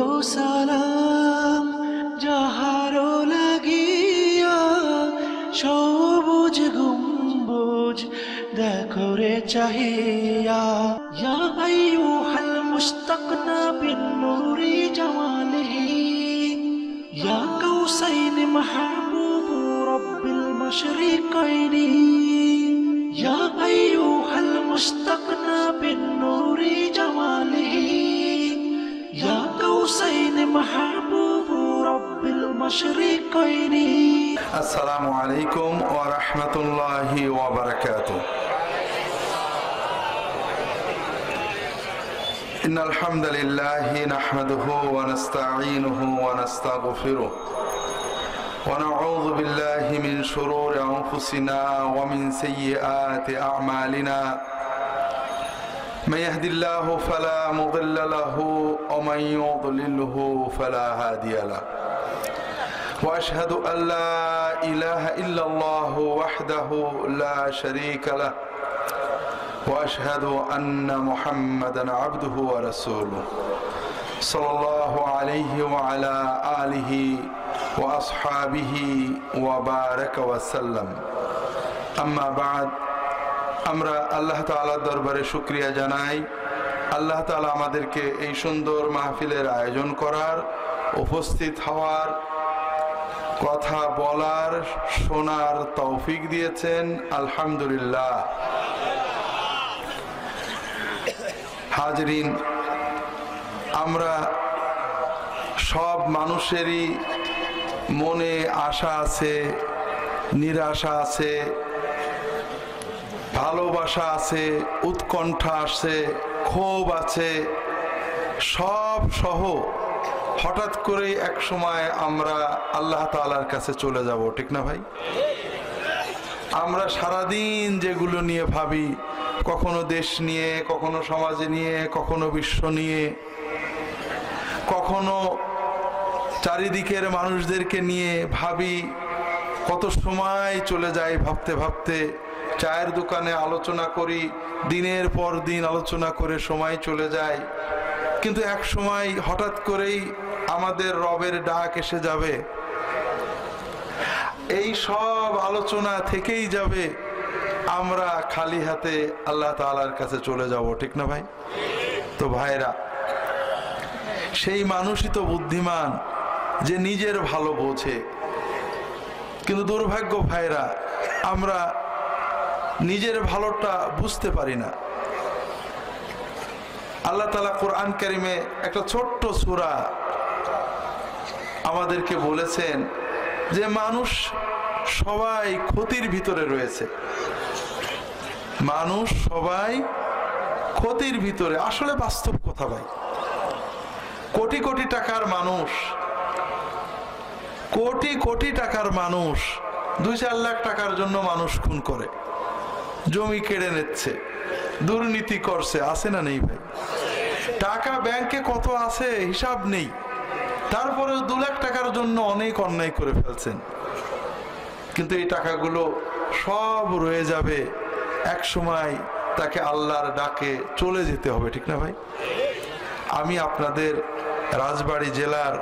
গো সালাম যাহারো লাগিয়া, সবুজ গম্বুজ দেখো রে চাহিয়া। ইয়া আইয়ুহাল মুস্তাকনা বিন নূরি জামালিহি, ইয়া কাউসাইন মাহবুব রব্বিল মাশরিকাইনি। ইয়া আইয়ুহাল মুস্তাকনা বিন নূরি জামালিহি, ইয়া কাউসাইন মাহবুব রব্বিল মাশরিকাইনি। আসসালামু আলাইকুম ওয়া রাহমাতুল্লাহি ওয়া বারাকাতুহু। ইন্নাল হামদালিল্লাহি নাহমাদুহু ওয়া নাস্তাঈনুহু ওয়া নাস্তাগফিরুহু ওয়া নাউযু বিল্লাহি মিন শুরুরি আনফুসিনা ওয়া মিন সাইয়্যাতি আ'মালিনা। মান ইয়াহদিল্লাহু ফালা মুদিল্লা লাহু ওয়া মান ইউদ্লিলহু ফালা হাদিয়া লাহু। وأشهد أن لا إله إلا الله وحده لا شريك له وأشهد أن محمدا عبده ورسوله صلى الله عليه وعلى آله وأصحابه وبارك وسلم أما بعد আমরা আল্লাহ তাআলার দরবারে শুকরিয়া জানাই। আল্লাহ তাআলা আমাদেরকে এই সুন্দর মাহফিলের আয়োজন করার, উপস্থিত হওয়ার, কথা বলার, শোনার তৌফিক দিয়েছেন, আলহামদুলিল্লাহ। হাজরিন, আমরা সব মানুষেরই মনে আশা আছে, নিরাশা আছে, ভালোবাসা আছে, উৎকণ্ঠা আছে, ক্ষোভ আছে, সব সহ হঠাৎ করে এক সময় আমরা আল্লাহ তাআলার কাছে চলে যাব, ঠিক না ভাই? আমরা সারাদিন যেগুলো নিয়ে ভাবি, কখনো দেশ নিয়ে, কখনো সমাজ নিয়ে, কখনো বিশ্ব নিয়ে, কখনো চারিদিকের মানুষদেরকে নিয়ে ভাবি, কত সময় চলে যায় ভাবতে ভাবতে। চায়ের দোকানে আলোচনা করি, দিনের পর দিন আলোচনা করে সময় চলে যায়, কিন্তু এক সময় হঠাৎ করেই আমাদের রবের ডাক এসে যাবে, এই সব আলোচনা থেকেই যাবে, আমরা খালি হাতে আল্লাহ তাআলার কাছে চলে যাব, ঠিক না ভাই? তো ভাইরা, সেই মানুষই তো বুদ্ধিমান যে নিজের ভালো বোঝে, কিন্তু দুর্ভাগ্য ভাইরা, আমরা নিজের ভালোটা বুঝতে পারি না। আল্লাহ তাআলা কোরআন কারিমে একটা ছোট্ট সূরা আমাদেরকে বলেছেন যে মানুষ সবাই ক্ষতির ভিতরে রয়েছে, মানুষ সবাই ক্ষতির ভিতরে। আসলে বাস্তব কথা ভাই, কোটি কোটি টাকার মানুষ, কোটি কোটি টাকার মানুষ 2-4 লাখ টাকার জন্য মানুষ খুন করে, জমি কেড়ে নিচ্ছে, দুর্নীতি করছে, আছে না নেই ভাই? টাকা ব্যাংকে কত আছে হিসাব নেই, তারপরে 2 লাখ টাকার জন্য অনেক অন্যায় করে ফেলছেন। কিন্তু এই টাকাগুলো সব রয়ে যাবে, এক সময় তাকে আল্লাহর ডাকে চলে যেতে হবে, ঠিক না ভাই? আমি আপনাদের রাজবাড়ী জেলার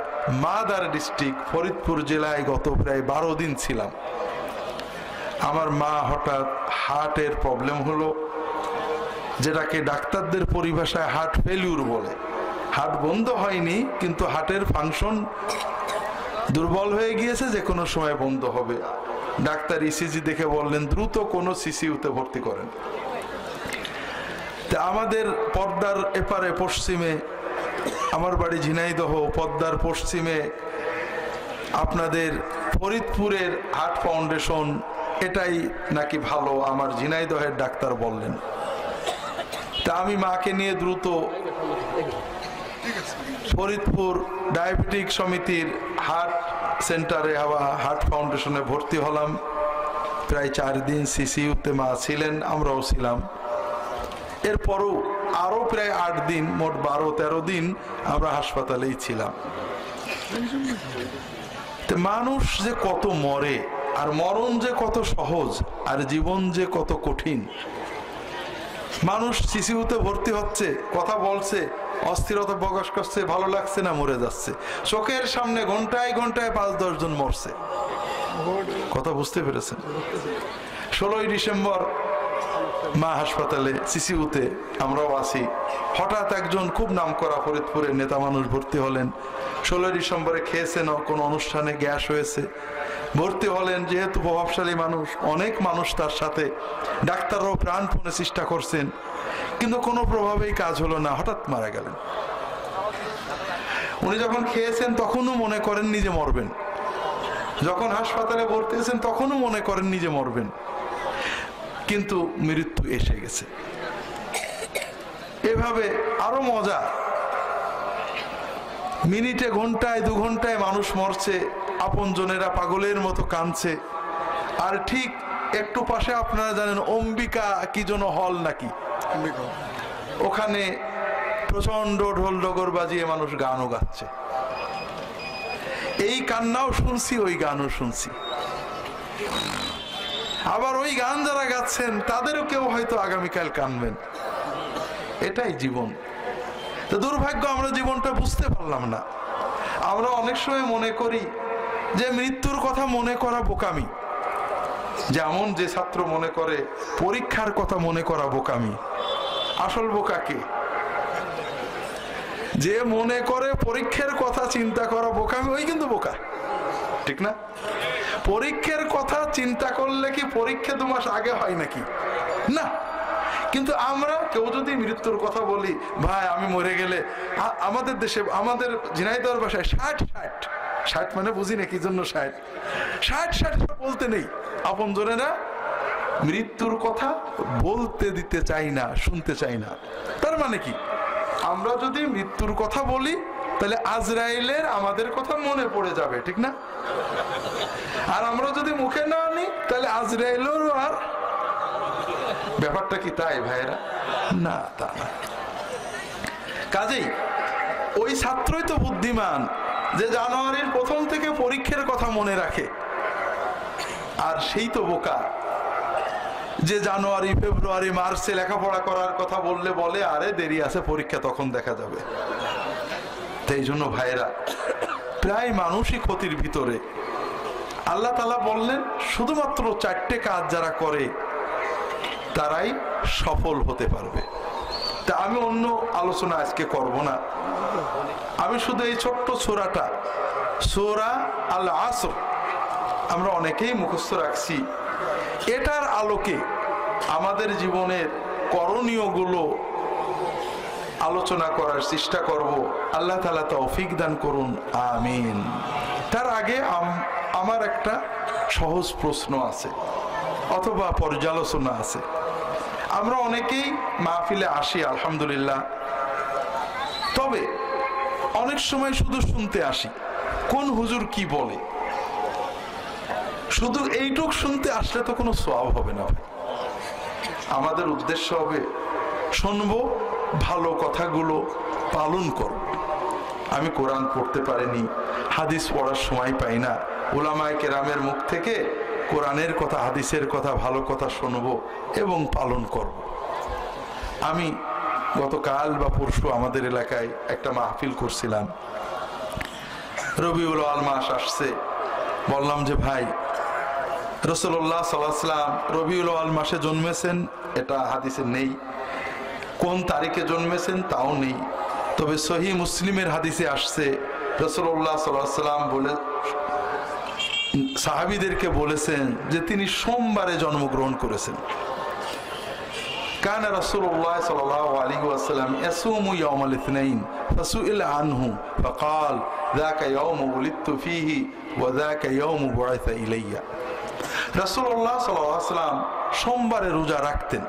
মাদার ডিস্ট্রিক্ট ফরিদপুর জেলায় গত প্রায় 12 দিন ছিলাম। আমার মা হঠাৎ হার্টের প্রবলেম হলো, যেটাকে ডাক্তারদের পরিভাষায় হার্ট ফেলিউর বলে। হার্ট বন্ধ হয়নি, কিন্তু হার্টের ফাংশন দুর্বল হয়ে গিয়েছে, যে কোনো সময় বন্ধ হবে। ডাক্তার ইসিজি দেখে বললেন দ্রুত কোনো সিসিইউতে ভর্তি করেন। তা আমাদের পদ্মার এপারে পশ্চিমে, আমার বাড়ি ঝিনাইদহ, পদ্মার পশ্চিমে আপনাদের ফরিদপুরের হার্ট ফাউন্ডেশন, এটাই নাকি ভালো, আমার ঝিনাইদহের ডাক্তার বললেন। তা আমি মাকে নিয়ে দ্রুত ফরিদপুর ডায়াবেটিক সমিতির হার্ট সেন্টারে, হার্ট ফাউন্ডেশনে ভর্তি হলাম। প্রায় 4 দিন সিসিইউতে মা ছিলেন, আমরাও ছিলাম। এরপরও আরো প্রায় 8 দিন, মোট 12-13 দিন আমরা হাসপাতালেই ছিলাম। মানুষ যে কত মরে, আর মরণ যে কত সহজ, আর জীবন যে কত কঠিন। মানুষ সিসিইউতে ভর্তি হচ্ছে, কথা বলছে, অস্থিরতা প্রকাশ করছে, ভালো লাগছে না, মরে যাচ্ছে। চোখের সামনে ঘন্টায় ঘন্টায় 5-10 জন মরছে। কথা বুঝতে পেরেছেন? 16ই ডিসেম্বর মা হাসপাতালে সিসিউতে আমরাও আছি। হঠাৎ একজন খুব নামকরা ফরিদপুরের নেতা মানুষ ভর্তি হলেন। 16ই ডিসেম্বরে খেয়েছেন কোনো অনুষ্ঠানে, গ্যাস হয়েছে, ভর্তি হলেন। যেহেতু প্রভাবশালী মানুষ, অনেক মানুষ তার সাথে, ডাক্তাররাও প্রাণপণে চেষ্টা করছেন, কিন্তু কোনো প্রভাবেই কাজ হলো না, হঠাৎ মারা গেলেন। উনি যখন খেয়েছেন তখনও মনে করেন নিজে মরবেন, যখন হাসপাতালে ভর্তি হয়েছেন তখনও মনে করেন নিজে মরবেন, কিন্তু মৃত্যু এসে গেছে। এভাবে আরো মজা, মিনিটে ঘন্টায় 2 ঘন্টায় মানুষ মরছে, আপনজনেরা পাগলের মতো কাঁদছে। আর ঠিক একটু পাশে আপনারা জানেন অম্বিকা কি যেন হল নাকি, ওখানে প্রচন্ড ঢোল ডগর বাজিয়ে মানুষ গানও গাচ্ছে। এই কান্নাও শুনছি, ওই গানও শুনছি। আবার ওই গান যারা গাচ্ছেন তাদেরও কেউ হয়তো আগামীকাল কানবেন। এটাই জীবন। তো দুর্ভাগ্য, আমরা জীবনটা বুঝতে পারলাম না। আমরা অনেক সময় মনে করি যে মৃত্যুর কথা মনে করা বোকামি। যেমন যে ছাত্র মনে করে পরীক্ষার কথা মনে করা বোকামি। আসল বোকা কে? যে মনে করে পরীক্ষার কথা চিন্তা করা বোকামি, ওই কিন্তু বোকা, ঠিক না? পরীক্ষার কথা চিন্তা করলে কি পরীক্ষা 2 মাস আগে হয় নাকি? না। কিন্তু আমরা কেউ যদি মৃত্যুর কথা বলি, ভাই আমি মরে গেলে, আমাদের দেশে, আমাদের ঝিনাইদহের ভাষায় 60 মানে বুঝি না কি জন্য 60 বলতে নেই। আপন জনেরা মৃত্যুর কথা বলতে দিতে চাই না, শুনতে চাই না। তার মানে কি, আমরা যদি মৃত্যুর কথা বলি তাহলে আজরাইলের আমাদের কথা মনে পড়ে যাবে, ঠিক না? আর আমরা যদি মুখে না আনি তাহলে আজরাইলের আর ব্যাপারটা কি তাই ভাইরা? না, তা না। কাজেই ওই ছাত্রই তো বুদ্ধিমান যে জানুয়ারির 1ম থেকে পরীক্ষার কথা মনে রাখে, আর সেই তো বোকা যে জানুয়ারি ফেব্রুয়ারি মার্চে লেখাপড়া করার কথা বললে বলে আরে দেরি আছে, পরীক্ষা তখন দেখা যাবে। তাই জন্য ভাইরা, প্রায় মানুষই ক্ষতির ভিতরে। আল্লাহ তাআলা বললেন শুধুমাত্র 4টে কাজ যারা করে তারাই সফল হতে পারবে। তা আমি অন্য আলোচনা আজকে করব না, আমি শুধু এই ছোট্ট সূরাটা, সূরা আল আসর, আমরা অনেকেই মুখস্থ রাখছি। এটার আলোকে আমাদের জীবনের করণীয়গুলো আলোচনা করার চেষ্টা করব। আল্লাহ তাআলা তৌফিক দান করুন, আমিন। তার আগে আমার একটা সহজ প্রশ্ন আছে অথবা পর্যালোচনা আছে। আমরা অনেকেই মাহফিলে আসি আলহামদুলিল্লাহ, তবে অনেক সময় শুধু শুনতে আসি কোন হুজুর কি বলে। শুধু এইটুক শুনতে আসলে তো কোনো সওয়াব হবে না ভাই। আমাদের উদ্দেশ্য হবে শুনবো, ভালো কথাগুলো পালন করব। আমি কোরআন পড়তে পারিনি, হাদিস পড়ার সময় পাই না, উলামায়ে কেরামের মুখ থেকে কোরআনের কথা, হাদিসের কথা, ভালো কথা শুনবো এবং পালন করব। আমি গতকাল বা পরশু আমাদের এলাকায় একটা মাহফিল করছিলাম। রবিউল আউয়াল মাস আসছে, বললাম যে ভাই রাসূলুল্লাহ সাল্লাল্লাহু আলাইহি ওয়াসাল্লাম রবিউল আউয়াল মাসে জন্মেছেন, এটা হাদিসে নেই। কোন তারিখে জন্মেছেন তাও নেই, তবে সহিহ মুসলিমের হাদিসে আসছে রাসূলুল্লাহ সাল্লাল্লাহু আলাইহি ওয়াসাল্লাম বলে সাহাবীদেরকে বলেছেন যে তিনি সোমবারে জন্মগ্রহণ করেছেন। কানা রাসূলুল্লাহ সাল্লাল্লাহু আলাইহি ওয়াসাল্লাম ইয়াসুমু ইয়াউমাল ইথনাইন ফাসুইলা আনহু ফাকাল যাকা ইয়াউমু উলিদতু ফীহি ওয়া যাকা ইয়াউমু বু'ইসা ইলাইয়া। রাসূলুল্লাহ সাল্লাল্লাহু আলাইহি ওয়াসাল্লাম সোমবারে রোজা রাখতেন।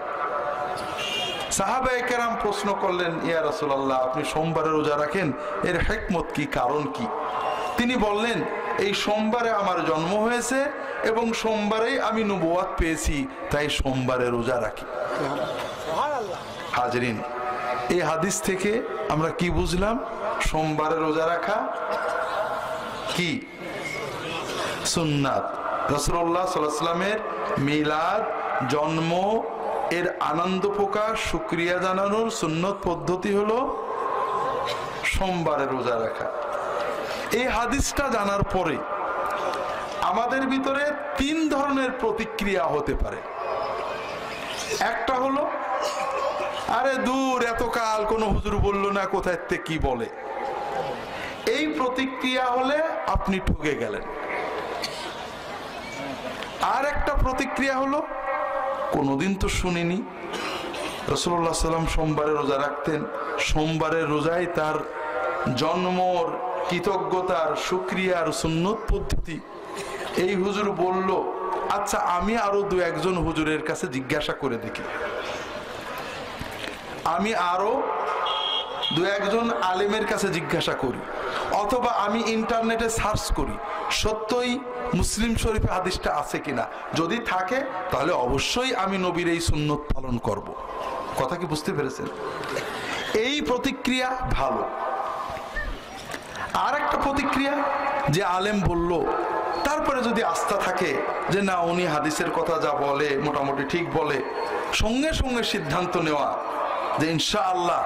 সাহাবায়ে কেরাম প্রশ্ন করলেন, ইয়া রাসূলুল্লাহ আপনি সোমবারে রোজা রাখেন, এর হিকমত কি, কারণ কি? তিনি বললেন, এই সোমবারে আমার জন্ম হয়েছে এবং সোমবারেই আমি নবুয়ত পেয়েছি, তাই সোমবারে রোজা রাখি। হাজরিন, এই হাদিস থেকে আমরা কি বুঝলাম? সোমবারে রোজা রাখা কি সুন্নাত। রাসূলুল্লাহ সাল্লাল্লাহু আলাইহি ওয়াসাল্লামের মিলাদ, জন্ম এর আনন্দ প্রকাশ, শুকরিয়া জানানোর সুন্নত পদ্ধতি হলো সোমবারে রোজা রাখা। এই হাদিসটা জানার পরে আমাদের ভিতরে 3 ধরনের প্রতিক্রিয়া হতে পারে। একটা হলো, আরে দূর, এতকাল কোনো হুজুর বলল না, কোথায় থেকে কি বলে। এই প্রতিক্রিয়া হলে আপনি ঠকে গেলেন। আর একটা প্রতিক্রিয়া হলো, কোনোদিন তো শুনিনি রাসূলুল্লাহ সাল্লাম সোমবারে রোজা রাখতেন, সোমবারের রোজায় তার জন্মর কৃতজ্ঞতার শুকরিয়ার সুন্নত পদ্ধতি। এই হুজুর বলল, আচ্ছা আমি আরো 2-1 হুজুরের কাছে জিজ্ঞাসা করে দেখি, আমি আরো 2-1 আলেমের কাছে জিজ্ঞাসা করি, অথবা আমি ইন্টারনেটে সার্চ করি সত্যই মুসলিম শরীফে হাদিসটা আছে কিনা। যদি থাকে তাহলে অবশ্যই আমি নবীর এই সুন্নত পালন করব। কথা কি বুঝতে পেরেছেন? এই প্রতিক্রিয়া ভালো। আর একটা প্রতিক্রিয়া, যে আলেম বলল, তারপরে যদি আস্থা থাকে যে না, উনি হাদিসের কথা যা বলে মোটামুটি ঠিক বলে, সঙ্গে সঙ্গে সিদ্ধান্ত নেওয়া যে ইনশাআল্লাহ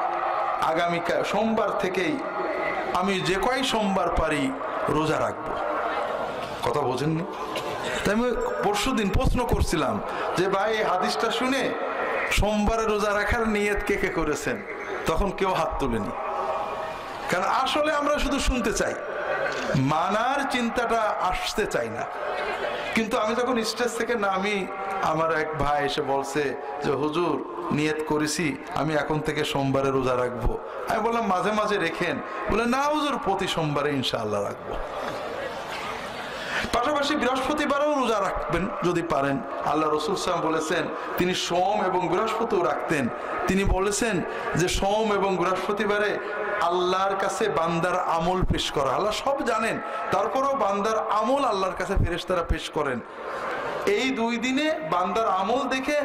আগামীকাল সোমবার থেকেই আমি যে কয় সোমবার পারি রোজা রাখবো। কথা বোঝেননি? তাই আমি পরশুদিন প্রশ্ন করছিলাম যে ভাই, এই হাদিসটা শুনে সোমবারে রোজা রাখার নিয়ত কে কে করেছেন? তখন কেউ হাত তোলেনি। কারণ আসলে আমরা শুধু শুনতে চাই, মানার চিন্তাটা আসতে চাই না। কিন্তু আমি যখন স্টেজ থেকে নামি, আমার এক ভাই এসে বলছে যে হুজুর নিয়ত করেছি আমি এখন থেকে সোমবারে রোজা রাখবো। আমি বললাম মাঝে মাঝে রেখেন। বলে না হুজুর, প্রতি সোমবারে ইনশাআল্লাহ রাখবো। পাশাপাশি বৃহস্পতিবারও রোজা রাখবেন যদি পারেন। আল্লাহ রাসূল সাল্লাল্লাহু আলাইহি ওয়াসাল্লাম বলেছেন, তিনি সোম এবং বৃহস্পতিও রাখতেন। তিনি বলেছেন যে সোম এবং বৃহস্পতিবারে আল্লাহর কাছে বান্দার আমল পেশ করা, আল্লাহ সব জানেন, তারপরেও বান্দার আমল আল্লাহর কাছে ফেরেশতারা পেশ করেন। এই 2 দিনে বান্দার আমল দেখে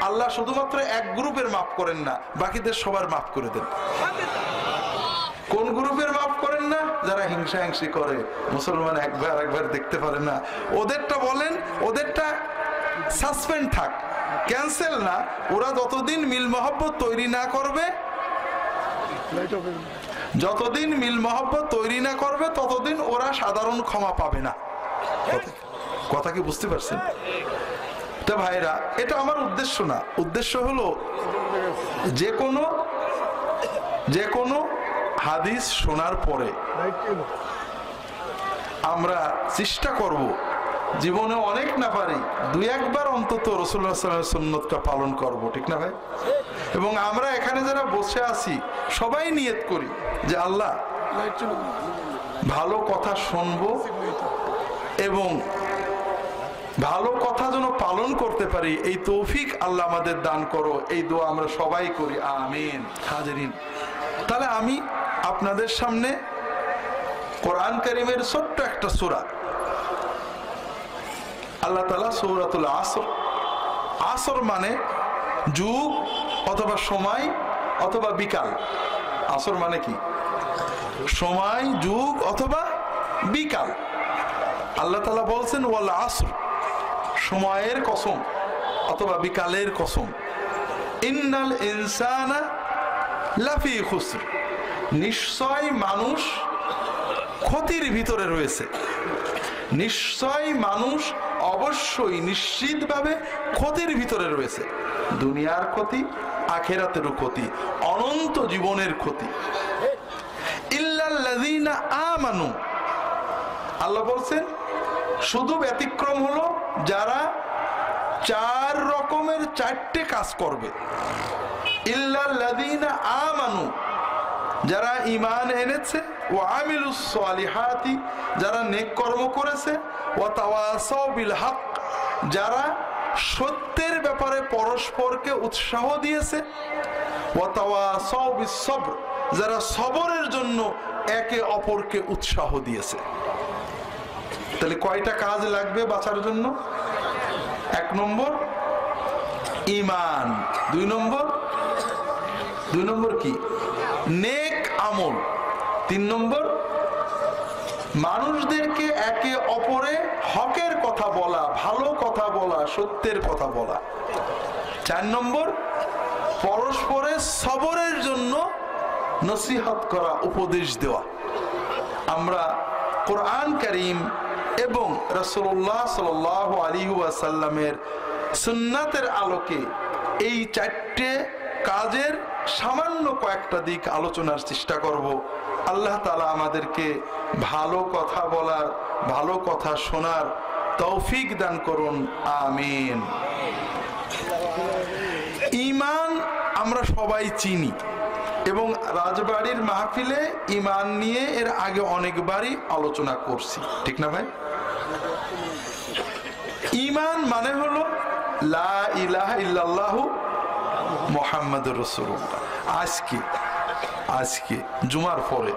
আল্লাহ শুধুমাত্র এক গ্রুপের মাফ করেন না, বাকিদের সবার মাফ করে দেন। কোন গ্রুপের মাফ করেন না? যারা হিংসা হিংসি করে, মুসলমান একবার দেখতে পারে না, ওদেরটা বলেন, ওদেরটা সাসপেন্ড থাক, ক্যান্সেল না। ওরা যতদিন মিল মহব্বত তৈরি না করবে, যতদিন মিল মহব্বত তৈরি না করবে, ততদিন ওরা সাধারণ ক্ষমা পাবে না। কথা কি বুঝতে পারছেন? তো ভাইরা, এটা আমার উদ্দেশ্য না। উদ্দেশ্য হলো যে কোনো হাদিস শোনার পরে আমরা চেষ্টা করব জীবনে অনেক না পারি 2-1 বার অন্তত রাসূলুল্লাহ সাল্লাল্লাহু আলাইহি ওয়াসাল্লামের সুন্নতটা পালন করব, ঠিক না ভাই? এবং আমরা এখানে যারা বসে আছি সবাই নিয়ত করি যে আল্লাহ ভালো কথা শুনবো এবং ভালো কথা যেন পালন করতে পারি, এই তৌফিক আল্লাহ আমাদের দান করো। এই দোয়া আমরা সবাই করি, আমিন। হাজিরিন, তাহলে আমি আপনাদের সামনে কোরআন কারীমের ছোট্ট একটা সূরা, আল্লাহ তাআলা সূরাতুল আসর, আসর মানে যুগ অথবা সময় অথবা বিকাল। আসর মানে কি? সময়, যুগ অথবা বিকাল। আল্লাহ তাআলা বলছেন ওয়াল আসর, সময়ের কসম অথবা বিকালের কসম। ইন্নাল ইনসানা লাফি খুসর, নিশ্চয় মানুষ ক্ষতির ভিতরে রয়েছে। নিশ্চয় মানুষ অবশ্যই নিশ্চিতভাবে ক্ষতির ভিতরে রয়েছে। দুনিয়ার ক্ষতি, আখিরাতেরও ক্ষতি, অনন্ত জীবনের ক্ষতি। ইল্লাল্লাযীনা আমানু, আল্লাহ বলছেন শুধু ব্যতিক্রম হলো যারা 4 রকমের 4টে কাজ করবে। ইল্লাল্লাযীনা আমানু, যারা ঈমান এনেছে, ওয়া আমিলুস সালিহাতি, যারা নেক কর্ম করেছে, ওয়া তাওয়াসাউ বিল হক, যারা সত্যের ব্যাপারে পরস্পরকে উৎসাহ দিয়েছে, ওয়া তাওয়াসাউ বিস সবর, যারা সবরের জন্য একে অপরকে উৎসাহ দিয়েছে। তাহলে কয়টা কাজ লাগবে বাঁচার জন্য? 1 নম্বর ঈমান, 2 নম্বর কি? নেক আমল, 3 নম্বর মানুষদেরকে একে অপরে হকের কথা বলা, ভালো কথা বলা, সত্যের কথা বলা, 4 নম্বর পরস্পরের সবরের জন্য নসিহত করা, উপদেশ দেওয়া। আমরা কোরআন কারীম এবং রাসূলুল্লাহ সাল্লাল্লাহু আলাইহি ওয়াসাল্লামের সুন্নাতের আলোকে এই চারটে কাজের সামান্য কয়েকটা দিক আলোচনার চেষ্টা করব। আল্লাহ তাআলা আমাদেরকে ভালো কথা বলার, ভালো কথা শোনার তৌফিক দান করুন, আমিন। ঈমান আমরা সবাই চিনি এবং রাজবাড়ির মাহফিলে ঈমান নিয়ে এর আগে অনেকবারই আলোচনা করছি, ঠিক না ভাই? ঈমান মানে হলো লা ইলাহা ইল্লাল্লাহু মুহাম্মাদুর রাসূলুল্লাহ। আজকে জুমার পরে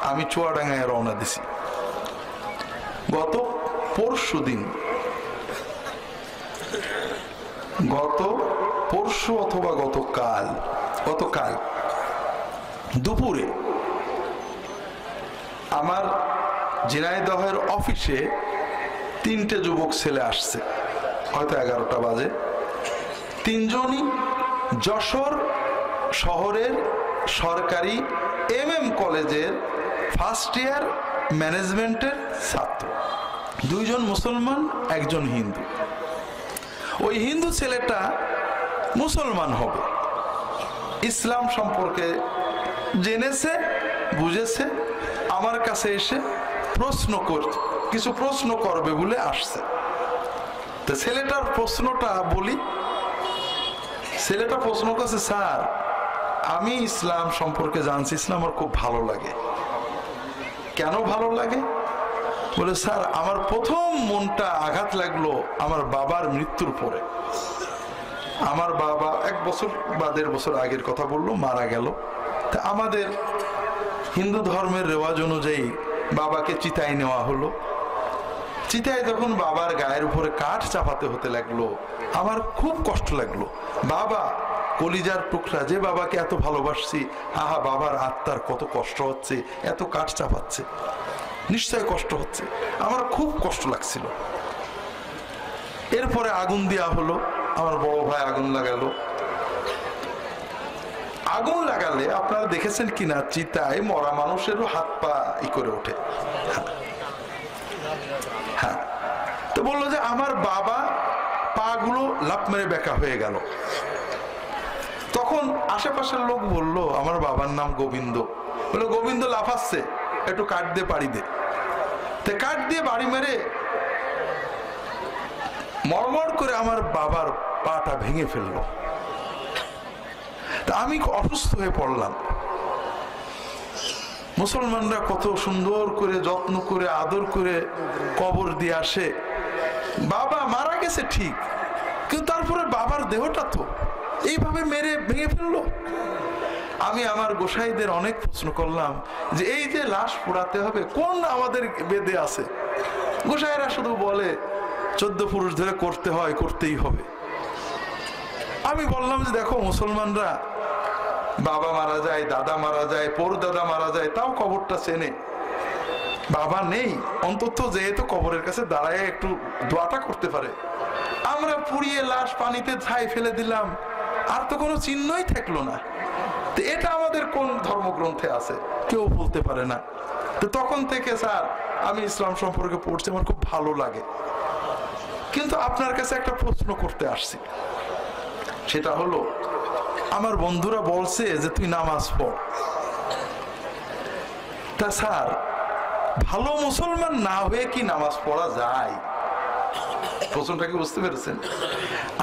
আমি চুয়াডাঙ্গায় রওনা দিছি। গত পরশু অথবা গতকাল দুপুরে আমার ঝিনাইদহের অফিসে 3টে যুবক ছেলে আসছে, হয়তো 11টা বাজে। 3জনই যশোর শহরের সরকারি MM কলেজের ফার্স্ট ইয়ার ম্যানেজমেন্টের ছাত্র। 2জন মুসলমান, 1জন হিন্দু। ওই হিন্দু ছেলেটা মুসলমান হবে, ইসলাম সম্পর্কে জেনেছে, বুঝেছে, আমার কাছে এসে কিছু প্রশ্ন করবে বলে আসছে। তো ছেলেটার প্রশ্নটা বলি। ছেলেটা প্রশ্ন করছে, স্যার আমি ইসলাম সম্পর্কে জানছি, ইসলাম আমার খুব ভালো লাগে। কেন ভালো লাগে? বলে, স্যার আমার প্রথম মনটা আঘাত লাগলো আমার বাবার মৃত্যুর পরে। আমার বাবা 1 বছর বা 1.5 বছর আগের কথা বললো, মারা গেল। তা আমাদের হিন্দু ধর্মের রেওয়াজ অনুযায়ী বাবাকে চিতায় নেওয়া হলো। চিতায় যখন বাবার গায়ের উপরে কাঠ চাপাতে হতে লাগলো, আমার খুব কষ্ট লাগলো। বাবা কলিজার টুকরা, যে বাবাকে এত ভালোবাসছি, আহা বাবার আত্মার কত কষ্ট হচ্ছে, এত কাঠ চাপাচ্ছে, নিশ্চয় কষ্ট হচ্ছে। আমার খুব কষ্ট লাগছিল। এরপরে আগুন দেওয়া হলো, আমার বড় ভাই আগুন লাগালো। আগুন লাগালে আপনারা দেখেছেন কিনা, চিতায় মরা মানুষেরও হাত পা করে ওঠে। হ্যাঁ, তো বললো যে আমার বাবা পা গুলো লাফ মেরে বেঁকা হয়ে গেল। তখন আশেপাশের লোক বলল, আমার বাবার নাম গোবিন্দ। বললো, গোবিন্দ লাফাচ্ছে, একটু কাঠ দিয়ে বাড়ি দে। তো কাঠ দিয়ে বাড়ি মেরে মরমর করে আমার বাবার পাটা ভেঙে ফেললো। তা আমি অসুস্থ হয়ে পড়লাম। মুসলমানরা কত সুন্দর করে, যত্ন করে, আদর করে কবর দিয়ে আসে। বাবা মারা গেছে ঠিক, কিন্তু তারপরে বাবার দেহটা তো এইভাবে মেরে ভেঙে ফেললো। আমি আমার গোসাইদের অনেক প্রশ্ন করলাম যে এই যে লাশ পোড়াতে হবে, কোন আমাদের বেদে আছে? গোসাইরা শুধু বলে 14 পুরুষ ধরে করতে হয়, করতেই হবে। আমি বললাম যে দেখো, মুসলমানরা বাবা মারা যায়, দাদা মারা যায়, পর দাদা মারা যায়, তাও কবরটা চেনে। বাবা নেই, অন্তত যেহেতু কবরের কাছে দাঁড়ায় একটু দোয়াটা করতে পারে। আমরা পুড়িয়ে লাশ পানিতে ছাই ফেলে দিলাম, আর তো কোনো চিহ্নই থাকলো না। তো এটা আমাদের কোন ধর্মগ্রন্থে আছে? কেউ বলতে পারে না। তো তখন থেকে স্যার আমি ইসলাম সম্পর্কে পড়ছি, আমার খুব ভালো লাগে। কিন্তু আপনার কাছে একটা প্রশ্ন করতে আসছি, সেটা হলো, আমার বন্ধুরা বলছে যে তুই নামাজ পড়। তা স্যার ভালো মুসলমান না হয়ে কি নামাজ পড়া যায়? প্রশ্নটা কি বুঝতে পেরেছেন?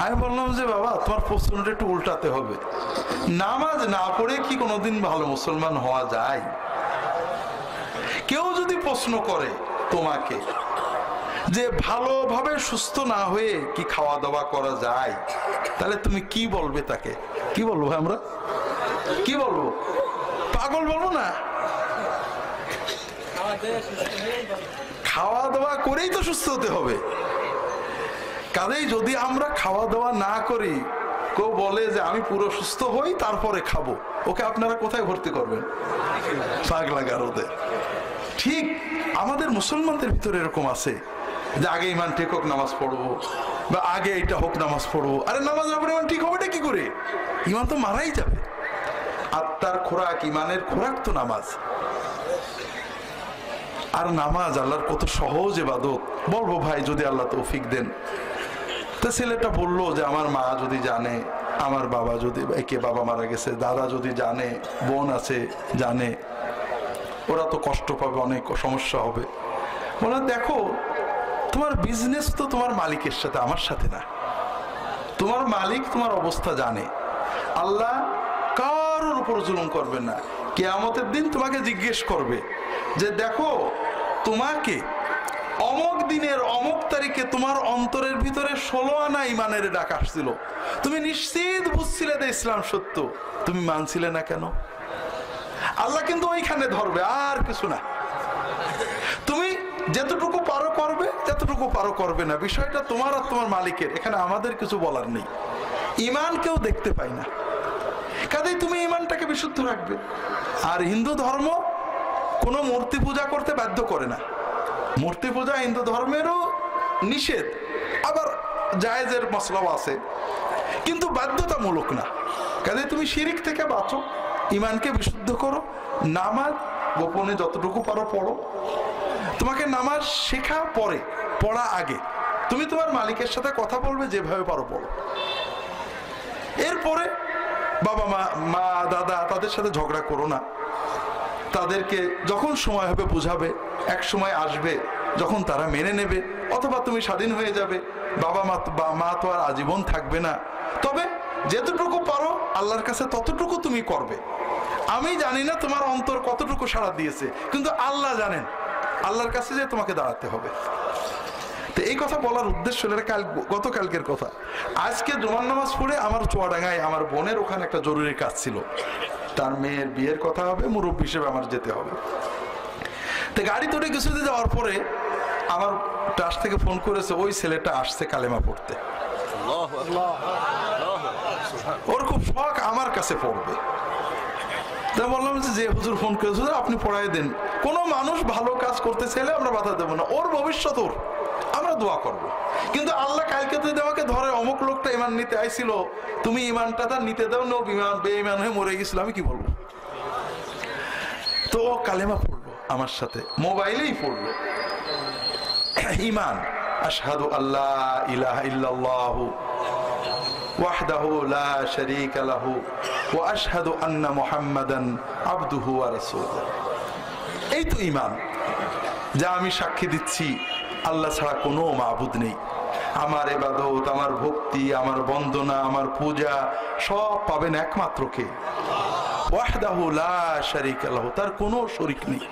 আমি বললাম যে বাবা, তোমার প্রশ্নটা একটু উল্টাতে হবে। নামাজ না পড়ে কি কোনোদিন ভালো মুসলমান হওয়া যায়? কেউ যদি প্রশ্ন করে তোমাকে যে ভালোভাবে সুস্থ না হয়ে কি খাওয়া দাওয়া করা যায়, তাহলে তুমি কি বলবে তাকে? কি বলবো আমরা? কি বলবো? পাগল বলবো না? খাওয়া দাওয়া করেই তো সুস্থ হতে হবে। কাজেই যদি আমরা খাওয়া দাওয়া না করি, কেউ বলে যে আমি পুরো সুস্থ হই তারপরে খাবো, ওকে আপনারা কোথায় ভর্তি করবেন? পাগলা গারদে। ঠিক আমাদের মুসলমানদের ভিতরে এরকম আছে যে আগে ইমান ঠিক হোক নামাজ পড়বো, বা আগে এটা হোক নামাজ পড়বো। আরে নামাজ না পড়ে ইমান ঠিক হবে কি করে? ইমান তো মারাই যাবে। আত্মার খোরাক, ইমানের খোরাক তো নামাজ। আর নামাজ আল্লাহর কত সহজ ইবাদত। বলবো ভাই যদি আল্লাহ তৌফিক দেন। তো ছেলেটা বললো যে আমার মা যদি জানে, আমার বাবা যদি, কে বাবা মারা গেছে, দাদা যদি জানে, বোন আছে জানে, ওরা তো কষ্ট পাবে, অনেক সমস্যা হবে। বলে দেখো তোমার বিজনেস তো তোমার মালিকের সাথে, আমার সাথে না। তোমার মালিক তোমার অবস্থা জানে। আল্লাহ কারোর উপর জুলুম করবেন না। কিয়ামতের দিন তোমাকে জিজ্ঞেস করবে যে দেখো তোমাকে অমুক দিনের অমুক তারিখে তোমার অন্তরের ভিতরে 16 আনা ইমানের ডাক আসছিল, তুমি নিশ্চিত বুঝছিলে যে ইসলাম সত্য, তুমি মানছিলে না কেন? আল্লাহ কিন্তু ওইখানে ধরবে, আর কিছু না। তুমি যতটুকু পারো করবে, যতটুকু পারো করবে না, বিষয়টা তোমার আর তোমার মালিকের, এখানে আমাদের কিছু বলার নেই। ইমান কেউ দেখতে পাই না, কাজেই তুমি ইমানটাকে বিশুদ্ধ রাখবে। আর হিন্দু ধর্ম কোনো মূর্তি পূজা করতে বাধ্য করে না। মূর্তি পূজা হিন্দু ধর্মেরও নিষেধ, আবার জায়েজের মসলাও আছে, কিন্তু বাধ্যতামূলক না। কাজেই তুমি শিরিক থেকে বাঁচো, ইমানকে বিশুদ্ধ করো। নামাজ গোপনে যতটুকু পারো পড়ো। তোমাকে নামাজ শেখা পরে, পড়া আগে। তুমি তোমার মালিকের সাথে কথা বলবে, যেভাবে পারো পড়ো। এরপরে বাবা মা দাদা তাদের সাথে ঝগড়া করো না। তাদেরকে যখন সময় হবে বুঝাবে, এক সময় আসবে যখন তারা মেনে নেবে, অথবা তুমি স্বাধীন হয়ে যাবে। বাবা মা তো আর আজীবন থাকবে না। তবে যেতটুকু পারো আল্লাহর কাছে ততটুকু তুমি করবে। আমি জানি না তোমার অন্তর কতটুকু সাড়া দিয়েছে, কিন্তু আল্লাহ জানেন। আল্লাহর কাছে যে তোমাকে দাঁড়াতে হবে। তো এই কথা বলার উদ্দেশ্য হলো গতকালকের কথা। আজকে জুমার নামাজ পড়ে আমার চুয়াডাঙ্গায় আমার বোনের ওখানে একটা জরুরি কাজ ছিল, তার মেয়ের বিয়ের কথা হবে, মুরব্বী হিসেবে আমার যেতে হবে। তো গাড়ি তোড়ে কিছুতে যাওয়ার পরে আমার ট্রাস্ট থেকে ফোন করেছে, ওই ছেলেটা আসছে কালেমা পড়তে। ওর খুব শখ আমার কাছে পড়বে। তাই বললাম যে হুজুর ফোন করেছে, আপনি পড়াই দেন। কোনো মানুষ ভালো কাজ করতে চাইলে আমরা বাধা দেবো না, ওর ভবিষ্যৎ ওর, আমরা দোয়া করব। কিন্তু আল্লাহ কালকে তো দেওয়াকে ধরে অমুক লোকটা ইমান নিতে আইছিল, তুমি ইমানটা তার নিতে দাও, নো বেঈমান হয়ে মরে গেছিল, আমি কি বলবো? তো কালেমা পড়লো আমার সাথে, মোবাইলেই পড়লো ইমান, আশহাদু আল্লাহ ইলাহা ইল্লাল্লাহু ওয়াহদাহু লা শারীকা লাহু ওয়া আশহাদু আন্না মুহাম্মাদান আবদুহু ওয়া রাসূলুহু। এই তো ইমান, যা আমি সাক্ষী দিচ্ছি আল্লাহ ছাড়া কোনো মাবুদ নেই। আমার ইবাদত, আমার ভক্তি, আমার বন্দনা, আমার পূজা সব পাবেন একমাত্র কে? ওয়াহদাহু লা শারীকা লাহু, তার কোনো শরীক নেই।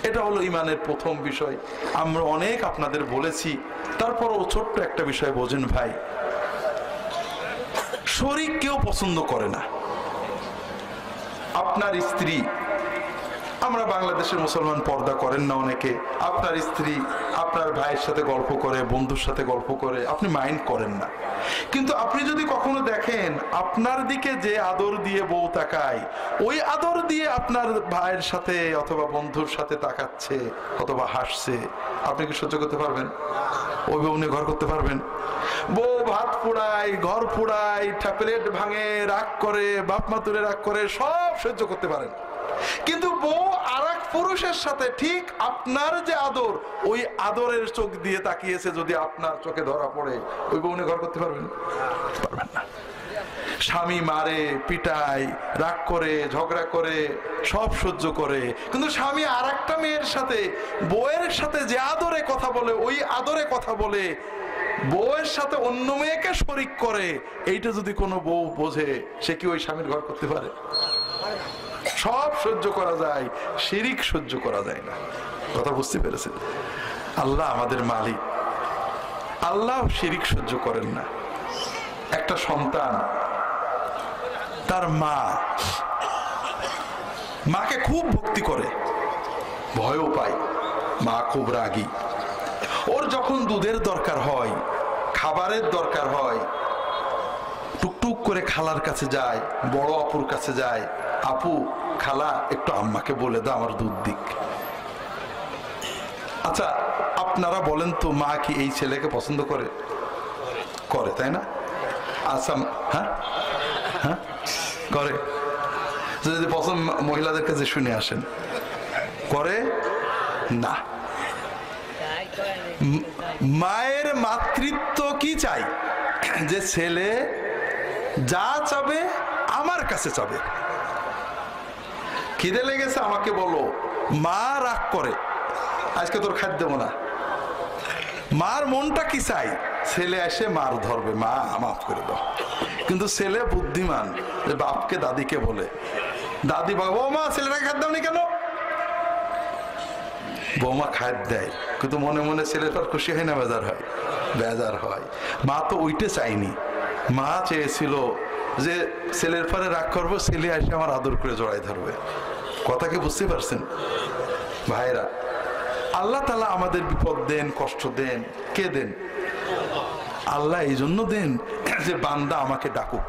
এটা হলো ইমানের প্রথম বিষয়। আমরা অনেক আপনাদের বলেছি, তারপরও ছোট্ট একটা বিষয় বোঝেন ভাই, শরীক কেউ পছন্দ করে না। আপনার স্ত্রী, আমরা বাংলাদেশের মুসলমান পর্দা করেন না অনেকে, আপনার স্ত্রী আপনার ভাইয়ের সাথে গল্প করে, বন্ধুর সাথে গল্প করে, আপনি মাইন্ড করেন না। কিন্তু আপনি যদি কখনো দেখেন আপনার দিকে যে আদর দিয়ে বউ তাকায়, ওই আদর দিয়ে আপনার ভাইয়ের সাথে অথবা বন্ধুর সাথে তাকাচ্ছে অথবা হাসছে, আপনি কি সহ্য করতে পারবেন? ওই বউ নিয়ে ঘর করতে পারবেন? বউ ভাত পোড়ায়, ঘর পোড়ায়, প্লেট ভাঙে, রাগ করে, বাপ মা তুলে রাগ করে, সব সহ্য করতে পারেন। কিন্তু বউ আর এক পুরুষের সাথে ঠিক আপনার যে আদর, ওই আদরের চোখ দিয়ে তাকিয়েছে, যদি আপনার চোখে ধরা পড়ে, ওই বউ নিয়ে ঘর করতে পারবেন? পারবেন না। স্বামী মারে, পিটায়, রাগ করে, ঝগড়া করে, সব সহ্য করে, কিন্তু স্বামী আর একটা মেয়ের সাথে, বউয়ের সাথে যে আদরে কথা বলে, ওই আদরে কথা বলে, বউয়ের সাথে অন্য মেয়েকে শরিক করে, এইটা যদি কোনো বউ বোঝে, সে কি ওই স্বামীর ঘর করতে পারে? সব সহ্য করা যায়, শিরিক সহ্য করা যায় না। কথা বুঝতে পেরেছেন? আল্লাহ আমাদের মালিক, আল্লাহ শিরিক সহ্য করেন না। একটা সন্তান তার মাকে খুব ভক্তি করে, ভয়ও পায়, মা খুব রাগী। ওর যখন দুধের দরকার হয়, খাবারের দরকার হয়, টুকটুক করে খালার কাছে যায়, বড় আপুর কাছে যায়, আপু খালা একটু আম্মাকে বলে দাও আমার দুধ দিক। আচ্ছা আপনারা বলেন তো, মা কি এই ছেলেকে পছন্দ করে? করে, তাই না? আচ্ছা, হ্যাঁ হ্যাঁ করে। যদি পছন্দ মহিলাদের কাছে শুনে আসেন, করে না। মায়ের মাতৃত্ব কি চাই? যে ছেলে যা চাবে আমার কাছে চাবে। খিদে লেগেছে আমাকে বলো, মা রাগ করে আজকে তোর খাদ্য দেবো না। মার মনটা কি চাই? ছেলে এসে মার ধরবে, মা মাফ করে দাও। কিন্তু ছেলে বুদ্ধিমান, যে বাপকে দাদিকে বলে, দাদি বৌমা ছেলেটাকে খাদ্য দাওনি কেন? বৌমা খাদ্য দেয়, কিন্তু মনে মনে ছেলেটার খুশি হয় না বেজার হয়? বেজার হয়। মা তো ওইটা চাইনি, মা চেয়েছিল যে ছেলের পরে রাগ করবো, ছেলে এসে আমার আদর করে জড়াই ধরবে। কথা কি বুঝতে পারছেন ভাইরা? আল্লাহ তাআলা আমাদের বিপদ দেন, কষ্ট দেন, কে দেন? আল্লাহ এই জন্য দেন যে বান্দা আমাকে ডাকুক,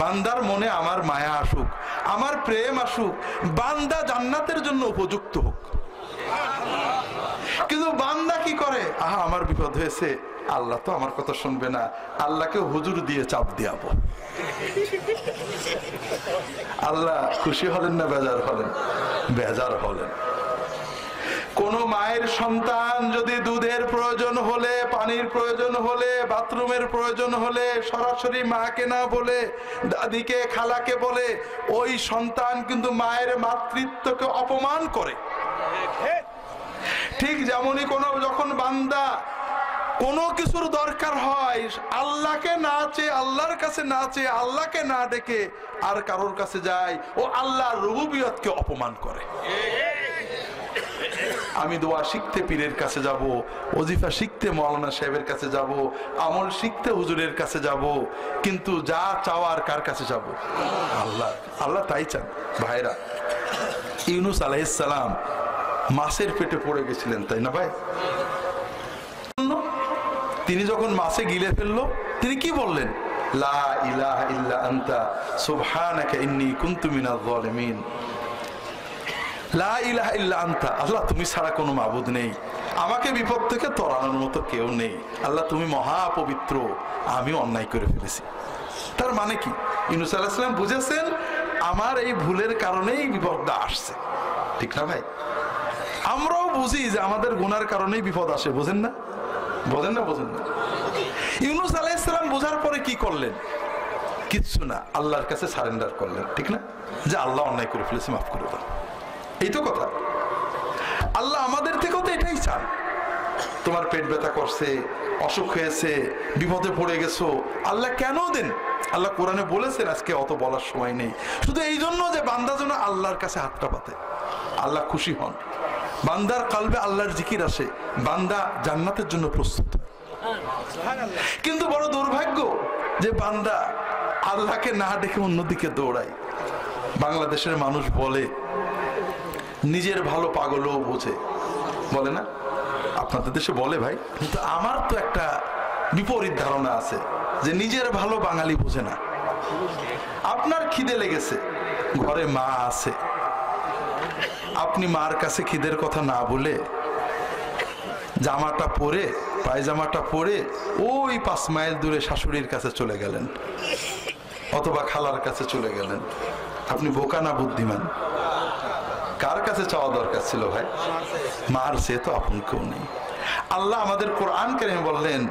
বান্দার মনে আমার মায়া আসুক, আমার প্রেম আসুক, বান্দা জান্নাতের জন্য উপযুক্ত হোক। কিন্তু বান্দা কি করে? আহা আমার বিপদ হয়েছে, আল্লাহ তো আমার কথা শুনবে না, আল্লাহকে হুজুর দিয়ে চাপ দিয়াবো। আল্লাহ খুশি হলেন না বেজার হলেন? বেজার হলেন। কোন মায়ের সন্তান যদি দুধের প্রয়োজন হলে, পানির প্রয়োজন হলে, বাথরুমের প্রয়োজন হলে সরাসরি মাকে না বলে দাদিকে, খালাকে বলে, ওই সন্তান কিন্তু মায়ের মাতৃত্বকে অপমান করে। ঠিক যেমনই যখন বান্দা কোনো কিছুর দরকার হয়, আল্লাহকে না চেয়ে, আল্লাহর কাছে না চেয়ে, আল্লাহকে না ডেকে আর কারোর কাছে যায়, ও আল্লাহর রুবুবিয়তকে অপমান করে। আমি দোয়া শিখতে পীরের কাছে যাব, ওজিফা শিখতে মাওলানা সাহেবের কাছে যাব, আমল শিখতে হুজুরের কাছে যাব, কিন্তু যা চাওয়ার কার কাছে যাব? আল্লাহ। আল্লাহ তাই চান। ভাইরা, ইউনূস আলাইহিস সালাম মাছের পেটে পড়ে গেছিলেন, তাই না ভাই? তিনি যখন মাছে গিলে ফেললো, তিনি কি বললেন? লা ইলাহা ইল্লা আনতা সুবহানাকা ইন্নী কুনতু মিনাজ জালিমিন। লা ইলাহা ইল্লা আনতা, আল্লাহ তুমি ছাড়া কোনো মাবুদ নেই, আমাকে বিপদ থেকে তরানোর মতো কেউ নেই, আল্লাহ তুমি মহা পবিত্র, আমি অন্যায় করে ফেলেছি। তার মানে কি? ইউনূস আলাইহিস সালাম বুঝেছেন আমার এই ভুলের কারণেই বিপদটা আসছে, ঠিক না ভাই? আমরাও বুঝি যে আমাদের গুনার কারণেই বিপদ আসে, বোঝেন না? বোঝেন না? বোঝেন না? ইউনূস আলাইহিস সালাম বোঝার পরে কি করলেন? কিচ্ছু না, আল্লাহর কাছে সারেন্ডার করলেন, ঠিক না? যে আল্লাহ অন্যায় করে ফেলেছি, মাফ করে দাও। এই তো কথা। আল্লাহ আমাদের থেকেও তো এটাই চান। তোমার পেট ব্যথা করছে, অসুখ হয়েছে, বিপদে পড়ে গেছো, আল্লাহ কেন দেন? আল্লাহ কোরআনে বলেছেন, আজকে অত বলার সময় নেই, শুধু এই জন্য যে বান্দা যেন আল্লাহর কাছে হাতটা পাতে, আল্লাহ খুশি হন, বান্দার কালবে আল্লাহর জিকির আসে, বান্দা জান্নাতের জন্য প্রস্তুত। কিন্তু বড় দুর্ভাগ্য যে বান্দা আল্লাহকে না ডেকে অন্যদিকে দৌড়ায়। বাংলাদেশের মানুষ বলে নিজের ভালো পাগলও বোঝে, বলে না? আপনাদের দেশে বলে ভাই, কিন্তু আমার তো একটা বিপরীত ধারণা আছে যে নিজের ভালো বাঙালি বোঝে না। আপনার খিদে লেগেছে, ঘরে মা আছে, আপনি মার কাছে খিদের কথা না বলে জামাটা পরে, পায়জামাটা পরে ওই 5 মাইল দূরে শাশুড়ির কাছে চলে গেলেন, অথবা খালার কাছে চলে গেলেন। আপনি বোকা না বুদ্ধিমান? কার কাছে চাওয়া দরকার ছিল ভাই? মার সে তো আপন কেউ নেই। আল্লাহ আমাদের কোরআন কারীমে বললেন,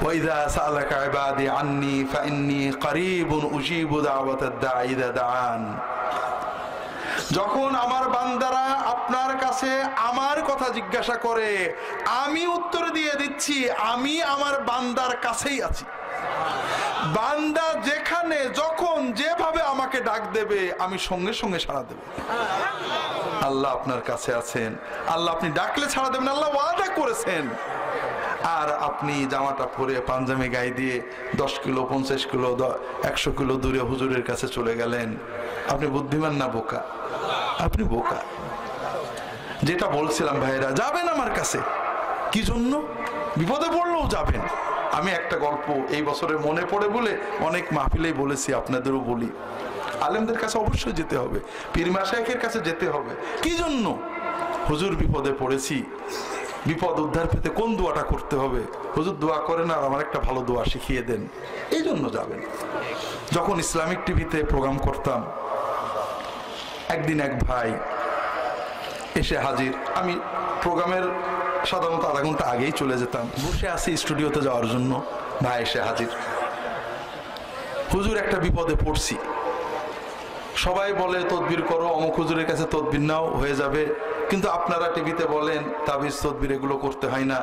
ওয়াইযা সাআলাকা ইবাদি আন্নী ফাইন্নী করিবুন উজিবু দাওয়াতাদ দাঈ ইযা দাআন। যখন আমার বান্দারা আপনার কাছে আমার কথা জিজ্ঞাসা করে, আমি উত্তর দিয়ে দিচ্ছি, আমি আমার বান্দার কাছেই আছি। বান্দা যেখানে যখন যেভাবে আমাকে ডাক দেবে, আমি সঙ্গে সঙ্গে সাড়া দেব। আল্লাহ আপনার কাছে আছেন, আল্লাহ আপনি ডাকলে ছাড়া দেবেন, আল্লাহ ওয়াদা করেছেন। আর আপনি জামাটা পরে, পাঞ্জাবি গায়ে দিয়ে 10 কিলো 50 কিলো 100 কিলো দূরে হুজুরের কাছে চলে গেলেন। আপনি বুদ্ধিমান না বোকা? আপনি বোকা। যেটা বলছিলাম ভাইরা, যাবেন আমার কাছে কি জন্য? বিপদে পড়লেও যাবেন। আমি একটা গল্প এই বছরে মনে পড়ে বলে অনেক মাহফিলেই বলেছি, আপনাদেরও বলি, আলেমদের কাছে অবশ্যই যেতে হবে, পীর মাশায়েখের কাছে যেতে হবে। কি জন্য? হুজুর বিপদে পড়েছি, বিপদ উদ্ধার পেতে কোন দোয়াটা করতে হবে? হুজুর দোয়া করেন, আর আমার একটা ভালো দোয়া শিখিয়ে দেন, এই জন্য যাবেন। যখন ইসলামিক টিভিতে প্রোগ্রাম করতাম, একদিন এক ভাই এসে হাজির। আমি প্রোগ্রামের সাধারণত আধা ঘন্টা আগেই চলে যেতাম, বসে আসি স্টুডিওতে যাওয়ার জন্য, ভাই এসে হাজির। হুজুর একটা বিপদে পড়ছি, সবাই বলে তদবির করো, অমুক হুজুরের কাছে তদবির নাও, হয়ে যাবে, কিন্তু আপনারা টিভিতে বলেন তাবিজ তদবির এগুলো করতে হয় না,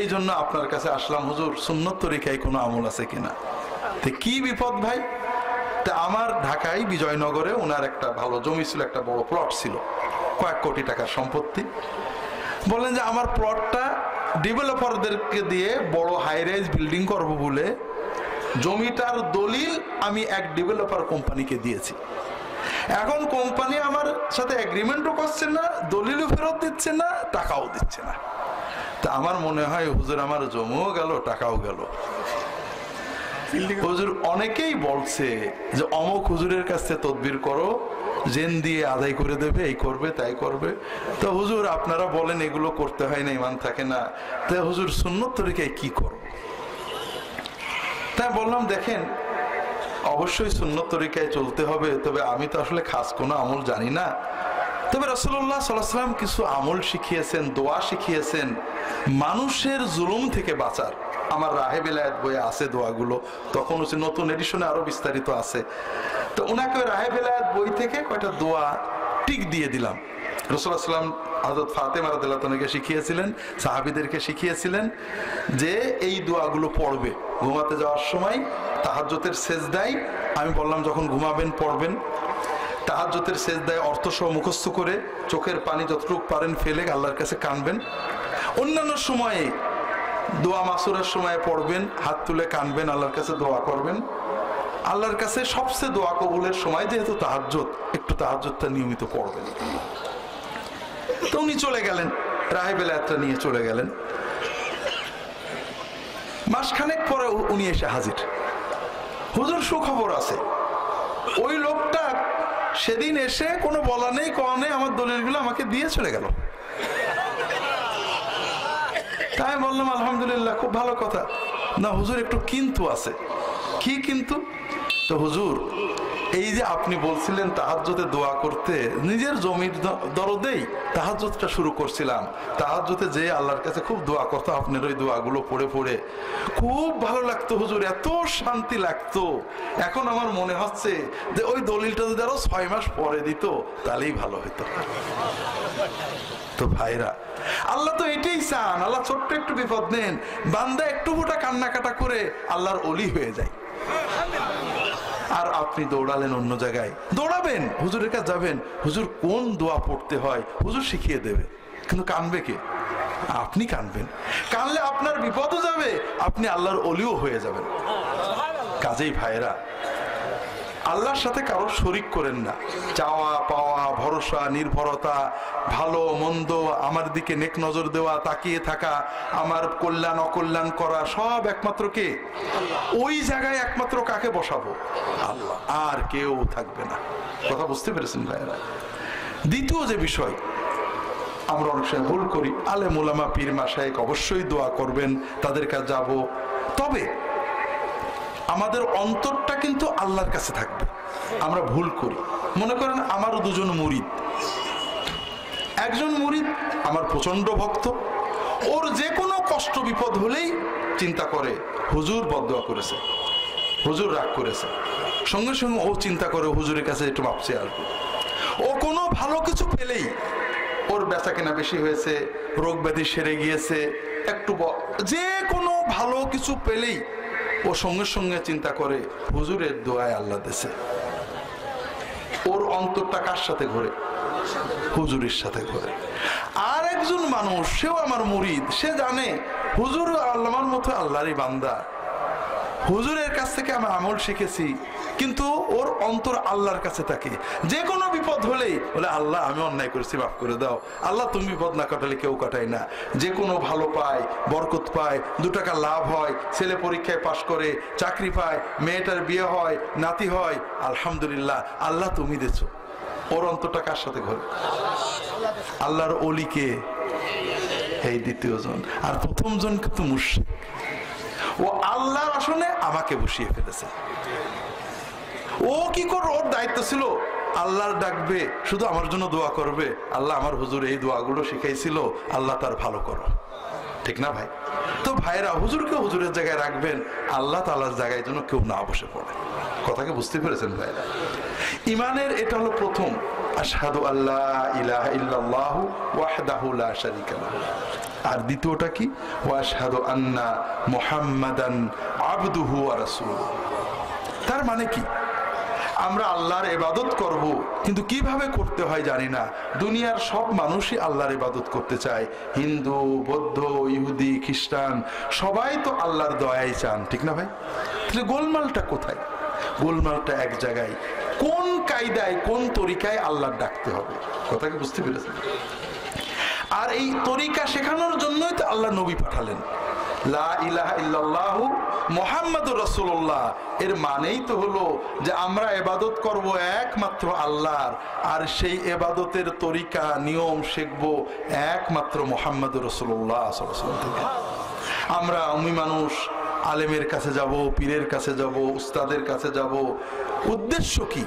এই জন্য আপনার কাছে আসলাম হুজুর, সুন্নত তরিকায় কোনো আমল আছে কিনা। তো কি বিপদ ভাই? তা আমার ঢাকায় বিজয়নগরে ওনার একটা ভালো জমি ছিল, একটা বড় প্লট ছিল, কয়েক কোটি টাকার সম্পত্তি। বলেন যে আমার প্লটটা ডেভেলপারদেরকে দিয়ে বড় হাই রাইজ বিল্ডিং করবো বলে জমিটার দলিল আমি এক ডেভেলপার কোম্পানিকে দিয়েছি। এখন কোম্পানি আমার সাথে এগ্রিমেন্টও করছে না, দলিলও ফেরত দিচ্ছে না, টাকাও দিচ্ছে না। তা আমার মনে হয় হুজুর আমার জমিও গেল, টাকাও গেল। হুজুর অনেকেই বলছে যে অমুক হুজুরের কাছে তদবির করো, জেন দিয়ে আদায় করে দেবে, এই করবে তাই করবে। তো হুজুর আপনারা বলেন এগুলো করতে হয় না, ইমান থাকে না, তা হুজুর সুন্নত তরিকায় কি করব? তাই বললাম দেখেন অবশ্যই সুন্নত তরিকায় চলতে হবে, তবে আমি তো আসলে খাস কোনো আমল জানি না। তবে রাসূলুল্লাহ সাল্লাল্লাহু আলাইহি ওয়াসাল্লাম কিছু আমল শিখিয়েছেন, দোয়া শিখিয়েছেন মানুষের জুলুম থেকে বাঁচার। আমার রাহে বেলায়েত বইয়ে আছে দোয়াগুলো, তখন হচ্ছে নতুন এডিশনে আরো বিস্তারিত আছে। তো ওনাকে রাহে বেলায়েত বই থেকে কয়টা দোয়া টিক দিয়ে দিলাম। রাসূলুল্লাহ সাল্লাল্লাহু আলাইহি ওয়াসাল্লাম হযরত ফাতেমা রাদিয়াল্লাহু তাআলাকে শিখিয়েছিলেন, সাহাবীদেরকে শিখিয়েছিলেন যে এই দোয়াগুলো পড়বে ঘুমাতে যাওয়ার সময়, তাহাজ্জুদের সেজদায়। আমি বললাম যখন ঘুমাবেন পড়বেন। তাহাজ্জুদের সেজদায় অর্থ সহ মুখস্থ করে চোখের পানি যতটুকু পারেন ফেলে আল্লাহর কাছে কাঁদবেন। অন্যান্য সময়ে দোয়া মাসুরের সময় পড়বেন, হাত তুলে কাঁদবেন, আল্লাহর কাছে দোয়া করবেন। আল্লাহর কাছে সবচেয়ে দোয়া কবুলের সময় যেহেতু তাহাজ্জুদ, একটু তাহাজ্জুদটা নিয়মিত পড়বেন। তো উনি চলে গেলেন, রাহে বেলায়েতটা নিয়ে চলে গেলেন। মাসখানেক পরে উনি এসে হাজির। হুজুর সুখবর আছে, ওই লোকটা সেদিন এসে কোনো বলা নেই কওয়া নেই আমার দলিলগুলো আমাকে দিয়ে চলে গেল। তাই বললাম আলহামদুলিল্লাহ, খুব ভালো কথা। না হুজুর একটু কিন্তু আছে। কি কিন্তু? তো হুজুর এই যে আপনি বলছিলেন তাহাজ্জুদে দোয়া করতে, নিজের জমির দরদেই তাহাজ্জুদটা শুরু করছিলাম। তাহাজ্জুদে যে আল্লাহর কাছে খুব দোয়া করতো, আপনার ওই দোয়াগুলো পড়ে পড়ে খুব ভালো লাগতো হুজুর, এত শান্তি লাগতো। এখন আমার মনে হচ্ছে যে ওই দলিলটা যদি আরো 6 মাস পরে দিত তাহলেই ভালো হতো। তো ভাইরা, আল্লাহ তো এটাই চান, আল্লাহ ছোট্ট একটু বিপদ নেন, বান্দা একটু ফোঁটা কান্নাকাটা করে আল্লাহর ওলি হয়ে যায়। আর আপনি দৌড়ালেন অন্য জায়গায়, দৌড়াবেন হুজুরের কাছে যাবেন, হুজুর কোন দোয়া পড়তে হয় হুজুর শিখিয়ে দেবে, কিন্তু কানবে কে? আপনি কানবেন। কানলে আপনার বিপদও যাবে, আপনি আল্লাহর ওলিও হয়ে যাবেন। কাজেই ভাইরা, আল্লাহর সাথে কারো শরিক করেন না। চাওয়া পাওয়া, ভরসা, নির্ভরতা, ভালো মন্দ, আমার দিকে নেক নজর দেওয়া, তাকিয়ে থাকা, আমার কল্যাণ অকল্যাণ করা, সব একমাত্র কে? ওই জায়গায় একমাত্র কাকে বসাবো? আল্লাহ, আর কেউ থাকবে না। কথা বুঝতে পেরেছেন ভাইরা? দ্বিতীয় যে বিষয় আমরা অনেক সময় ভুল করি, আলেম ওলামা পীর মাশায়েখ অবশ্যই দোয়া করবেন, তাদের কাছে যাব, তবে আমাদের অন্তরটা কিন্তু আল্লাহর কাছে থাকবে। আমরা ভুল করি, মনে করেন আমারও দুজন মুরিদ, একজন মুরিদ আমার প্রচন্ড ভক্ত, ওর যে কোনো কষ্ট বিপদ হলেই চিন্তা করে হুজুর বদদোয়া করেছে, হুজুর রাগ করেছে, সঙ্গে সঙ্গে ও চিন্তা করে হুজুরের কাছে একটু মাপ চেয়ে আসবে। ও কোনো ভালো কিছু পেলেই, ওর বেচা কেনা বেশি হয়েছে, রোগ ব্যাধি সেরে গিয়েছে, একটু যে কোনো ভালো কিছু পেলেই ও সঙ্গে সঙ্গে চিন্তা করে হুজুরের দোয়ায় আল্লাহ দেশে। ওর অন্তরটা কার সাথে ঘোরে? হুজুরের সাথে ঘোরে। আর একজন মানুষ, সেও আমার মুরিদ, সে জানে হুজুর আল্লাহর মতো আল্লাহরই বান্দা, হুজুরের কাছ থেকে আমি আমল শিখেছি, কিন্তু ওর অন্তর আল্লাহর কাছে থাকে। যে কোনো বিপদ হলেই বলে আল্লাহ আমি অন্যায় করেছি, মাফ করে দাও। আল্লাহ তুমি বিপদ না কাটালে কেউ কাটায় না। যে কোনো ভালো পায়, বরকত পায়, 2 টাকা লাভ হয়, ছেলে পরীক্ষায় পাশ করে চাকরি পায়, মেয়েটার বিয়ে হয়, নাতি হয়, আলহামদুলিল্লাহ আল্লাহ তুমি দিয়েছো। ওর অন্তরটা কার সাথে ঘরে? আল্লাহর ওলিকে, এই দ্বিতীয় জন। আর প্রথম জন কিন্তু মুশরিক, ও আল্লাহর আসনে আমাকে বসিয়ে ফেলেছে। ও কি করে? ওর দায়িত্ব ছিল আল্লাহর ডাকবে, শুধু আমার জন্য দোয়া করবে, আল্লাহ আমার হুজুর এই দোয়াগুলো শিখাইছিল, আল্লাহ তার ভালো করো, ঠিক না ভাই? তো ভাইরা, হুজুরকে হুজুরের জায়গায় রাখবেন, আল্লাহ তাআলার জায়গায় যেন কেউ না বসে পড়ে। কথাকে বুঝতে পেরেছেন ভাইরা? ইমানের এটা হলো প্রথম, আশহাদু আল্লা ইলাহা ইল্লাল্লাহু ওয়াহদাহু লা শারীকা লাহু। আর দ্বিতীয়টা কি? ওয়া আশহাদু আন্না মুহাম্মাদান আবদুহু ওয়া রাসূলুহু। তার মানে কি? আমরা আল্লাহর ইবাদত করব, কিন্তু কিভাবে করতে হয় জানি না। দুনিয়ার সব মানুষই আল্লাহর ইবাদত করতে চায়, হিন্দু, বৌদ্ধ, ইহুদি, খ্রিস্টান, সবাই তো আল্লাহর দয়াই চান, ঠিক না ভাই? তাহলে গোলমালটা কোথায়? গোলমালটা এক জায়গায়, কোন কায়দায়, কোন তরিকায় আল্লাহর ডাকতে হবে। কথা কি বুঝতে পেরেছেন? আর এই তরিকা শেখানোর জন্যই তো আল্লাহ নবী পাঠালেন। লা ইলাহা ইল্লাল্লাহু মুহাম্মাদুর রাসূলুল্লাহ, এর মানেই তো হলো যে আমরা ইবাদত করব একমাত্র আল্লাহর, আর সেই ইবাদতের তরিকা, নিয়ম শিখবো একমাত্র মুহাম্মাদুর রাসূলুল্লাহ সাল্লাল্লাহু আলাইহি ওয়াসাল্লাম থেকে। আমরা উম্মি মানুষ আলেমের কাছে যাব, পীরের কাছে যাব, উস্তাদের কাছে যাব, উদ্দেশ্য কি?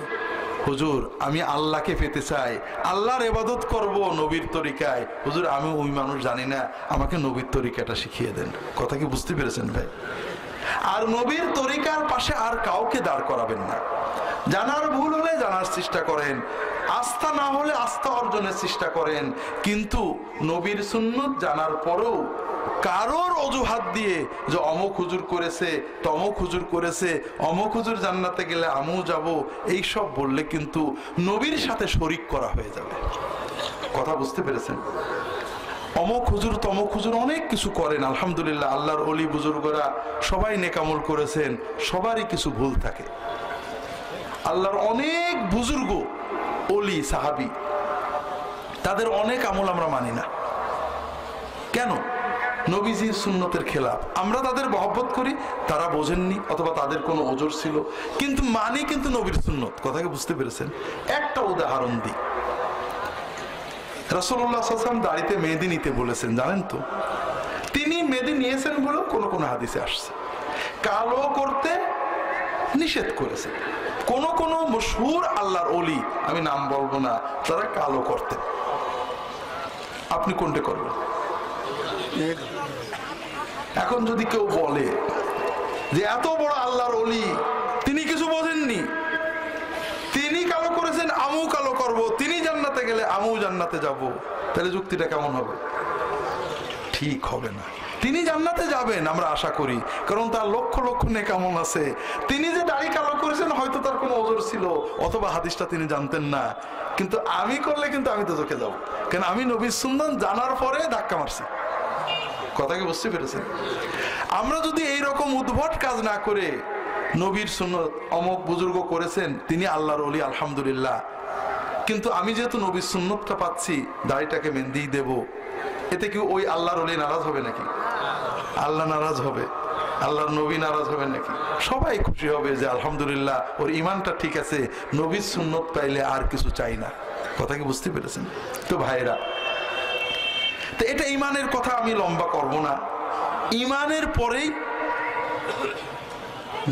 হুজুর আমি আল্লাহকে পেতে চাই, আল্লাহর ইবাদত করব নবীর তরিকায়। হুজুর আমি ওই মানুষ জানি না, আমাকে নবীর তরিকাটা শিখিয়ে দেন। কথা কি বুঝতে পেরেছেন ভাই? আর নবীর তরিকার পাশে আর কাউকে দাঁড় করাবেন না। জানার ভুল হলে জানার চেষ্টা করেন, আস্থা না হলে আস্থা অর্জনের চেষ্টা করেন, কিন্তু নবীর সুন্নত জানার পরেও কারোর অজুহাত দিয়ে যে অমুক হুজুর করেছে, তমুক হুজুর করেছে, অমুক হুজুর জান্নাতে গেলে আমিও যাব, এই সব বললে কিন্তু নবীর সাথে শরিক করা হয়ে যাবে। কথা বুঝতে পেরেছেন? অমুক হুজুর তমুক হুজুর অনেক কিছু করেন, আলহামদুলিল্লাহ, আল্লাহর ওলি বুজুর্গরা সবাই নেকামল করেছেন, সবারই কিছু ভুল থাকে। আল্লাহর অনেক বুজুর্গ, ওলি, সাহাবি, তাদের অনেক আমল আমরা মানি না। কেন? নবীজির সুন্নতের খেলাফ। আমরা তাদের মহব্বত করি, তারা বোঝেননি অথবা তাদের কোনো ওজর ছিল, কিন্তু মানি কিন্তু নবীর সুন্নত। কথাকে বুঝতে পেরেছেন? একটা উদাহরণ দিই। রাসূলুল্লাহ সাল্লাল্লাহু আলাইহি ওয়াসাল্লাম দাড়িতে মেহেদি নিতে বলেছেন, জানেন তো? তিনি মেহেদি নিয়েছেন বলে কোন কোন হাদিসে আসছে। কালো করতে নিষেধ করেছেন। কোন কোন মশহুর আল্লাহর ওলি, আমি নাম বলবো না, তারা কালো করতেন। আপনি কোনটা করবেন? এখন যদি কেউ বলে যে এত বড় আল্লাহর ওলি, তিনি কিছু বোঝেননি, তিনি কালো করেছেন, আমিও কালো করব, তিনি জান্নাতে গেলে আমিও জান্নাতে যাব, তাহলে যুক্তিটা কেমন হবে? ঠিক হবে না। তিনি জান্নাতে যাবেন আমরা আশা করি, কারণ তার লক্ষ লক্ষ নেক আমল আছে। তিনি যে দাড়ি কালো করেছেন হয়তো তার কোনো ওজর ছিল, অথবা হাদিসটা তিনি জানতেন না, কিন্তু আমি করলে কিন্তু আমি তো চোখে যাবো, কেন আমি নবীর সুন্নাত জানার পরে ধাক্কা মারছি। কথা কি বুঝতে পেরেছেন? আমরা যদি এইরকম উদ্ভট কাজ না করে নবীর সুন্নত অমুক বুজুর্গ করেছেন, তিনি আল্লাহর ওলি, আলহামদুলিল্লাহ, কিন্তু আমি যেহেতু নবীর সুন্নতটা পাচ্ছি, দাড়িটাকে মেহেদি দেব, এতে কি ওই আল্লাহর ওলি নারাজ হবে নাকি? আল্লাহ নারাজ হবে? আল্লাহর নবী নারাজ হবেন নাকি? সবাই খুশি হবে যে আলহামদুলিল্লাহ ওর ইমানটা ঠিক আছে, নবীর সুন্নত পাইলে আর কিছু চাই না। কথা কি বুঝতে পেরেছেন? তো ভাইরা, তো এটা ইমানের কথা, আমি লম্বা করব না। ইমানের পরেই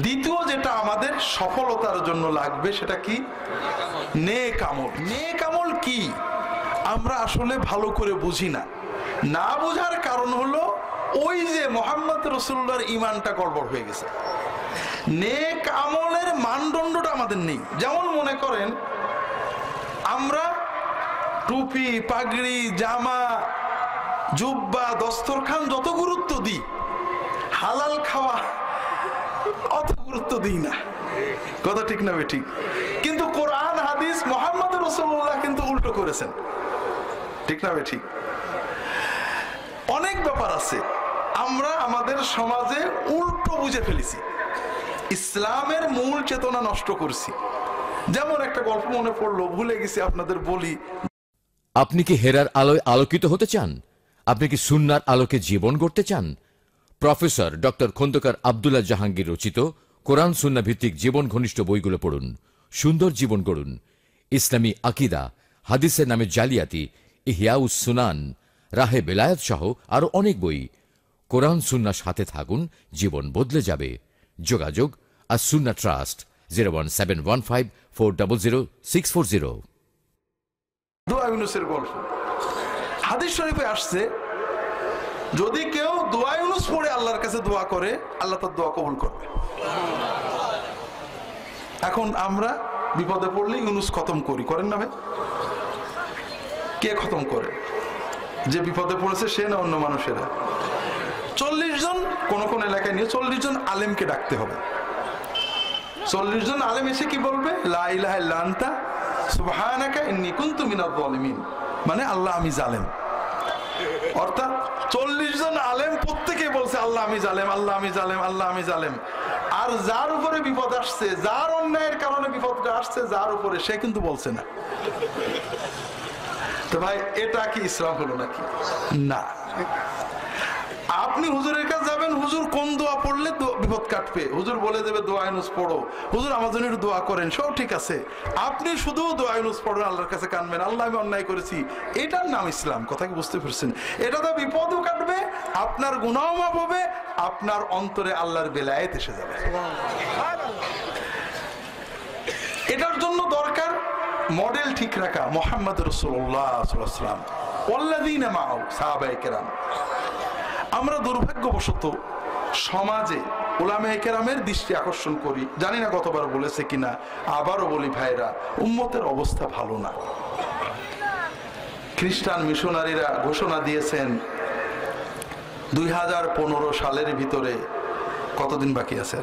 দ্বিতীয় যেটা আমাদের সফলতার জন্য লাগবে, সেটা কি? নেক আমল। নেক আমল কি আমরা আসলে ভালো করে বুঝি না। না বোঝার কারণ হলো ওই যে মুহাম্মদ রাসূলুল্লাহর ইমানটা গড়বড় হয়ে গেছে। নেক আমলের মানদণ্ডটা আমাদের নেই। যেমন মনে করেন আমরা টুপি, পাগড়ি, জামা, জুব্বা, দস্তরখান যত গুরুত্ব দিই, হালাল খাওয়া অত গুরুত্ব দিই না। কথা ঠিক না বেঠিক? কিন্তু কোরআন হাদিস মুহাম্মদ রাসূলুল্লাহ কিন্তু উল্টো করেছেন, ঠিক না বেঠিক? অনেক ব্যাপার আছে আমরা আমাদের সমাজে উল্টো বুঝে ফেলেছি, ইসলামের মূল চেতনা নষ্ট করছি। যেমন একটা গল্প মনে পড়লো, ভুলে গেছি, আপনাদের বলি। আপনি কি হেরার আলোয় আলোকিত হতে চান? আপনি কি সুন্নাহর আলোকে জীবন গড়তে চান? প্রফেসর ডক্টর খন্দকার আব্দুল্লাহ জাহাঙ্গীর রচিত কোরআন সুন্নাহ ভিত্তিক জীবন ঘনিষ্ঠ বইগুলো পড়ুন, সুন্দর জীবন গড়ুন। ইসলামী আকিদা, হাদিসের নামে জালিয়াতি, ইহয়াউস সুনান, রাহে বেলায়েত সহ আরো অনেক বই। কোরআন সুন্নাহর সাথে থাকুন, জীবন বদলে যাবে। যোগাযোগ আস সুন্নাহ ট্রাস্ট 01715 4000640। দোয়া ইউনুসের গল্প হাদিস শরীফে আসছে, যদি কেউ দোয়া ইউনুস পড়ে আল্লাহর কাছে দোয়া করে, আল্লাহ তার দোয়া কবুল করবে। এখন আমরা বিপদে পড়লে ইউনুস খতম করেন না ভাই? কে খতম করে? যে বিপদে পড়েছে সে না অন্য মানুষেরা? 40 জন কোন কোন এলাকায় নিয়ে 40 জন আলেমকে ডাকতে হবে। 40 জন আলেম এসে কি বলবে? লা ইলাহা ইল্লা আনতা সুবহানাকা ইন্নী কুনতু মিনাজ জালিমিন, মানে আল্লাহ আমি জালেম। অর্থাৎ 40 জন আলেম প্রত্যেকে বলছে আল্লাহ আমি জালেম, আল্লাহ আমি জালেম, আল্লাহ আমি জালেম। আর যার উপরে বিপদ আসছে, যার অন্যায়ের কারণে বিপদটা আসছে যার উপরে, সে কিন্তু বলছে না। তো ভাই এটা কি ইসলাম হলো নাকি? না। আপনি হুজুরের কাছে যাবেন, হুজুর কোন দোয়া পড়লে বিপদ কাটবে, হুজুর বলে দেবে দোয়া ইউনুস পড়ো, হুজুর আমার জন্য একটু দোয়া করেন, সব ঠিক আছে। আপনি শুধু দোয়া ইউনুস পড়বেন, আল্লাহর কাছে কানবেন, আল্লাহ আমি অন্যায় করেছি, এটার নাম ইসলাম। কথা কি বুঝতে পারছেন? এটা তো বিপদও কাটবে, আপনার গুনাহও মাফ হবে, আপনার অন্তরে আল্লাহর বেলায়েত এসে যাবে। এটার জন্য দরকার মডেল ঠিক রাখা। মুহাম্মদ রাসূলুল্লাহ সাল্লাল্লাহু আলাইহি ওয়াসাল্লাম ওয়াল্লাযীনা মাআহু সাহাবায়ে কেরাম। আমরা দুর্ভাগ্যবশত সমাজে উলামায়ে কেরামের দৃষ্টি আকর্ষণ করি, জানি না কতবার বলেছে কিনা, আবারও বলি ভাইরা, উম্মতের অবস্থা ভালো না। খ্রিস্টান মিশনারিরা ঘোষণা দিয়েছেন 2015 সালের ভিতরে, কতদিন বাকি আছে?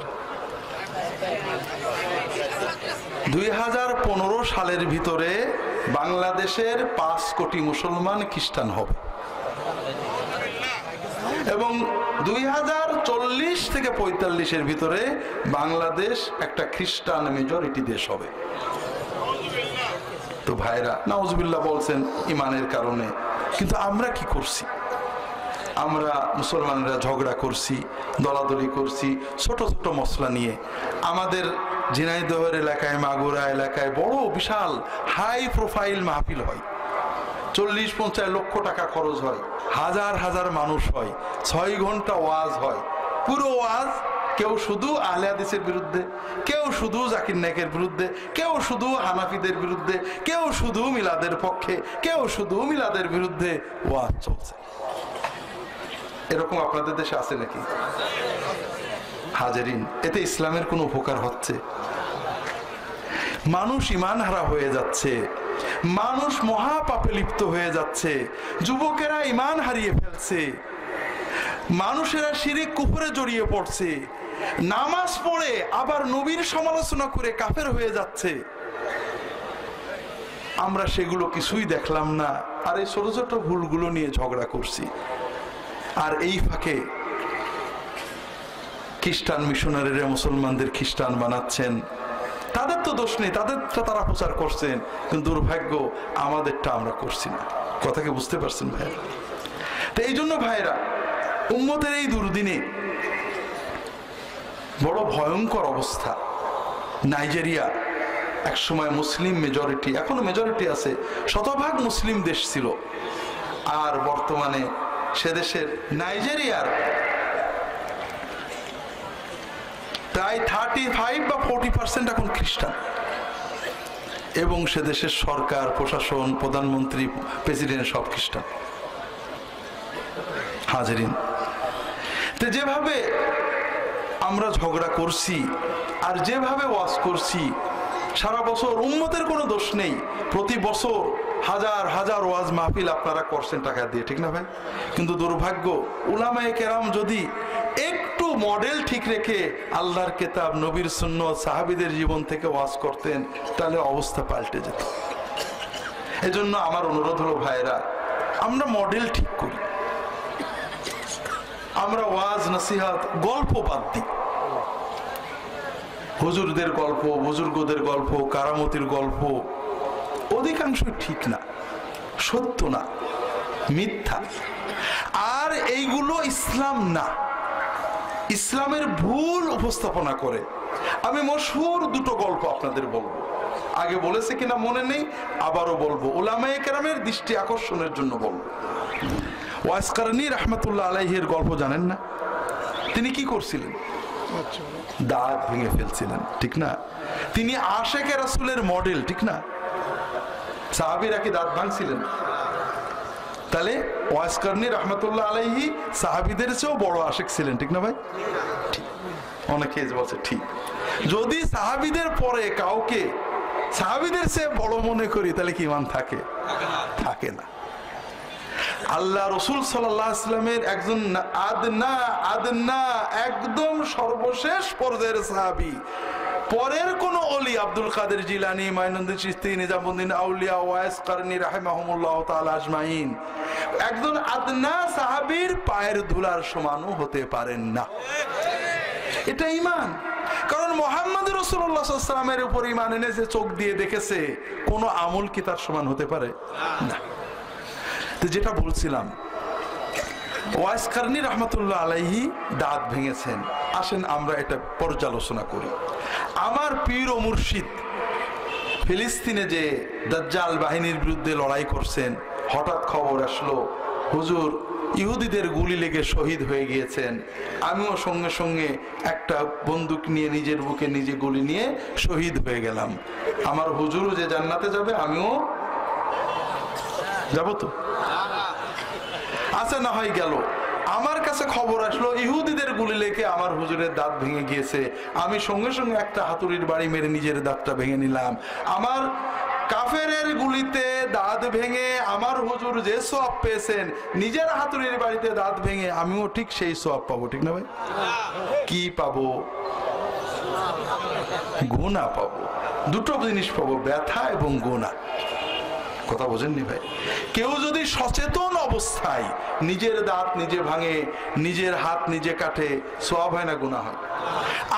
2015 সালের ভিতরে বাংলাদেশের 5 কোটি মুসলমান খ্রিস্টান হবে এবং 2040 থেকে 45-এর ভিতরে বাংলাদেশ একটা খ্রিস্টান মেজরিটি দেশ হবে। তো ভাইরা নাউজুবিল্লাহ বলছেন ইমানের কারণে, কিন্তু আমরা কি করছি? আমরা মুসলমানরা ঝগড়া করছি, দলাদলি করছি ছোট ছোট মশলা নিয়ে। আমাদের ঝিনাইদহের এলাকায়, মাগুরা এলাকায় বড় বিশাল হাই প্রোফাইল মাহফিল হয়, 40-50 লক্ষ টাকা খরচ হয়, হাজার হাজার মানুষ হয়, 6 ঘন্টা ওয়াজ হয়। পুরো ওয়াজ কেউ শুধু আহলে হাদিসের বিরুদ্ধে, কেউ শুধু জাকির নায়েকের বিরুদ্ধে, কেউ শুধু হানাফিদের বিরুদ্ধে, কেউ শুধু মিলাদের পক্ষে, কেউ শুধু মিলাদের বিরুদ্ধে ওয়াজ চলছে। এরকম আপনাদের দেশে আছে নাকি? হাজেরিন, এতে ইসলামের কোনো উপকার হচ্ছে? মানুষ ঈমান হারা হয়ে যাচ্ছে, মানুষ মহাপাপে লিপ্ত হয়ে যাচ্ছে, যুবকেরা ঈমান হারিয়ে ফেলছে, মানুষেরা শিরিক কুফরে জড়িয়ে পড়ছে, নামাজ পড়ে আবার নবীর সমালোচনা করে কাফের হয়ে যাচ্ছে। আমরা সেগুলো কিছুই দেখলাম না, আর এই ছোট ছোট ভুলগুলো নিয়ে ঝগড়া করছি। আর এই ফাঁকে খ্রিস্টান মিশনারিরা মুসলমানদের খ্রিস্টান বানাচ্ছেন। তাদের তো দোষ নেই, তাদেরটা তারা প্রচার করছেন, কিন্তু দুর্ভাগ্য আমাদেরটা আমরা করছি না। কথাকে বুঝতে পারছেন ভাইরা? তো এই জন্য ভাইরা, উম্মতের এই দুর্দিনে বড় ভয়ঙ্কর অবস্থা। নাইজেরিয়া একসময় মুসলিম মেজরিটি, এখনো মেজরিটি আছে, শতভাগ মুসলিম দেশ ছিল, আর বর্তমানে সে দেশের নাইজেরিয়ার প্রায় 35 বা 40% এখন খ্রিস্টান, এবং সে দেশের সরকার, প্রশাসন, প্রধানমন্ত্রী, প্রেসিডেন্ট সব খ্রিস্টান। হাজেরিন, তো যেভাবে আমরা ঝগড়া করছি আর যেভাবে ওয়াজ করছি সারা বছর, উম্মতের কোনো দোষ নেই। প্রতি বছর হাজার হাজার ওয়াজ মাহফিল আপনারা করছেন টাকা দিয়ে, ঠিক না ভাই? কিন্তু দুর্ভাগ্য, উলামায়ে কেরাম যদি একটু মডেল ঠিক রেখে আল্লাহর কিতাব, নবীর সুন্নাত, সাহাবীদের জীবন থেকে ওয়াজ করতেন, তাহলে অবস্থা পাল্টে যেত। এজন্য আমার অনুরোধ হলো ভাইরা, আমরা মডেল ঠিক করি, আমরা ওয়াজ নসিহত গল্প বাদ দিই। হুজুরদের গল্প, বুজুর্গদের গল্প, কারামতির গল্প অধিকাংশই ঠিক না, সত্য না, মিথ্যা। আর এইগুলো ইসলাম না, ইসলামের ভুল উপস্থাপনা করে। আমি মশহুর 2টো গল্প আপনাদের বলবো, আগে বলেছে কিনা মনে নেই, আবারও বলবো, উলামায়ে কেরামের দৃষ্টি আকর্ষণের জন্য বলবো। ওয়াইস কারনী রাহমাতুল্লাহ আলাইহির গল্প জানেন না? তিনি কি করছিলেন? দাঁত ভেঙে ফেলছিলেন, ঠিক না? তিনি আশেকে রাসূলের মডেল, ঠিক না? সাহাবীরা কি দাঁত ভাঙছিলেন? তাহলে ওয়াইস কারনী রাহমাতুল্লাহ আলাইহি সাহাবীদের চেয়েও বড় আশেক ছিলেন, ঠিক না ভাই? অনেকে বলছে ঠিক। যদি সাহাবীদের পরে কাউকে সাহাবীদের চেয়ে বড় মনে করি তাহলে কি ঈমান থাকে? থাকে না। আল্লাহ রাসূল সাল্লাল্লাহু আলাইহি ওয়াসাল্লামের একজন আদনা একদম সর্বশেষ পর্যায়ের সাহাবী, পরের কোন ওলি আব্দুল কাদের জিলানী, মাইনুদ্দিন চিশতি, নিজামুদ্দিন আউলিয়া, ওয়াইস কারনী রাহিমাহুমুল্লাহ তাআলা আজমাইন একজন আদনা সাহাবীর পায়ের ধুলার সমানও হতে পারেন না। এটা ঈমান। কারণ মুহাম্মদ রাসূলুল্লাহ সাল্লাল্লাহু আলাইহি ওয়াসাল্লামের উপর ঈমান এনে যে চোখ দিয়ে দেখেছে, কোন আমল কি তার সমান হতে পারে না। তো যেটা বলছিলাম, ওয়াইস কারনী রাহমাতুল্লাহ আলাইহি দাঁত ভেঙেছেন। আসেন আমরা এটা পর্যালোচনা করি। আমার পীর ও মুর্শিদ ফিলিস্তিনে যে দাজ্জাল বাহিনীর বিরুদ্ধে লড়াই করছেন, হঠাৎ খবর আসলো হুজুর ইহুদিদের গুলি লেগে শহীদ হয়ে গিয়েছেন। আমিও সঙ্গে সঙ্গে একটা বন্দুক নিয়ে নিজের বুকে নিজে গুলি নিয়ে শহীদ হয়ে গেলাম। আমার হুজুরও যে জান্নাতে যাবে, আমিও যাব। তো আচ্ছা, না হয় গেল। আমার কাছে খবর আসলো ইহুদিদের গুলি লেগে আমার হুজুরের দাঁত ভেঙে গিয়েছে। আমি সঙ্গে সঙ্গে একটা হাতুড়ির বাড়ি মেরে নিজের দাঁতটা ভেঙে নিলাম। আমার কাফেরের গুলিতে দাঁত ভেঙে আমার হুজুর যে সওয়াব পেয়েছেন, নিজের হাতুড়ির বাড়িতে দাঁত ভেঙে আমিও ঠিক সেই সওয়াব পাবো, ঠিক না ভাই? কি পাবো? গুনাহ পাবো। দুটো জিনিস পাবো, ব্যথা এবং গুনাহ। কথা বোঝেননি ভাই? কেউ যদি সচেতন অবস্থায় নিজের দাঁত নিজে ভাঙে, নিজের হাত নিজে কাটে, সওয়াব হয় না গুনাহ হয়?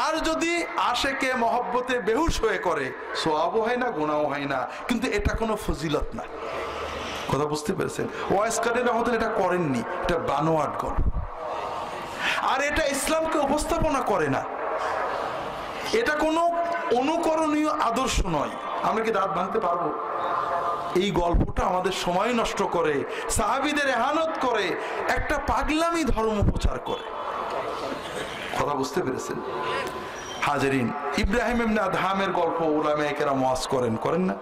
আর যদি আশেকে মহব্বতে বেহুশ হয়ে করে, সওয়াবও হয় না গুনাহও হয় না, কিন্তু এটা কোনো ফজিলত না। কথা বুঝতে পেরেছেন? ওয়াইস কারনী রাহমাতুল্লাহ এটা করেননি, এটা বানোয়াট গল্প। আর এটা ইসলামকে উপস্থাপনা করে না, এটা কোনো অনুকরণীয় আদর্শ নয়। আমরা কি দাঁত ভাঙতে পারবো? এই গল্পটা আমাদের সময় নষ্ট করে, সাহাবীদের ইহানত করে, একটা পাগলামি ধর্ম প্রচার করে। কথা বুঝতে পেরেছেন? হাজেরিন, ইব্রাহিম ইবনে আদহামের গল্প উলামায়ে কেরাম ওয়াজ করেন না?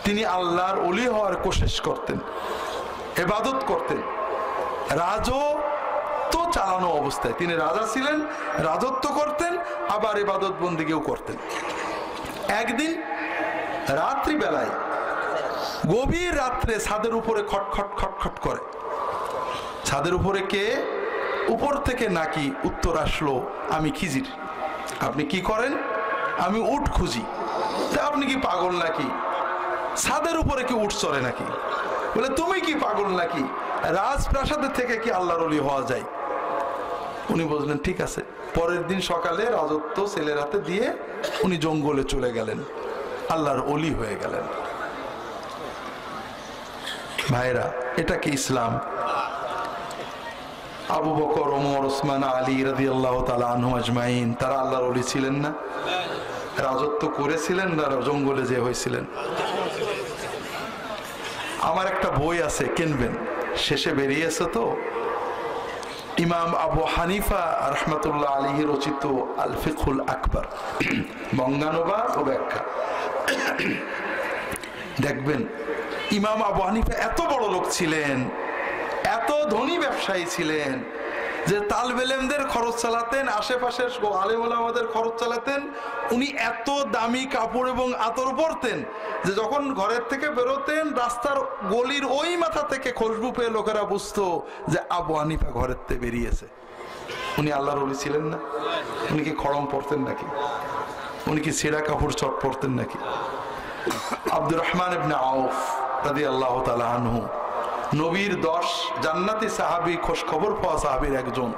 তিনি আল্লাহর ওলি হওয়ার কোশিশ করতেন, ইবাদত করতেন, রাজত্ব চালানো অবস্থায়। তিনি রাজা ছিলেন, রাজত্ব করতেন, আবার ইবাদত বন্দেগীও করতেন। একদিন রাত্রি বেলায়, গভীর রাত্রে ছাদের উপরে খটখট খটখট করে। ছাদের উপরে কে? উপর থেকে নাকি উত্তর আসলো, আমি খিজির। আপনি কি করেন? আমি উট খুঁজি। আপনি কি পাগল নাকি? ছাদের উপরে কি উট চড়ে নাকি? বলে তুমি কি পাগল নাকি? রাজপ্রাসাদের থেকে কি আল্লাহর ওলি হওয়া যায়? উনি বললেন ঠিক আছে। পরের দিন সকালে রাজত্ব ছেলের হাতে দিয়ে উনি জঙ্গলে চলে গেলেন, আল্লাহর ওলি হয়ে গেলেন। ভাইরা, এটা কি ইসলাম? আবু বকর, ওমর, ওসমান, আলী রাদিয়াল্লাহু তাআলা আনহুম আজমাইন, তারা আল্লাহর ওলি ছিলেন না? রাজত্ব করেছিলেন, তারা জঙ্গলে যে হয়েছিলেন। আমার একটা বই আছে, কিনবেন, শেষে বেরিয়েছে তো, ইমাম আবু হানিফা রাহমাতুল্লাহ আলাইহি রচিত আল ফিকহুল আকবার, বঙ্গানুবাদ ও ব্যাখ্যা। দেখবেন ইমাম আবু হানিফা এত বড় লোক ছিলেন, এত ধনী ব্যবসায়ী ছিলেন যে তালবে ইলমদের খরচ চালাতেন, আশেপাশের আলেম ওলামাদের খরচ চালাতেন। উনি এত দামি কাপড় এবং আতর পরতেন যে যখন ঘরের থেকে বেরোতেন, রাস্তার গলির ওই মাথা থেকে খুশবু পেয়ে লোকেরা বুঝতো যে আবু হানিফা ঘরের থেকে বেরিয়েছে। উনি আল্লাহর ওলি ছিলেন না? উনি কি খড়ম পরতেন নাকি? উনি কি ছেঁড়া কাপড় চট পরতেন নাকি? আব্দুর রহমান ইবনে আউফ রাদিয়াল্লাহু তাআলা আনহু, নবীর 10 জান্নাতি সাহাবী, খোঁজ খবর পাওয়া সাহাবীর একজন।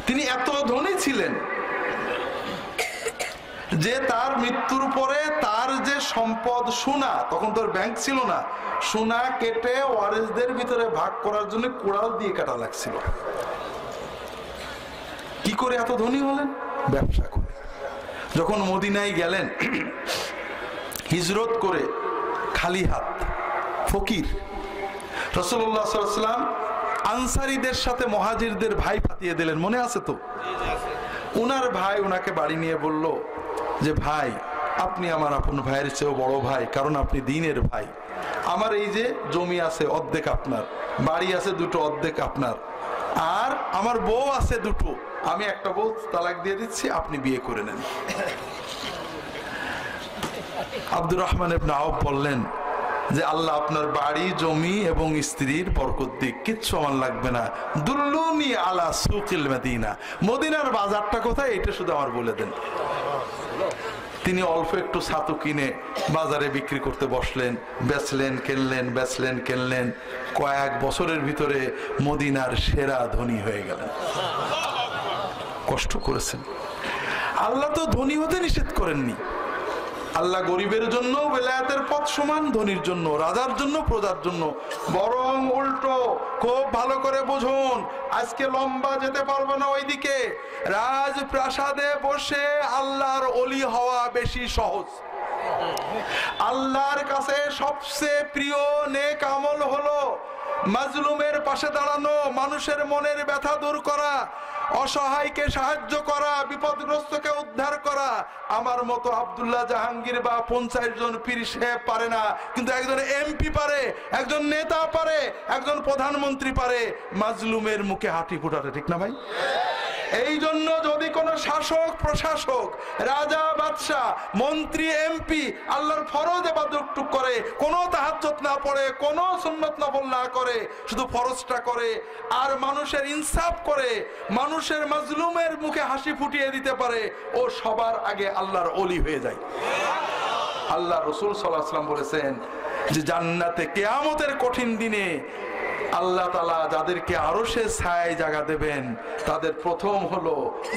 তিনি এত ধনী ছিলেন যে তার মৃত্যুর পরে তার যে সম্পদ সোনা, তখন তোর ব্যাংক ছিল না, সোনা কেটে ওয়ারিসদের ভিতরে ভাগ করার জন্য কুড়াল দিয়ে কাটা লাগছিল। কি করে এত ধনী হলেন? ব্যবসা করে। যখন মদিনায় গেলেন হিজরত করে, খালি হাত, ফকির, রাসূলুল্লাহ সাল্লাল্লাহু আলাইহি ওয়াসাল্লাম আনসারীদের সাথে মুহাজিরদের ভাই পাঠিয়ে দিলেন, মনে আছে তো? উনার ভাই উনাকে বাড়ি নিয়ে বলল যে ভাই, আপনি আমার আপন ভাইয়ের চেয়েও বড় ভাই, কারণ আপনি দ্বীনের ভাই। আমার এই যে জমি আছে অর্ধেক আপনার, বাড়ি আছে দুটো অর্ধেক আপনার, আর আমার বউ আছে দুটো, আমি একটা বউ তালাক দিয়ে দিচ্ছি, আপনি বিয়ে করে নেন। আব্দুর রহমান ইবনে আওফ বললেন যে আল্লাহ আপনার বাড়ি জমি এবং স্ত্রীর বরকত দিক, কিচ্ছু আমার লাগবে না। দুল্লুনি আলা সুকিল মদিনা, মদিনার বাজারটা কোথায় এটা শুধু আমার বলে দেন। তিনি অল্প একটু ছাতু কিনে বাজারে বিক্রি করতে বসলেন, বেচলেন কিনলেন, বেচলেন কিনলেন, কয়েক বছরের ভিতরে মদিনার সেরা ধনী হয়ে গেলেন। কষ্ট করেছেন। আল্লাহ তো ধনী হতে নিষেধ করেননি। আল্লাহ গরিবের জন্য বেলায়েতের পথ সমান, ধনীর জন্য, রাজার জন্য, প্রজার জন্য, বরং উল্টো। খুব ভালো করে বুঝুন, আজকে লম্বা যেতে পারবো না ওইদিকে। রাজপ্রাসাদে বসে আল্লাহর ওলি হওয়া বেশি সহজ। আল্লাহর কাছে সবচেয়ে প্রিয় নেক আমল হলো মাজলুমের পাশে দাঁড়ানো, মানুষের মনের ব্যথা দূর করা, অসহায়কে সাহায্য করা, বিপদগ্রস্তকে উদ্ধার করা। আমার মতো আব্দুল্লাহ জাহাঙ্গীর বা 50 জন পীর সাহেব পারে না, কিন্তু একজন এমপি পারে, একজন নেতা পারে, একজন প্রধানমন্ত্রী পারে মাজলুমের মুখে হাঁটি ফোটাতে, ঠিক না ভাই? এই জন্য যদি কোন শাসক প্রশাসক, রাজা বাদশাহ, মন্ত্রী, এমপি আল্লাহর ফরজ ইবাদত করে, কোনো তাহাজ্জুদ না পড়ে, কোনো সুন্নাত নফল না করে, শুধু ফরজটা করে আর মানুষের ইনসাফ করে, মানুষের মাজলুমের মুখে হাসি ফুটিয়ে দিতে পারে, ও সবার আগে আল্লাহর ওলি হয়ে যায়। আল্লাহ রাসূল সাল্লাল্লাহু আলাইহি ওয়াসাল্লাম বলেছেন যে জান্নাতে কিয়ামতের কঠিন দিনে আল্লাহ তাআলা যাদেরকে আরশে ছায়ায় জায়গা দেবেন, তাদের প্রথম হলো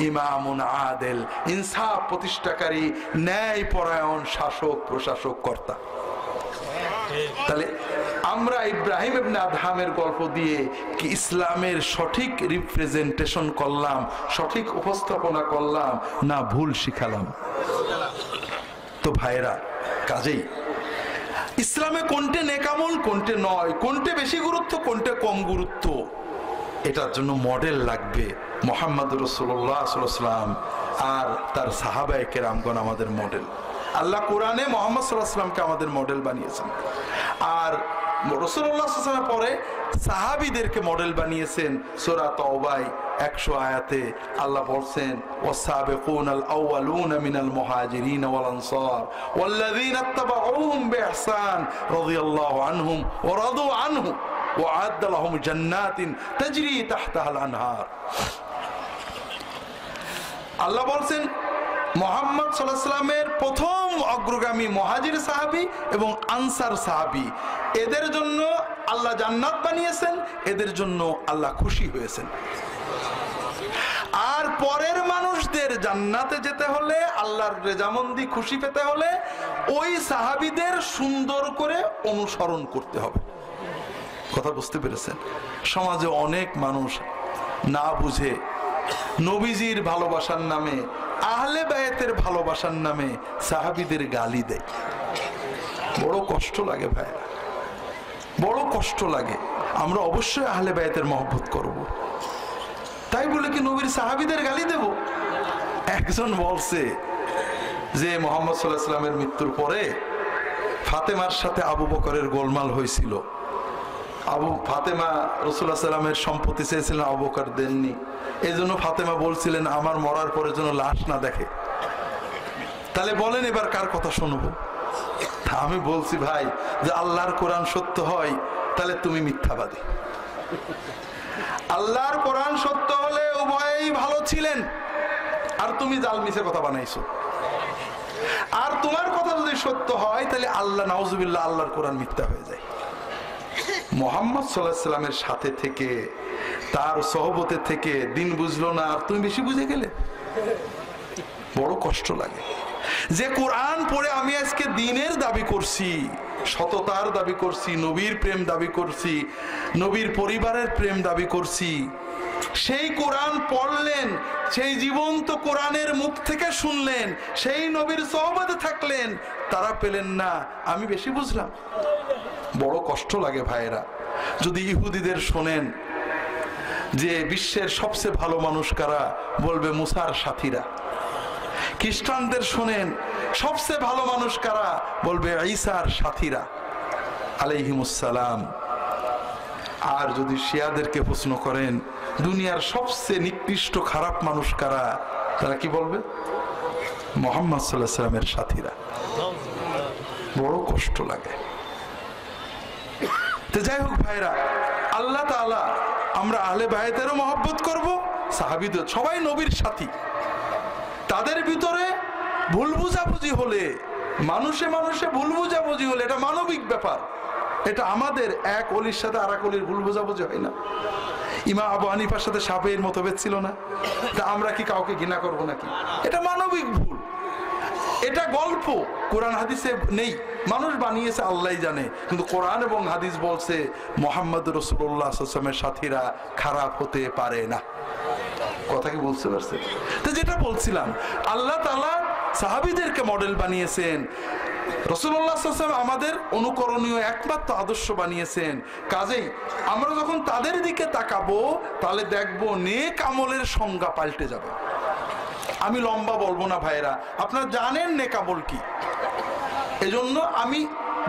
ইমামুন আদিল, ইনসাফ প্রতিষ্ঠাকারী, ন্যায় পরায়ণ শাসক, প্রশাসক, কর্তা। তাহলে আমরা ইব্রাহিম ইবনে আদহামের গল্প দিয়ে কি ইসলামের সঠিক রিপ্রেজেন্টেশন করলাম, সঠিক উপস্থাপনা করলাম, না ভুল শিখালাম? তো ভাইরা, কাজেই ইসলামে কোনটে নেকামল, কোনটে নয়, কোনটে বেশি গুরুত্ব, কোনটে কম গুরুত্ব, এটার জন্য মডেল লাগবে। মুহাম্মদ রাসূলুল্লাহ সাল্লাল্লাহু আলাইহি ওয়াসাল্লাম আর তার সাহাবায়ে কেরামগণ আমাদের মডেল। আল্লাহ কোরআনে মুহাম্মদ সাল্লাল্লাহু আলাইহি ওয়াসাল্লামকে আমাদের মডেল বানিয়েছেন, আর রাসূলুল্লাহ সাল্লাল্লাহু আলাইহি ওয়াসাল্লাম পরে সাহাবীদেরকে মডেল বানিয়েছেন। সূরা তাওবায় 100 আয়াতে আল্লাহ বলছেন, ওয়াসাবিকুনাল আউয়ালুনা মিনাল মুহাজিরিন ওয়াল আনসার ওয়াল্লাযীনা ইত্তাবাউহুম বিইহসান রাদিয়াল্লাহু আনহুম ওয়া রাদু আনহু ওয়া আ'আদ্দা লাহুম জান্নাতিন তাজরি তাহতাহাল আনহার। আল্লাহ বলছেন মুহাম্মদ সাল্লাল্লাহু আলাইহি ওয়াসাল্লামের প্রথম অগ্রগামী মুহাজির সাহাবী এবং আনসার সাহাবী, এদের জন্য আল্লাহ জান্নাত বানিয়েছেন, এদের জন্য আল্লাহ খুশি হয়েছেন। আর পরের মানুষদের জান্নাতে যেতে হলে, আল্লাহর রেজামন্দি খুশি পেতে হলে ওই সাহাবীদের সুন্দর করে অনুসরণ করতে হবে। কথা বুঝতে পেরেছেন? সমাজে অনেক মানুষ না বুঝে নবীজির ভালোবাসার নামে, আহলে বায়াতের ভালোবাসার নামে সাহাবীদের গালি দেয়। বড় কষ্ট লাগে ভাইরা, বড় কষ্ট লাগে। আমরা অবশ্যই আহলে বায়াতের মহব্বত করব, তাই বলে কি নবীর সাহাবীদের গালি দেব? একজন বলছে যে মুহাম্মদ সাল্লাল্লাহু আলাইহি ওয়াসাল্লামের মৃত্যুর পরে ফাতেমার সাথে আবু বকরের গোলমাল হয়েছিল। ফাতেমা রাসূলুল্লাহ সাল্লাল্লাহু আলাইহি ওয়াসাল্লামের সম্পত্তি চেয়েছিলেন, আবু বকর দেননি। এই জন্য ফাতেমা বলছিলেন আমার মরার পরে যেন লাশ না দেখে। তাহলে বলেন এবার কার কথা শুনবো? আমি বলছি ভাই, যে আল্লাহর কোরআন সত্য হয় তাহলে তুমি মিথ্যাবাদী। আল্লাহর কোরআন সত্য হলে উভয়েই ভালো ছিলেন, আর তুমি জাল মিছে কথা বানাইছো। আর তোমার কথা যদি সত্য হয় তাহলে আল্লাহ, নাউজুবিল্লাহ, আল্লাহর কোরআন মিথ্যা হয়ে যায়। মুহাম্মদ সাল্লাল্লাহু আলাইহি ওয়াসাল্লামের সাথে থেকে, তার সহবতে থেকে দিন বুঝলো না, আর তুমি বেশি বুঝে গেলে। বড় কষ্ট লাগে যে কোরআন পড়ে আমি আজকে দ্বীনের দাবি করছি, সততার দাবি করছি, নবীর প্রেম দাবি করছি, নবীর পরিবারের প্রেম দাবি করছি। সেই কোরআন পড়লেন, সেই জীবন্ত কোরআনের মুখ থেকে শুনলেন, সেই নবীর সহবতে থাকলেন, তারা পেলেন না, আমি বেশি বুঝলাম। বড় কষ্ট লাগে ভাইয়েরা। যদি ইহুদিদের শোনেন, যে বিশ্বের সবচেয়ে ভালো মানুষ কারা, বলবে মুসার সাথীরা। খ্রিস্টানদের শোনেন সবচেয়ে ভালো মানুষ কারা, বলবে ঈসার সাথীরা আলাইহিমুসসালাম। আর যদি শিয়াদেরকে প্রশ্ন করেন দুনিয়ার সবচেয়ে নিকৃষ্ট খারাপ মানুষ কারা, তারা কি বলবে? মুহাম্মদ সাল্লাল্লাহু আলাইহি ওয়াসাল্লামের সাথীরা। বড় কষ্ট লাগে। তো যাই হোক ভাইরা, আল্লাহ তাআলা, আমরা আহলে বায়াতেরও মহব্বত করব, সাহাবীদের, সবাই নবীর সাথী। তাদের ভিতরে ভুল বুঝাবুঝি হলে, মানুষে মানুষে ভুল বুঝাবুঝি হলে, এটা মানবিক ব্যাপার। এটা আমাদের এক অলির সাথে আর এক অলির ভুল বুঝাবুঝি হয় না। ইমাম আবু হানিফার সাথে সাফের মতভেদ ছিল না, তা আমরা কি কাউকে ঘৃণা করব নাকি? এটা মানবিক ভুল, এটা গল্প, কোরআন হাদিসে নেই, মানুষ বানিয়েছে আল্লাহই জানে। কিন্তু কোরআন এবং হাদিস বলছে মুহাম্মদ রাসূলুল্লাহ সাল্লাল্লাহু আলাইহি ওয়াসাল্লামের সাথীরা খারাপ হতে পারে না। কথা কি বলতে পারছে? তো যেটা বলছিলাম, আল্লাহ তাআলা সাহাবীদেরকে মডেল বানিয়েছেন, রাসূলুল্লাহ সাল্লাল্লাহু আলাইহি ওয়াসাল্লাম আমাদের অনুকরণীয় একমাত্র আদর্শ বানিয়েছেন। কাজেই আমরা যখন তাদের দিকে তাকাবো, তাহলে দেখবো নেক আমলের সংজ্ঞা পাল্টে যাবে। আমি লম্বা বলবো না ভাইরা, আপনারা জানেন নেক আমল কি। এজন্য আমি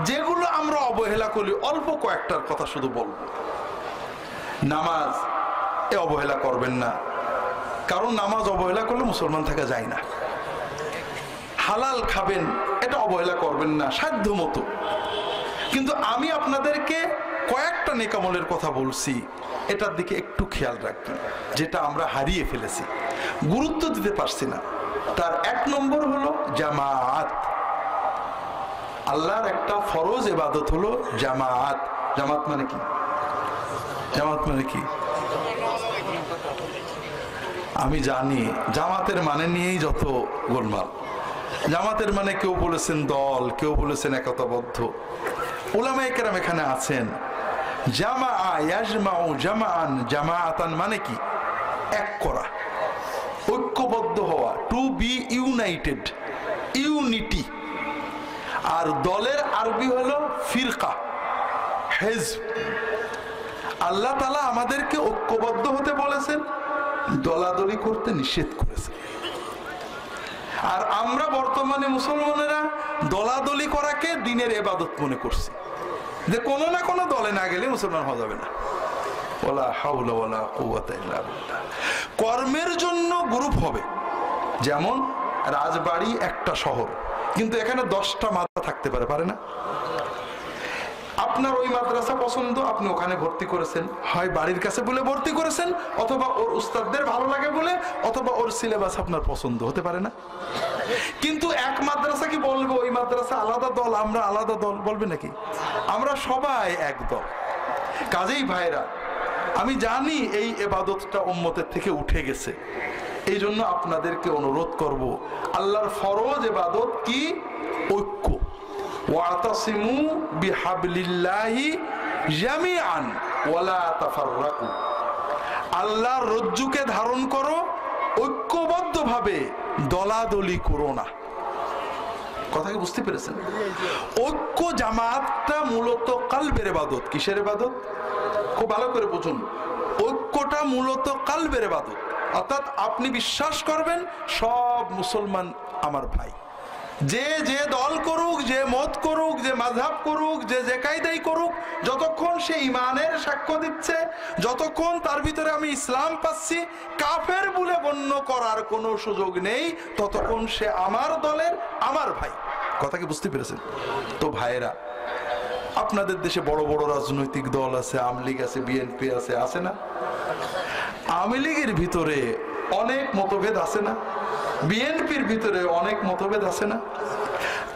যেগুলো আমরা অবহেলা করি, অল্প কয়েকটার কথা শুধু বলবো। নামাজ এ অবহেলা করবেন না, কারণ নামাজ অবহেলা করলে মুসলমান থাকা যায় না। হালাল খাবেন, এটা অবহেলা করবেন না সাধ্য মতো। কিন্তু আমি আপনাদেরকে কয়েকটা নেক আমলের কথা বলছি, এটার দিকে একটু খেয়াল রাখবেন, যেটা আমরা হারিয়ে ফেলেছি, গুরুত্ব দিতে পারছি না। তার এক নম্বর হলো জামাআত। আল্লাহর একটা ফরজ ইবাদত হলো জামাআত। জামাত মানে কি? জামাত মানে কি? আমি জানি জামাতের মানে নিয়েই যত গোলমাল। জামাতের মানে কেউ বলেছেন দল, কেউ বলেছেন একতাবদ্ধ। উলামায়ে কেরাম এখানে আছেন। জামাআ ইয়াজমাউ জামাআন, জামাআতান মানে কি? এক করা, ঐক্যবদ্ধ হওয়া, টু বি ইউনাইটেড, ইউনিটি। আর দলের আরবি হলো ফিরকা, হিজব। আল্লাহ তাআলা আমাদেরকে ঐক্যবদ্ধ হতে বলেছেন, দলাদলি করতে নিষেধ করেছেন। আর আমরা বর্তমানে মুসলমানেরা দলাদলি করাকে দিনের ইবাদত মনে করছি, যে কোনো না কোনো দলে না গেলে মুসলমান হওয়া যাবে না। ওয়ালা হাওলা ওয়ালা কুওয়াতা ইল্লা বিল্লাহ। কর্মের জন্য গ্রুপ হবে, যেমন রাজবাড়ি একটা শহর, কিন্তু এখানে 10টা মাদ্রাসা থাকতে পারে, পারে না? আপনার ওই মাদ্রাসা পছন্দ, আপনি ওখানে ভর্তি করেছেন, হয় বাড়ির কাছে বলে ভর্তি করেছেন, অথবা ওর উস্তাদদের ভালো লাগে বলে, অথবা ওর সিলেবাস আপনার পছন্দ, হতে পারে না? কিন্তু এক মাদ্রাসা কি বলবে ওই মাদ্রাসা আলাদা দল, আমরা আলাদা দল, বলবে নাকি? আমরা সবাই এক দল। কাজেই ভাইরা, আমি জানি এই ইবাদতটা উম্মতের থেকে উঠে গেছে, এই জন্য আপনাদেরকে অনুরোধ করব, আল্লাহর ফরজ ইবাদত কি? ঐক্য। ওয়াতাসিমু বিহাবলিল্লাহি জামিআন ওয়ালা তাফাররাকু। আল্লাহর রজ্জুকে ধারণ করো ঐক্যবদ্ধভাবে, দলাদলি করো না। কথা কি বুঝতে পেরেছেন? ঐক্য জামাতটা মূলত কালবের ইবাদত। কিসের ইবাদত? খুব ভালো করে বুঝুন। ঐক্যটা মূলত কালবের ইবাদত, অর্থাৎ আপনি বিশ্বাস করবেন সব মুসলমান আমার ভাই। যে যে দল করুক, যে মত করুক, যে মাযহাব করুক, যে যে কায়দাই করুক, যতক্ষণ সে ঈমানের সাক্ষ্য দিচ্ছে, যতক্ষণ তার ভিতরে আমি ইসলাম পাচ্ছি, কাফের বলে গণ্য করার কোনো সুযোগ নেই, ততক্ষণ সে আমার দলের, আমার ভাই। কথা কি বুঝতে পেরেছেন? তো ভাইয়েরা, আপনাদের দেশে বড় বড় রাজনৈতিক দল আছে, আওয়ামী লীগ আছে, বিএনপি আছে, আছে না? আওয়ামী লীগের ভিতরে অনেক মতভেদ আছে না? বিএনপির ভিতরে অনেক মতভেদ আছে না?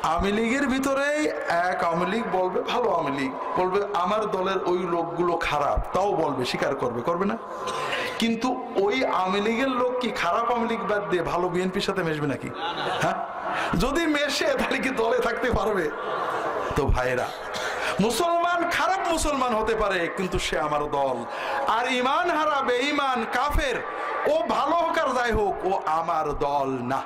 আওয়ামী লীগের ভিতরে এক আওয়ামী লীগ বলবে, ভালো আওয়ামী লীগ বলবে আমার দলের ওই লোকগুলো খারাপ, তাও বলবে, স্বীকার করবে, করবে না? কিন্তু ওই আওয়ামী লীগের লোক কি খারাপ আওয়ামী লীগ বাদ দিয়ে ভালো বিএনপির সাথে মেশবে নাকি? হ্যাঁ, যদি মেশে তাহলে কি দলে থাকতে পারবে? তো ভাইরা, মুসলমান খারাপ মুসলমান হতে পারে, কিন্তু সে আমার দল। আর ঈমান হারা বেঈমান কাফের, ও ভালো হোক আর যাই হোক, ও আমার দল না।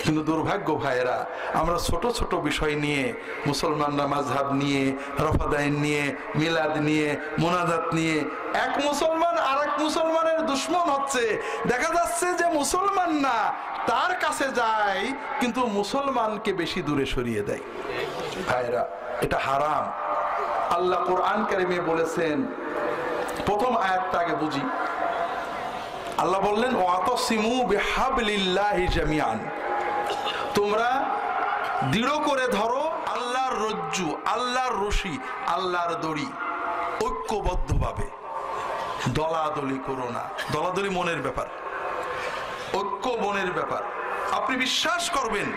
কিন্তু দুর্ভাগ্য ভাইয়েরা, আমরা ছোট ছোট বিষয় নিয়ে, মুসলমানরা মাযহাব নিয়ে, রফাদাইন নিয়ে, মিলাদ নিয়ে, মোনাজাত নিয়ে, এক মুসলমান আর এক মুসলমানের দুশ্মন হচ্ছে। দেখা যাচ্ছে যে মুসলমান না, তার কাছে যায় কিন্তু মুসলমানকে বেশি দূরে সরিয়ে দেয়। ভাইয়েরা, এটা হারাম। আল্লাহ কোরআন কারিমে বলেছেন, প্রথম আয়াতটা আগে বুঝি। আল্লাহ বললেন, ওয়াতাসিমু বিহাবলিল্লাহি জামিআন, তোমরা দৃঢ় করে ধরো আল্লাহর রজ্জু, আল্লাহর রশি, আল্লাহর দড়ি, ঐক্যবদ্ধভাবে। দলাদলি করো না। দলাদলি মনের ব্যাপার, ঐক্য মনের ব্যাপার। আপনি বিশ্বাস করবেন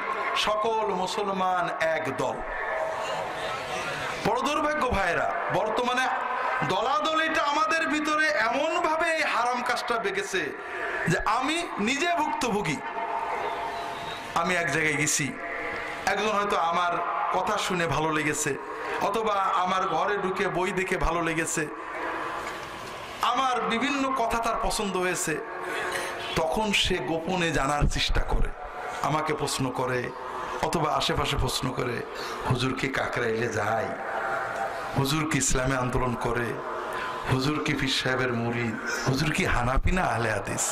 সকল মুসলমান এক দল। বড় দুর্ভাগ্য ভাইরা, বর্তমানে দলাদলিটা আমাদের ভিতরে এমন ভাবে এই হারাম কাজটা বেগেছে যে আমি নিজে ভুক্তভোগী। আমি এক জায়গায় গেছি, একজন হয়তো আমার কথা শুনে ভালো লেগেছে, অথবা আমার ঘরে ঢুকে বই দেখে ভালো লেগেছে, আমার বিভিন্ন কথা তার পছন্দ হয়েছে। তখন সে গোপনে জানার চেষ্টা করে, আমাকে প্রশ্ন করে, অথবা আশেপাশে প্রশ্ন করে, হুজুর কি কাকরাইলে যায়, হুজুর কি ইসলামে আন্দোলন করে, হুজুর কি পীর সাহেবের মুরিদ, হুজুর কি হানাফি না আহলে হাদিস।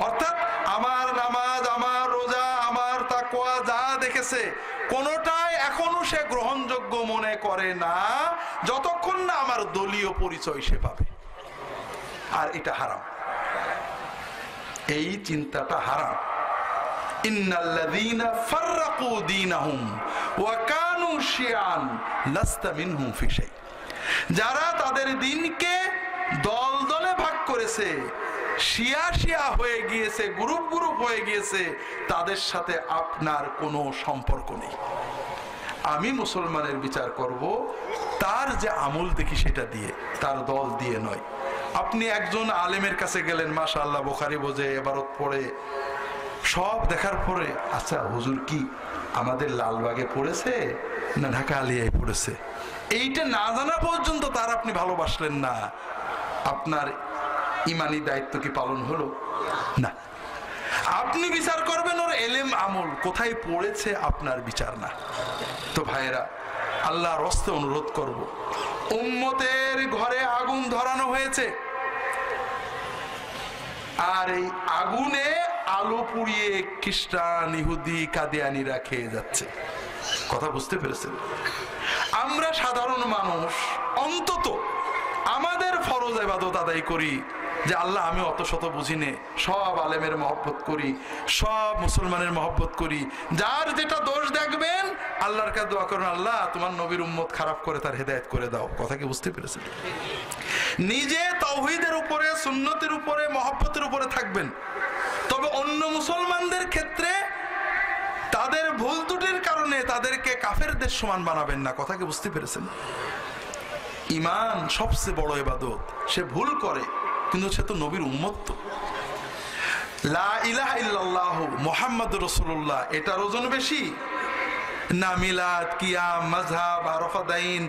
অর্থাৎ আমার নামাজ, আমার রোজা, আমার তাকওয়া যা দেখেছে কোনটাই এখনো সে গ্রহণযোগ্য মনে করে না, যতক্ষণ না আমার দলীয় পরিচয় সে পাবে। আর এটা হারাম, এই চিন্তাটা হারাম। ইন্নাল্লাযীনা ফাররাকু দীনাহুম ওয়া কানু শিয়ান লাস্তা মিনহুম ফি শাই, যারা তাদের দ্বীনকে দল দলে ভাগ করেছে, শিয়া শিয়া হয়ে গিয়েছে, গ্রুপ গ্রুপ হয়ে গিয়েছে, তাদের সাথে আপনার কোনো সম্পর্ক নেই। আমি মুসলমানের বিচার করব তার যে আমল দেখি সেটা দিয়ে, তার দল দিয়ে নয়। আপনি একজন আলেমের কাছে গেলেন, মাশাআল্লাহ বুখারী বোঝে, ইবারত পড়ে, সব দেখার পরে আচ্ছা হুজুর কি আমাদের লালবাগে পড়েছে না ঢাকা আলিয়ায় পড়েছে, এইটা না জানা পর্যন্ত তার আপনি ভালোবাসলেন না, আপনার ইমানি দায়িত্ব কি পালন হলো না? আপনি বিচার করবেন ওর এলেম আমল কোথায় পড়েছে, আপনার বিচার না। তো ভাইয়েরা, আল্লাহর হস্তে অনুরোধ করব, উম্মতের ঘরে আগুন ধরানো হয়েছে, আর এই আগুনে আলো পুড়িয়ে খ্রিস্টান, ইহুদি, কাদিয়ানিরা খেয়ে যাচ্ছে। কথা বুঝতে পেরেছেন? আমরা সাধারণ মানুষ অন্তত আমাদের ফরজ ইবাদত আদায় করি, যে আল্লাহ আমি অত শত বুঝি নে, সব আলেমের মহব্বত করি, সব মুসলমানের মহব্বত করি, যার যেটা দোষ দেখবেন আল্লাহর কাছে দোয়া করুন, আল্লাহ তোমার নবীর উম্মত খারাপ করে তার হেদায়েত করে দাও। কথা কি বুঝতে পেরেছেন? নিজে তাওহীদের উপরে, সুন্নতের উপরে, মহব্বতের উপরে থাকবেন, তবে অন্য মুসলমানদের ক্ষেত্রে তাদের ভুল ত্রুটির কারণে তাদেরকে কাফেরদের সমান বানাবেন না। কথা কি বুঝতে পেরেছেন? ঈমান সবচেয়ে বড় ইবাদত। সে ভুল করে কিন্তু সে তো নবীর উম্মত। তো লা ইলাহা ইল্লাল্লাহ মুহাম্মাদুর রাসূলুল্লাহ, এটার ওজন বেশি না মিলাদ, কিয়াম, মাযহাব, আরাফাদাইন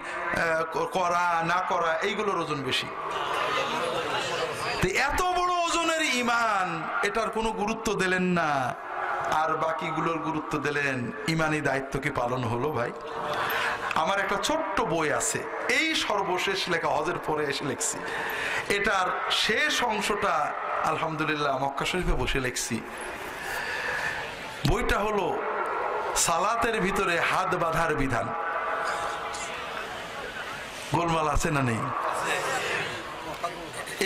করা না করা, এইগুলোর ওজন বেশি। এত বড় ওজনের ঈমান, এটার কোনো গুরুত্ব দিলেন না, আর বাকিগুলোর গুরুত্ব দিলেন। ঈমানি দায়িত্ব কি পালন হলো ভাই? আমার একটা ছোট্ট বই আছে, এই সর্বশেষ লেখা, হজের পরে এসে লিখছি, এটার শেষ অংশটা আলহামদুলিল্লাহ মক্কা শরীফে বসে লিখছি। বইটা হলো সালাতের ভিতরে হাত বাঁধার বিধান। গোলমাল আছে না নেই?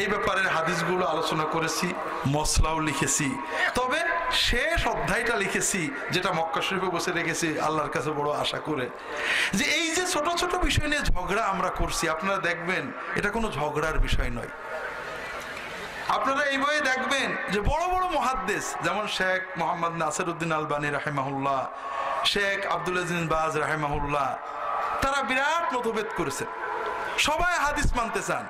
এই ব্যাপারে হাদিসগুলো আলোচনা করেছি, মসলাও লিখেছি, তবে শেষ অধ্যায়টা লিখেছি যেটা মক্কা শরীফে বসে রেখেছি আল্লাহর কাছে বড় আশা করে, যে এই যে ছোট ছোট বিষয় নিয়ে ঝগড়া আমরা করছি, আপনারা দেখবেন এটা কোনো ঝগড়ার বিষয় নয়। আপনারা এই বইয়ে দেখবেন যে বড় বড় মুহাদ্দিস, যেমন শেখ মোহাম্মদ নাসিরউদ্দিন আলবানী রাহিমাহুল্লাহ, শেখ আব্দুল আজিজ বাজ রাহিমাহুল্লাহ, তারা বিরাট মতভেদ করেছেন, সবাই হাদিস মানতে চান।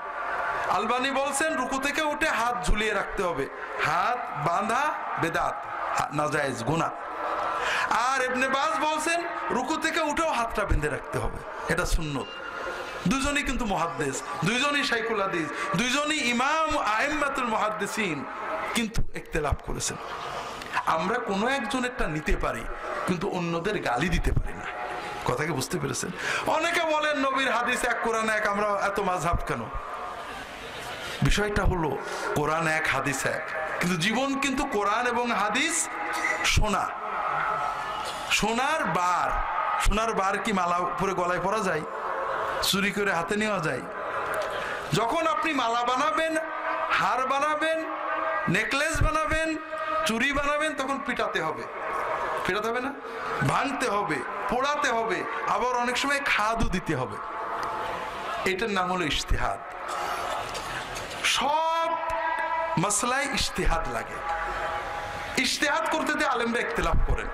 আলবানী বলছেন রুকু থেকে উঠে হাত ঝুলিয়ে রাখতে হবে, হাত বাঁধা বেদাত, নাজায়েজ, গুনাহ। আর ইবনে বাজ বলছেন রুকু থেকে উঠেও হাতটা বেঁধে রাখতে হবে, এটা সুন্নত। দুজনই কিন্তু মুহাদ্দিস, দুইজনই শাইখুল হাদিস, দুইজনই ইমাম আইম্মাতুল মুহাদ্দিসিন, কিন্তু ইখতিলাফ করেছেন। আমরা কোনো একজনেরটা নিতে পারি, কিন্তু অন্যদের গালি দিতে পারি না। কথাকে বুঝতে পেরেছেন? অনেকে বলেন নবীর হাদিস এক, কোরআন এক, আমরা এত মাযহাব কেন? বিষয়টা হলো কোরআন এক, হাদিস এক, কিন্তু জীবন কিন্তু কোরআন এবং হাদিস সোনা। সোনার বার, সোনার বার কি মালা পরে গলায় পরা যায়? চুরি করে হাতে নেওয়া যায়? যখন আপনি মালা বানাবেন, হার বানাবেন, নেকলেস বানাবেন, চুরি বানাবেন, তখন পিটাতে হবে। পিটাতে হবে না? ভাঙতে হবে, পোড়াতে হবে, আবার অনেক সময় খাদও দিতে হবে। এটার নাম হলো ইজতিহাদ। সব মাসলায় ইজতিহাদ লাগে। ইজতিহাদ করতে দিয়ে আলেমরা ইখতিলাফ করেন।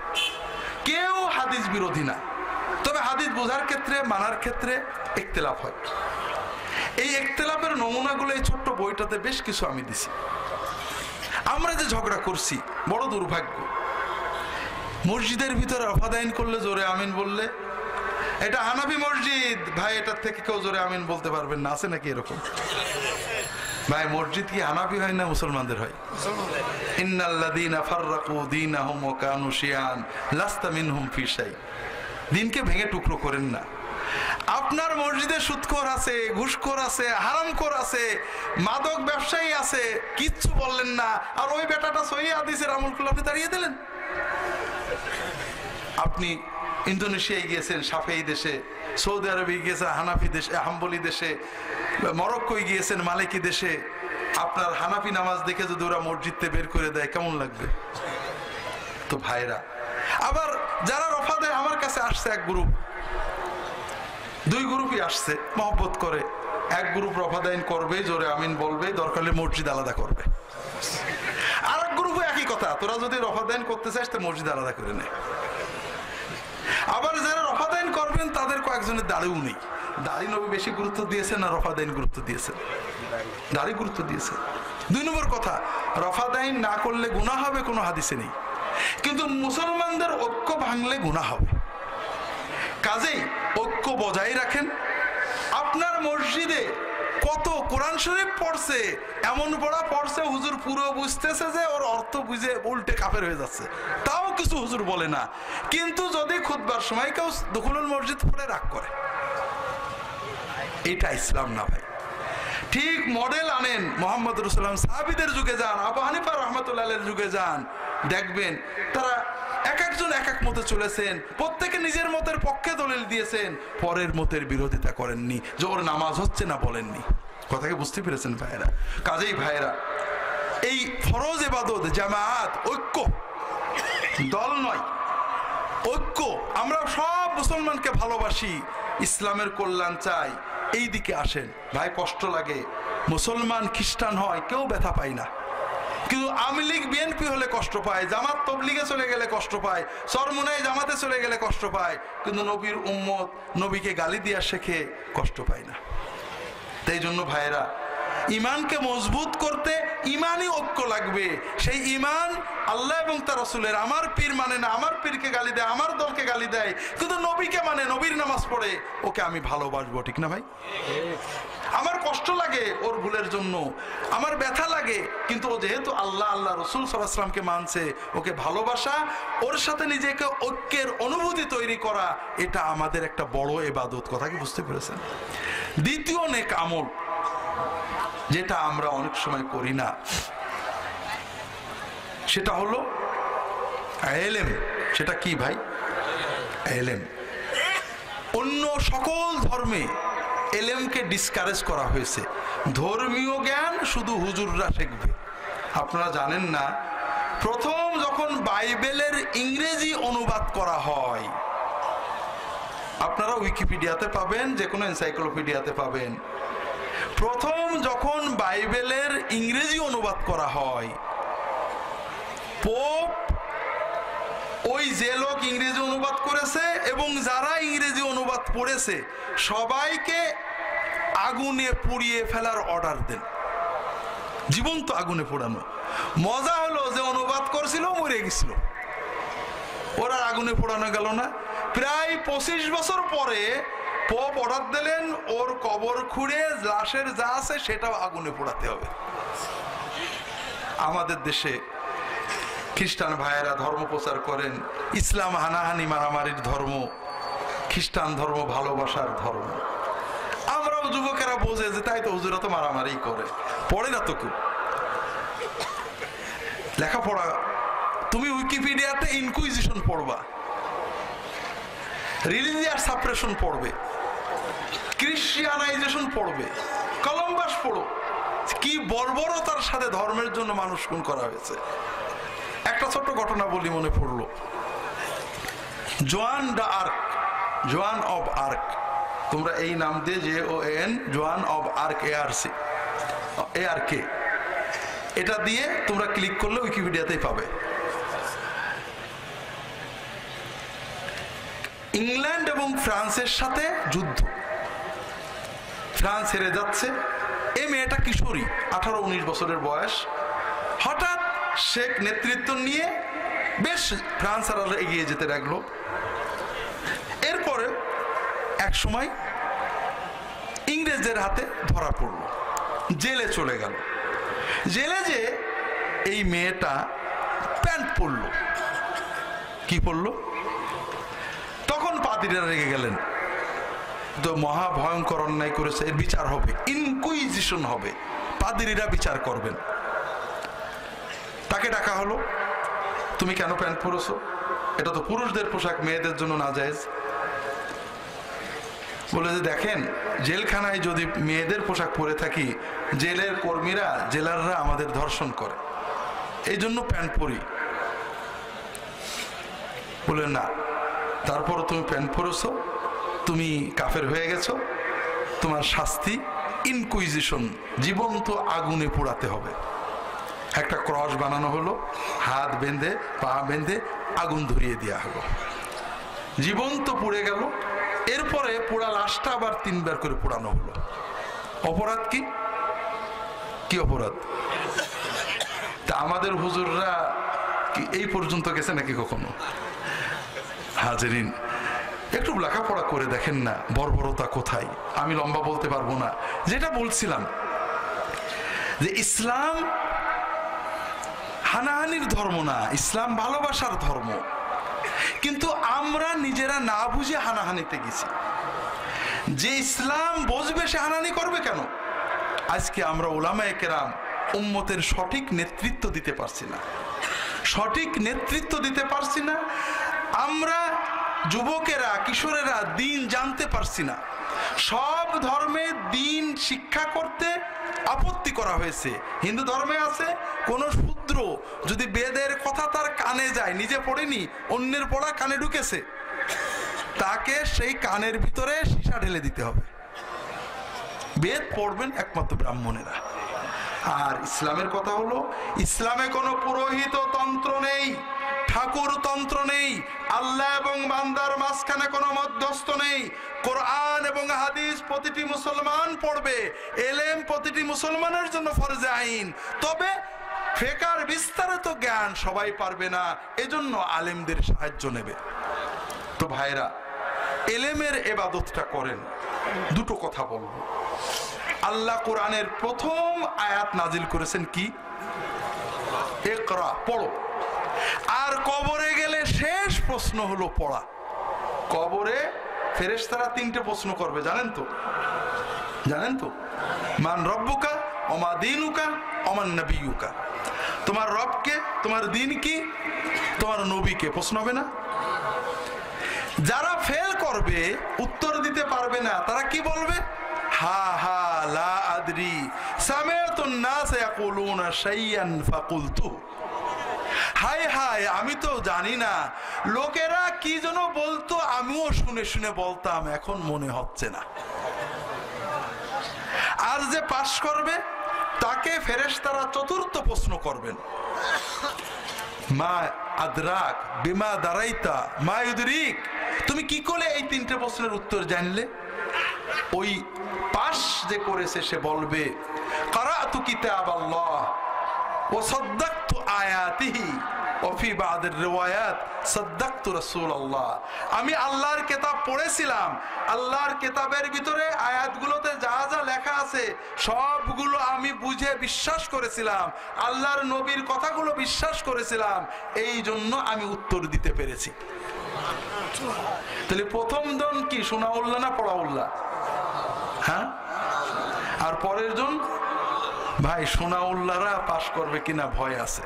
কেউ হাদিস বিরোধী না, তবে হাদিস বোঝার ক্ষেত্রে, মানার ক্ষেত্রে ইখতিলাফ হয়। এই ইখতিলাফের নমুনাগুলো এই ছোট্ট বইটাতে বেশ কিছু আমি দিছি। আমরা যে ঝগড়া করছি, বড় দুর্ভাগ্য। মসজিদের ভিতরে রফাদাইন করলে জোরে আমিন বললে, এটা হানাফি মসজিদ ভাই, এটার থেকে কেউ জোরে আমিন বলতে পারবেন না, আছে নাকি এরকম? ভাই মসজিদ কি হানাফি হয় না মুসলমানদের হয়? ইন্নাল্লাযীনা ফাররাকু দীনাহুম ওয়া কানু শিয়ান লাস্তা মিনহুম ফি শাই। দিনকে ভেঙে টুকরো করেন না। আপনার মসজিদে সুদখোর আছে, ঘুষখোর আছে, হারামখোর আছে, মাদক ব্যবসায়ী আছে, কিচ্ছু বললেন না, আর ওই বেটাটা সহিহ হাদিসের আমল করলে আপনি দাঁড়িয়ে দিলেন। আপনি ইন্দোনেশিয়ায় গিয়েছেন শাফেঈ দেশে, সৌদি আরবে গিয়েছেন হানাফি দেশে, হাম্বলি দেশে, মরক্কোয় গিয়েছেন মালিকি দেশে। আপনার হানাফি নামাজ দেখে যদি ওরা মসজিদে বের করে দেয়, কেমন লাগবে? তো ভাইরা, আবার যারা রফা দেয়, আমার কাছে আসছে এক গ্রুপ, দুই গ্রুপই আসছে, মহব্বত করে। এক গ্রুপ রফাদাইন করবে, জোরে আমিন বলবে, দরকার হলে মসজিদ আলাদা করবে। আর এক গ্রুপও একই কথা, তোরা যদি রফাদাইন করতে চাস তো মসজিদ আলাদা করে নে। আবার যারা রফাদাইন করবেন তাদের কয়েকজনের দাড়িও নেই। দাড়ি নবী বেশি গুরুত্ব দিয়েছেন না রফাদাইন গুরুত্ব দিয়েছেন? দাড়ি গুরুত্ব দিয়েছে। দুই নম্বর কথা, রফাদাইন না করলে গুনাহ হবে কোনো হাদিসে নেই, কিন্তু মুসলমানদের ঐক্য ভাঙলে গুনাহ হবে। কাজেই ঐক্য বজায় রাখেন। আপনার মসজিদে কত কোরআন শরীফ পড়ছে, এমন পড়া পড়ছে হুজুর পুরো বুঝতেছে যে ওর অর্থ বুঝে উল্টে কাফের হয়ে যাচ্ছে, তাও কিছু হুজুর বলে না। কিন্তু যদি খুতবার সময় কেউ দখলুল মসজিদ পড়ে রাগ করে, এটা ইসলাম না ভাই। ঠিক মডেল আনেন, মোহাম্মদ রাসূলুল্লাহ সাহাবীদের যুগে যান, আবু হানিফা রাহমাতুল্লাহ আলাইহির যুগে যান, দেখবেন তারা এক একজন এক এক মতে চলেছেন, প্রত্যেকে নিজের মতের পক্ষে দলিল দিয়েছেন, পরের মতের বিরোধিতা করেননি, যে ওর নামাজ হচ্ছে না বলেননি। কথাকে বুঝতে পেরেছেন ভাইয়েরা? কাজেই ভাইয়েরা, এই ফরজ ইবাদত জামাত, ঐক্য, দল নয়, ঐক্য। আমরা সব মুসলমানকে ভালোবাসি, ইসলামের কল্যাণ চাই, এই দিকে আসেন ভাই। কষ্ট লাগে, মুসলমান খ্রিস্টান হয় কেউ ব্যথা পায় না, কিন্তু আওয়ামী লীগ বিএনপি হলে কষ্ট পায়, জামাত তবলিগে চলে গেলে কষ্ট পায়, চরমুনাই জামাতে চলে গেলে কষ্ট পায়, কিন্তু নবীর উম্মত নবীকে গালি দিয়া শেখে কষ্ট পায় না। তাই জন্য ভাইরা, ইমানকে মজবুত করতে ইমানই ঐক্য লাগবে। সেই ইমান আল্লাহ এবং তার রাসূলের। আমার পীর মানে না, আমার পীরকে গালি দেয়, আমার দলকে গালি দেয়, কিন্তু নবীকে মানে, নবীর নামাজ পড়ে, ওকে আমি ভালোবাসবো, ঠিক না ভাই? আমার কষ্ট লাগে ওর ভুলের জন্য, আমার ব্যথা লাগে, কিন্তু ও যেহেতু আল্লাহ আল্লাহ রাসূল সাল্লাল্লাহু আলাইহি ওয়াসাল্লামকে মানছে, ওকে ভালোবাসা, ওর সাথে নিজেকে ঐক্যের অনুভূতি তৈরি করা, এটা আমাদের একটা বড় ইবাদত। কথা কি বুঝতে পেরেছেন? দ্বিতীয় নেক আমল যেটা আমরা অনেক সময় করি না, সেটা হলো ইলম। সেটা কি ভাই? ইলম। অন্য সকল ধর্মে ইলমকে ডিসকারেজ করা হয়েছে। ধর্মীয় জ্ঞান শুধু হুজুররা শিখবে। আপনারা জানেন না, প্রথম যখন বাইবেলের ইংরেজি অনুবাদ করা হয়, আপনারা উইকিপিডিয়াতে পাবেন, যে কোনো এনসাইক্লোপিডিয়াতে পাবেন, প্রথম যখন বাইবেলের ইংরেজি অনুবাদ করা হয়, পোপ ওই যে লোক ইংরেজি অনুবাদ করেছে এবং যারা ইংরেজি অনুবাদ পড়েছে সবাইকে আগুনে পুড়িয়ে ফেলার অর্ডার দেন, জীবন্ত আগুনে পোড়ানো। মজা হলো যে অনুবাদ করছিল মরে গেছিল, ওরা আগুনে পোড়ানো গেল না। প্রায় 25 বছর পরে পোপ অর্ডার দিলেন, ওর কবর খুঁড়ে লাশের যা আছে সেটাও আগুনে পোড়াতে হবে। আমাদের দেশে খ্রিস্টান ভাইয়েরা ধর্ম প্রচার করেন ইসলাম হানাহানি মারামারির ধর্ম, খ্রিস্টান ধর্ম ভালোবাসার ধর্ম। আমরাও যুবকেরা বোঝে যে তাই তো হুজুরা তো মারামারি করে, পড়ে না তো কেউ লেখাপড়া। তুমি উইকিপিডিয়াতে ইনকুইজিশন পড়বা, রিলিজিয়াস সাপ্রেশন পড়বে, ক্রিশ্চিয়ানাইজেশন পড়বে, কলম্বাস পড়ো, কি বর্বরতার সাথে ধর্মের জন্য মানুষ খুন করা হয়েছে। একটা ছোট্ট ঘটনা বলি, মনে পড়লো। জোয়ান দা আর্ক, জোয়ান অব আর্ক, তোমরা এই নাম দিয়ে JOAN, জোয়ান অব আর্ক, ARK, এটা দিয়ে তোমরা ক্লিক করলে উইকিপিডিয়াতেই পাবে। ইংল্যান্ড এবং ফ্রান্সের সাথে যুদ্ধ, ফ্রান্স হেরে যাচ্ছে। এই মেয়েটা কিশোরী, 18-19 বছরের বয়স। হঠাৎ শেখ নেতৃত্ব নিয়ে বেশ ফ্রান্স আর এগিয়ে যেতে লাগলো। এরপরে এক সময় ইংরেজদের হাতে ধরা পড়লো, জেলে চলে গেল। জেলে যে এই মেয়েটা প্যান্ট পরলো, কি পরলো, তখন পাদ্রীরা রেগে গেলেন, তো মহা ভয়ঙ্কর অন্যায় করেছে, এর বিচার হবে, ইনকুইজিশন হবে, পাদ্রীরা বিচার করবেন। তাকে ডাকা হলো, তুমি কেন প্যান্ট পরেছো? এটা তো পুরুষদের পোশাক, মেয়েদের জন্য নাজায়েজ। বলে যে দেখেন, জেলখানায় যদি মেয়েদের পোশাক পরে থাকি, জেলের কর্মীরা, জেলাররা আমাদের ধর্ষণ করে, এই জন্য প্যান্ট পরি। বলে না, তারপর তুমি প্যান্ট পরেছো, তুমি কাফের হয়ে গেছো, তোমার শাস্তি ইনকুইজিশন, জীবন্ত আগুনে পোড়াতে হবে। একটা ক্রস বানানো হলো, হাত বেঁধে পা বেঁধে আগুন ধরিয়ে দেওয়া হলো, জীবন্ত পুড়ে গেল। এরপরে পোড়া লাশটা আবার 3 বার করে পোড়ানো হলো। অপরাধ কি? কি অপরাধ? তা আমাদের হুজুররা কি এই পর্যন্ত গেছে নাকি কখনো? হাজেরিন, একটু লেখাপড়া করে দেখেন না বর্বরতা কোথায়। আমি লম্বা বলতে পারবো না। যেটা বলছিলাম যে ইসলাম হানাহানির ধর্ম না, ইসলাম ভালোবাসার ধর্ম। কিন্তু আমরা নিজেরা না বুঝে হানাহানিতে গেছি। যে ইসলাম বুঝবে সে হানাহানি করবে কেন? আজকে আমরা উলামায়ে কেরাম উম্মতের সঠিক নেতৃত্ব দিতে পারছি না, সঠিক নেতৃত্ব দিতে পারছি না। আমরা যুবকেরা, কিশোরেরা দিন জানতে পারছি না। সব ধর্মে দিন শিক্ষা করতে আপত্তি করা হয়েছে। হিন্দু ধর্মে আছে, কোন শূদ্র যদি বেদের কথা তার কানে যায়, নিজে পড়েনি, অন্যের পড়া কানে ঢুকেছে, তাকে সেই কানের ভিতরে সীসা ঢেলে দিতে হবে। বেদ পড়বেন একমাত্র ব্রাহ্মণেরা। আর ইসলামের কথা হলো, ইসলামে কোনো পুরোহিত তন্ত্র নেই, ঠাকুর তন্ত্র নেই, আল্লাহ এবং বান্দার মাঝখানে কোনো মধ্যস্থ নেই। কোরআন এবং হাদিস প্রতিটি মুসলমান পড়বে, এলেম প্রতিটি মুসলমানের জন্য ফরজে আইন। তবে ফিকহের বিস্তারিত জ্ঞান সবাই পারবে না, এজন্য আলেমদের সাহায্য নেবে। তো ভাইরা, এলেমের ইবাদতটা করেন। দুটো কথা বলবো। আল্লাহ কোরআনের প্রথম আয়াত নাজিল করেছেন কি? ইকরা, পড়ো। আর কবরে গেলে শেষ প্রশ্ন হলো পড়া। কবরে ফেরেশতারা 3টে প্রশ্ন করবে, জানেন তো? জানেন তো? মান রব্বুকা, ওমা দীনুকা, ওমান নবিয়ুকা। তোমার রবকে, তোমার দিন কি, তোমার নবীকে প্রশ্ন হবে না? যারা ফেল করবে, উত্তর দিতে পারবে না, তারা কি বলবে? হা হা লা আদরি সামিআতুন নাস ইয়াকুলুনা শাইয়ান ফাকুলতু। হায় হায়, আমি তো জানি না, লোকেরা কি যেন বলতো, আমিও শুনে শুনে বলতাম, এখন মনে হচ্ছে না। আর যে পাশ করবে তাকে ফেরেশতারা 4র্থ প্রশ্ন করবেন। মা আদরাক বিমা দারাইতা মা ইউদরিক, তুমি কি করে এই 3টে প্রশ্নের উত্তর জানলে? ওই পাশ যে করেছে সে বলবে, কারাতু কিতাবাল্লাহ ওয়া সাদ্দাকতু আয়াতিহি ওয়া ফি বা'দির রিওয়ায়াত সাদ্দাকতু রাসূলুল্লাহ। আমি আল্লাহর কিতাব পড়েছিলাম, আল্লাহর কিতাবের ভিতরে আয়াতগুলোতে যা যা লেখা আছে আছে সবগুলো আমি বুঝে বিশ্বাস করেছিলাম, আল্লাহর নবীর কথাগুলো বিশ্বাস করেছিলাম, এই জন্য আমি উত্তর দিতে পেরেছি। তাহলে প্রথম জন কি শোনাউল্লাহ না পড়াউল্লাহ? হ্যাঁ, আর পরের জন ভাই শোনাউল্লাহরা পাশ করবে কিনা ভয় আছে,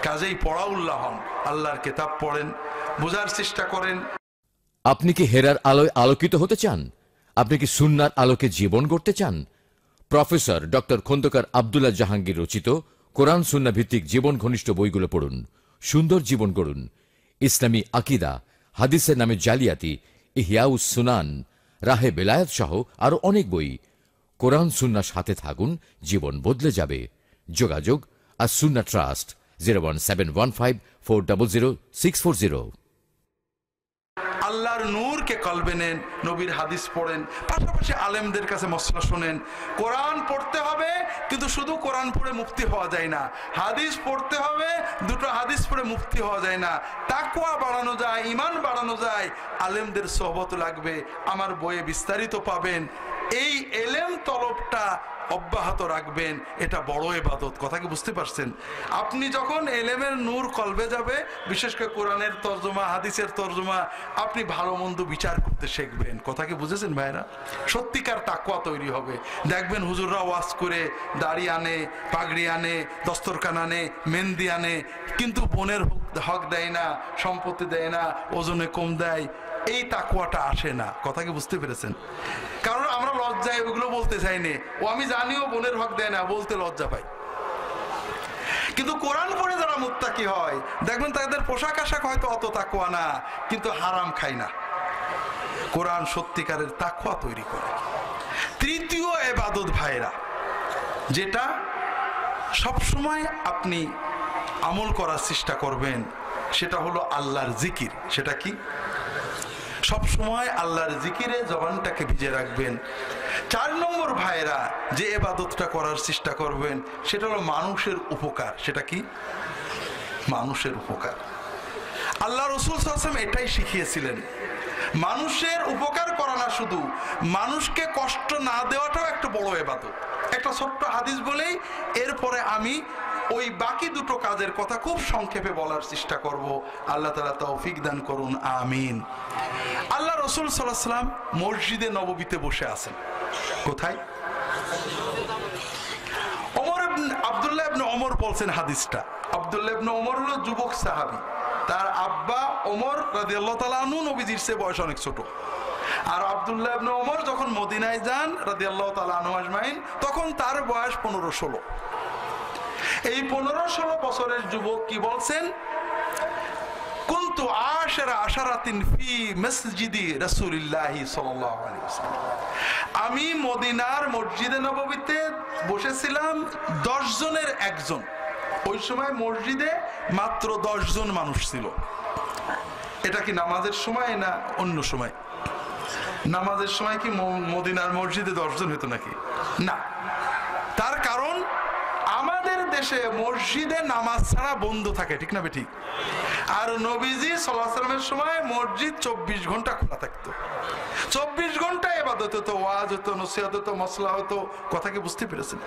কাজেই পড়াউল্লাহ হন, আল্লাহর কিতাব পড়েন, বোঝার চেষ্টা করেন। আপনি কি হেরার আলোয় আলোকিত হতে চান? আপনি কি সুন্নার আলোকে জীবন গড়তে চান? প্রফেসর ডক্টর খন্দকার আব্দুল্লাহ জাহাঙ্গীর রচিত কোরআন সুন্না ভিত্তিক জীবন ঘনিষ্ঠ বইগুলো পড়ুন, সুন্দর জীবন গড়ুন। ইসলামী আকিদা, হাদিসের নামে জালিয়াতি, ইহয়াউস সুনান, রাহে বেলায়েত সহ আরো অনেক বই। কোরআন সুন্নার সাথে থাকুন, জীবন বদলে যাবে। যোগাযোগ আর সুন্না ট্রাস্ট 01715400640। আল্লাহর নূরকে কলবে নেন, নবীর হাদিস পড়েন, পাশাপাশি আলেমদের কাছে মসলা শোনেন। কোরআন পড়তে হবে, কিন্তু শুধু কোরআন পড়ে মুফতি হওয়া যায় না। হাদিস পড়তে হবে, দুটো হাদিস পড়ে মুফতি হওয়া যায় না। তাকওয়া বাড়ানো যায়, ঈমান বাড়ানো যায়, আলেমদের সোহবত লাগবে। আমার বইয়ে বিস্তারিত পাবেন। এই এলেম তলবটা অব্যাহত রাখবেন, এটা বড় ইবাদত। কথা কি বুঝতে পারছেন? আপনি যখন এলেমের নূর কলবে যাবে, বিশেষ করে কোরআনের তর্জমা, হাদিসের তর্জমা, আপনি ভালো মন্দ বিচার করতে শিখবেন। কথা কি বুঝেছেন ভাইরা? সত্যিকার তাকওয়া তৈরি হবে। দেখবেন হুজুররা ওয়াজ করে দাড়ি আনে, পাগড়ি আনে, দস্তরখান আনে, মেহেন্দি আনে, কিন্তু বোনের হক দেয় না, সম্পত্তি দেয় না, ওজনে কম দেয়। এই তাকওয়াটা আসে না। কথা কি বুঝতে পেরেছেন? কারণ আমরা লজ্জায় ওগুলো বলতে চাই না। ও আমি জানিও বোনের হক দেয় না, বলতে লজ্জা পাই। কিন্তু কোরআন পড়ে যারা মুত্তাকি হয়, দেখবেন তাদের পোশাক আশাক হয়তো অত তাকওয়া না, কিন্তু হারাম খায় না। কোরআন সত্যিকারের তাকওয়া তৈরি করে। তৃতীয় ইবাদত ভাইরা, যেটা সবসময় আপনি আমল করার চেষ্টা করবেন, সেটা হলো আল্লাহর জিকির। সেটা কি? সব সময় আল্লাহর জিকিরে জবানটাকে ভিজে রাখবেন। 4 নম্বর ভাইরা, যে ইবাদতটা করার চেষ্টা করবেন, সেটা হলো মানুষের উপকার। সেটা কি? মানুষের উপকার। আল্লাহ রাসূল সাল্লাল্লাহু আলাইহি ওয়াসাল্লাম এটাই শিখিয়েছিলেন। মানুষের উপকার করা না, শুধু মানুষকে কষ্ট না দেওয়াটাও একটা বড় ইবাদত। একটা ছোট্ট হাদিস বলেই এরপরে আমি ওই বাকি দুটো কাজের কথা খুব সংক্ষেপে বলার চেষ্টা করব। আল্লাহ তাআলা তৌফিক দান করুন, আমিন। আল্লাহ রাসূল সাল্লাল্লাহু আলাইহি ওয়াসাল্লাম মসজিদে নববীতে বসে আছেন। কোথায়? আব্দুল্লাহ ইবনে ওমর বলছেন হাদিসটা। আব্দুল্লাহ ইবনে ওমর হলো যুবক সাহাবী। তার আব্বা ওমর রাদিয়াল্লাহু তাআলা আনহু নবীজির চেয়ে বয়স অনেক ছোট। আর আব্দুল্লাহ ইবনে ওমর যখন মদিনায় যান রাদিয়াল্লাহু তাআলা আনহু আজমাইন, তখন তার বয়স 15-16। এই 15-16 বছরের যুবক কি বলছেন? কুনতু আশারাতিন ফি মসজিদি রাসূলিল্লাহি সাল্লাল্লাহু আলাইহি ওয়াসাল্লাম। আমি মদিনার মসজিদে নববীতে বসেছিলাম 10 জনের একজন। ওই সময় মসজিদে মাত্র 10 জন মানুষ ছিল। এটা কি নামাজের সময় না অন্য সময়? নামাজের সময় কি মদিনার মসজিদে 10 জন হতো নাকি? না। তার কারণ আমাদের দেশে মসজিদে নামাজ ছাড়া বন্ধ থাকে, ঠিক না বেঠিক? আর নবীজি সাল্লাল্লাহু আলাইহি ওয়াসাল্লামের সময় মসজিদ 24 ঘন্টা খোলা থাকতো। 24 ঘন্টা ইবাদত হতো, ওয়াজ হতো, নসিহত হতো, মাসলা হতো। কথা কি বুঝতে পেরেছেন?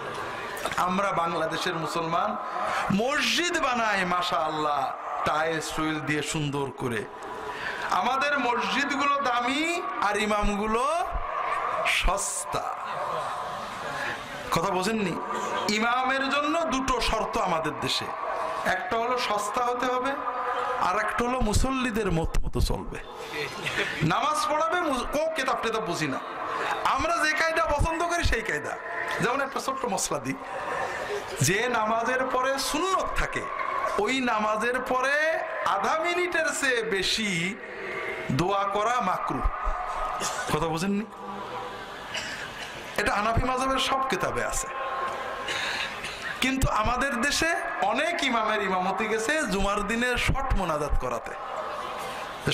আমরা বাংলাদেশের মুসলমান মসজিদ বানাই মাশাআল্লাহ টাইলস টুইল দিয়ে সুন্দর করে। আমাদের মসজিদগুলো দামি আর ইমামগুলো সস্তা। কথা বোঝেননি? ইমামের জন্য দুটো শর্ত আমাদের দেশে। একটা হলো সস্তা হতে হবে, আর একটা হলো মুসল্লিদের মতো চলবে। নামাজ পড়াবে, কেতাব টেতাব বুঝি না। আমরা যে কায়দা পছন্দ করি সেই কায়দা। যেমন একটা ছোট্ট মশলা দিই, যে নামাজের পরে সুন্নত থাকে, ওই নামাজের পরে আধা মিনিটের চেয়ে বেশি দোয়া করা মাকরুহ। কথা বুঝেননি? এটা হানাফি মাযহাবের সব কিতাবে আছে। কিন্তু আমাদের দেশে অনেক ইমামের ইমামতি গেছে জুমার দিনে শর্ট মোনাজাত করাতে।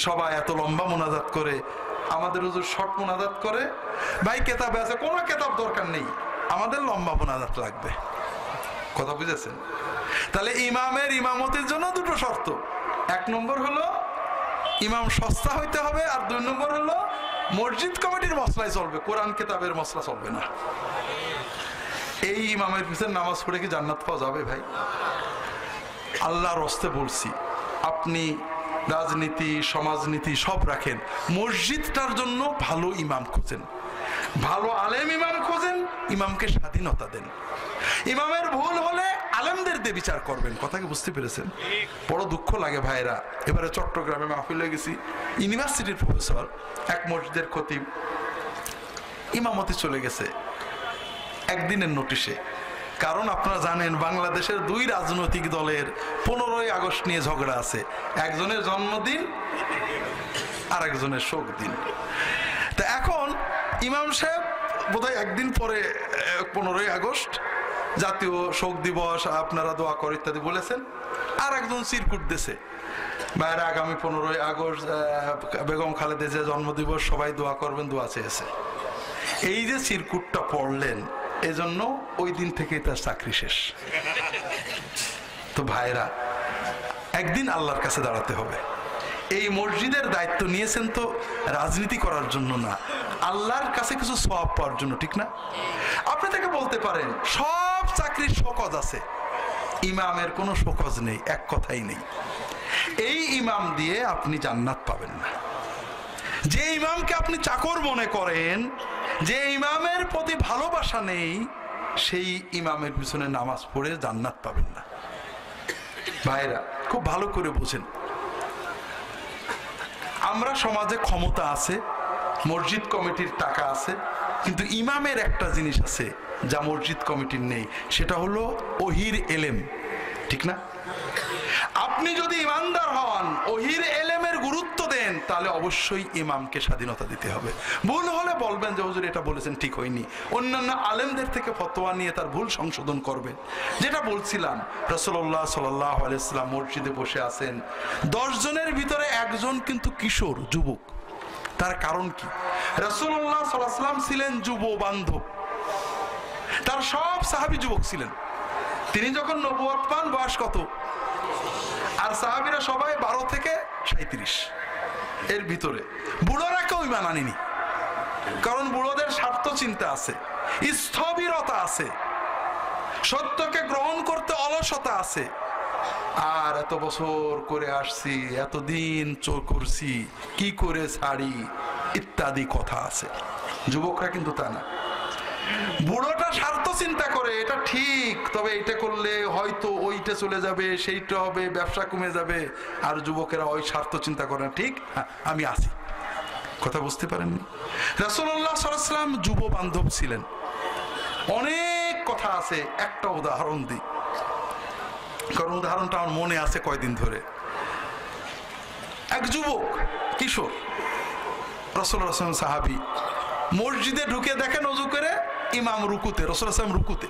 সবাই এত লম্বা মোনাজাত করে, আমাদের হুজুর শর্ট মোনাজাত করে। ভাই কিতাবে আছে, কোনো কিতাব দরকার নেই, আমাদের লম্বা মোনাজাত লাগবে। কথা বুঝেছেন? তাহলে ইমামের ইমামতির জন্য দুটো শর্ত। 1 নম্বর হলো ইমাম সস্তা হইতে হবে, আর 2 নম্বর হলো মসজিদ কমিটির মসলাই চলবে, কোরআন কিতাবের মসলা চলবে না। এই ইমামের পিছনে নামাজ পড়ে কি জান্নাত পাওয়া যাবে ভাই? আল্লাহর হস্তে বলছি, আপনি রাজনীতি সমাজনীতি সব রাখেন, মসজিদটার জন্য ভালো ইমাম খোঁজেন, ভালো আলেম ইমাম খোঁজেন, ইমামকে স্বাধীনতা দেন। ইমামের ভুল হলে আলেমদের দিয়ে বিচার করবেন। কথা কি বুঝতে পেরেছেন? বড় দুঃখ লাগে ভাইরা, এবারে চট্টগ্রামে মাহফিলে গেছি, ইউনিভার্সিটির প্রফেসর এক মসজিদের খতিব ইমামতি চলে গেছে একদিনের নোটিশে। কারণ আপনারা জানেন বাংলাদেশের দুই রাজনৈতিক দলের 15ই আগস্ট নিয়ে ঝগড়া আছে, একজনের জন্মদিন আর একজনের শোক দিন। তা এখন ইমাম সাহেব বোধহয় একদিন পরে 15ই আগস্ট জাতীয় শোক দিবস, আপনারা দোয়া কর ইত্যাদি বলেছেন, আর একজন চিরকুট দিয়েছে, বাইরে আগামী 15ই আগস্ট বেগম খালেদা জিয়ার জন্মদিবস, সবাই দোয়া করবেন, দোয়া চেয়েছে। এই যে চিরকুটটা পড়লেন, এজন্য ওই দিন থেকে তার চাকরি শেষ। তো ভাইরা, একদিন আল্লাহর কাছে দাঁড়াতে হবে। এই মসজিদের দায়িত্ব নিয়েছেন তো রাজনীতি করার জন্য না, আল্লাহর কাছে কিছু সওয়াব পাওয়ার জন্য, ঠিক না? আপনি তাকে বলতে পারেন সব চাকরির শোকজ আছে, ইমামের কোনো শোকজ নেই, এক কথাই নেই। এই ইমাম দিয়ে আপনি জান্নাত পাবেন না। যে ইমামকে আপনি চাকর মনে করেন, যে ইমামের প্রতি ভালোবাসা নেই, সেই ইমামের পিছনে নামাজ পড়ে জান্নাত পাবেন না। ভাইরা খুব ভালো করে বুঝেন, আমরা সমাজে ক্ষমতা আছে, মসজিদ কমিটির টাকা আছে, কিন্তু ইমামের একটা জিনিস আছে যা মসজিদ কমিটির নেই, সেটা হলো ওহির এলেম, ঠিক না? আপনি যদি ইমানদার হন, ওহির এলেমের গুরুত্ব দেন, তাহলে অবশ্যই ইমামকে স্বাধীনতা দিতে হবে। ভুল হলে বলবেন যে হুজুর এটা বলেছেন ঠিক হয়নি, অন্যান্য আলেমদের থেকে ফতোয়া নিয়ে তার ভুল সংশোধন করবেন। যেটা বলছিলাম, রাসূলুল্লাহ সাল্লাল্লাহু আলাইহি ওয়াসাল্লাম মসজিদে বসে আছেন, 10 জনের ভিতরে একজন কিন্তু কিশোর যুবক। তার কারণ কি? রাসূলুল্লাহ সাল্লাল্লাহু আলাইহি ওয়াসাল্লাম ছিলেন যুব বান্ধব, তার সব সাহাবী যুবক ছিলেন। তিনি যখন নবুয়ত পান বয়স কত? আর সাহাবীরা সবাই 12 থেকে 37 এর ভিতরে। বুড়োরা কেউ ঈমান আনেনি, কারণ বুড়োদের স্বার্থ চিন্তা আছে, স্থবিরতা আছে, সত্যকে গ্রহণ করতে অলসতা আছে। আর এত বছর করে আসছি, এতদিন চোর করছি, কি করে ছাড়ি ইত্যাদি কথা আছে। যুবকরা কিন্তু তা না, বুড়োটা স্বার্থ চিন্তা করে, এটা ঠিক, তবে এটা করলে হয়তো ওইটা চলে যাবে, সেইটা হবে, ব্যবসা কমে যাবে। আর যুবকেরা ওই স্বার্থ চিন্তা করে, ঠিক আমি আসি। কথা বুঝতে পারেননি? রাসূলুল্লাহ সাল্লাল্লাহু আলাইহি ওয়াসাল্লাম যুব বান্ধব ছিলেন। অনেক কথা আছে, একটা উদাহরণ দিই, কারণ উদাহরণটা আমার মনে আছে কয়দিন ধরে। এক যুবক কিশোর, রাসূলুল্লাহ সাল্লাল্লাহু আলাইহি ওয়াসাল্লাম সাহাবী, মসজিদে ঢুকে দেখেন ওযু করে ইমাম রুকুতে, রাসূলুল্লাহ সাল্লাল্লাহু আলাইহি ওয়াসাল্লাম রুকুতে।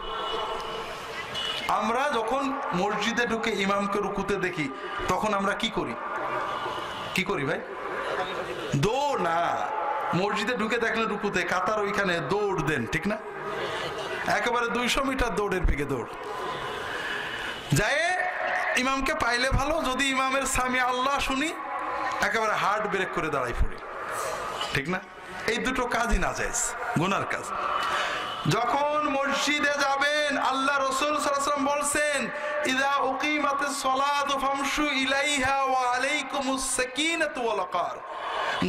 আমরা যখন মসজিদে ঢুকে ইমামকে রুকুতে দেখি, তখন আমরা কি করি? কি করি ভাই? দৌড় না, মসজিদে ঢুকে দেখলেন রুকুতে, কাতার ওইখানে দৌড় দেন, ঠিক না? একেবারে 200 মিটার দৌড়ের বেগে দৌড় যায়। ইমামকে পাইলে ভালো, যদি ইমামের সামি আল্লাহ শুনি, একেবারে হার্ট ব্রেক করে দাঁড়াই পড়ি, ঠিক না? এই দুটো কাজই নাজায়েজ, গুনার কাজ। যখন মসজিদে যাবেন, আল্লাহ রাসূল সাল্লাল্লাহু আলাইহি ওয়াসাল্লাম বলছেন, ইযা উকিমাতিস সালাতু ফামশু ইলাইহা ওয়া আলাইকুমুস সাকিনাতু ওয়াল ওয়াকার।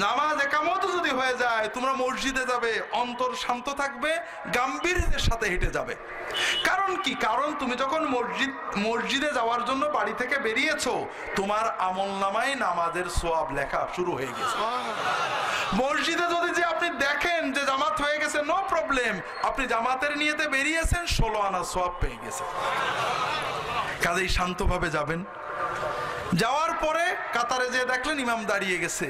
নামাজ একামত যদি হয়ে যায়, তোমরা মসজিদে যাবে, অন্তর শান্ত থাকবে, গাম্ভীর্যের সাথে হেঁটে যাবে। কারণ কি? কারণ তুমি যখন মসজিদে যাওয়ার জন্য বাড়ি থেকে বেরিয়েছো, তোমার আমলনামায় নামাজের সওয়াব লেখা শুরু হয়ে গেছে। মসজিদে যদি যে আপনি দেখেন যে জামাত হয়ে গেছে, নো প্রবলেম, আপনি জামাতের নিয়তে বেরিয়েছেন, 16 আনা সওয়াব পেয়ে গেছে। কাজেই শান্তভাবে যাবেন। যাওয়ার পরে কাতারে যে দেখলেন ইমাম দাঁড়িয়ে গেছে,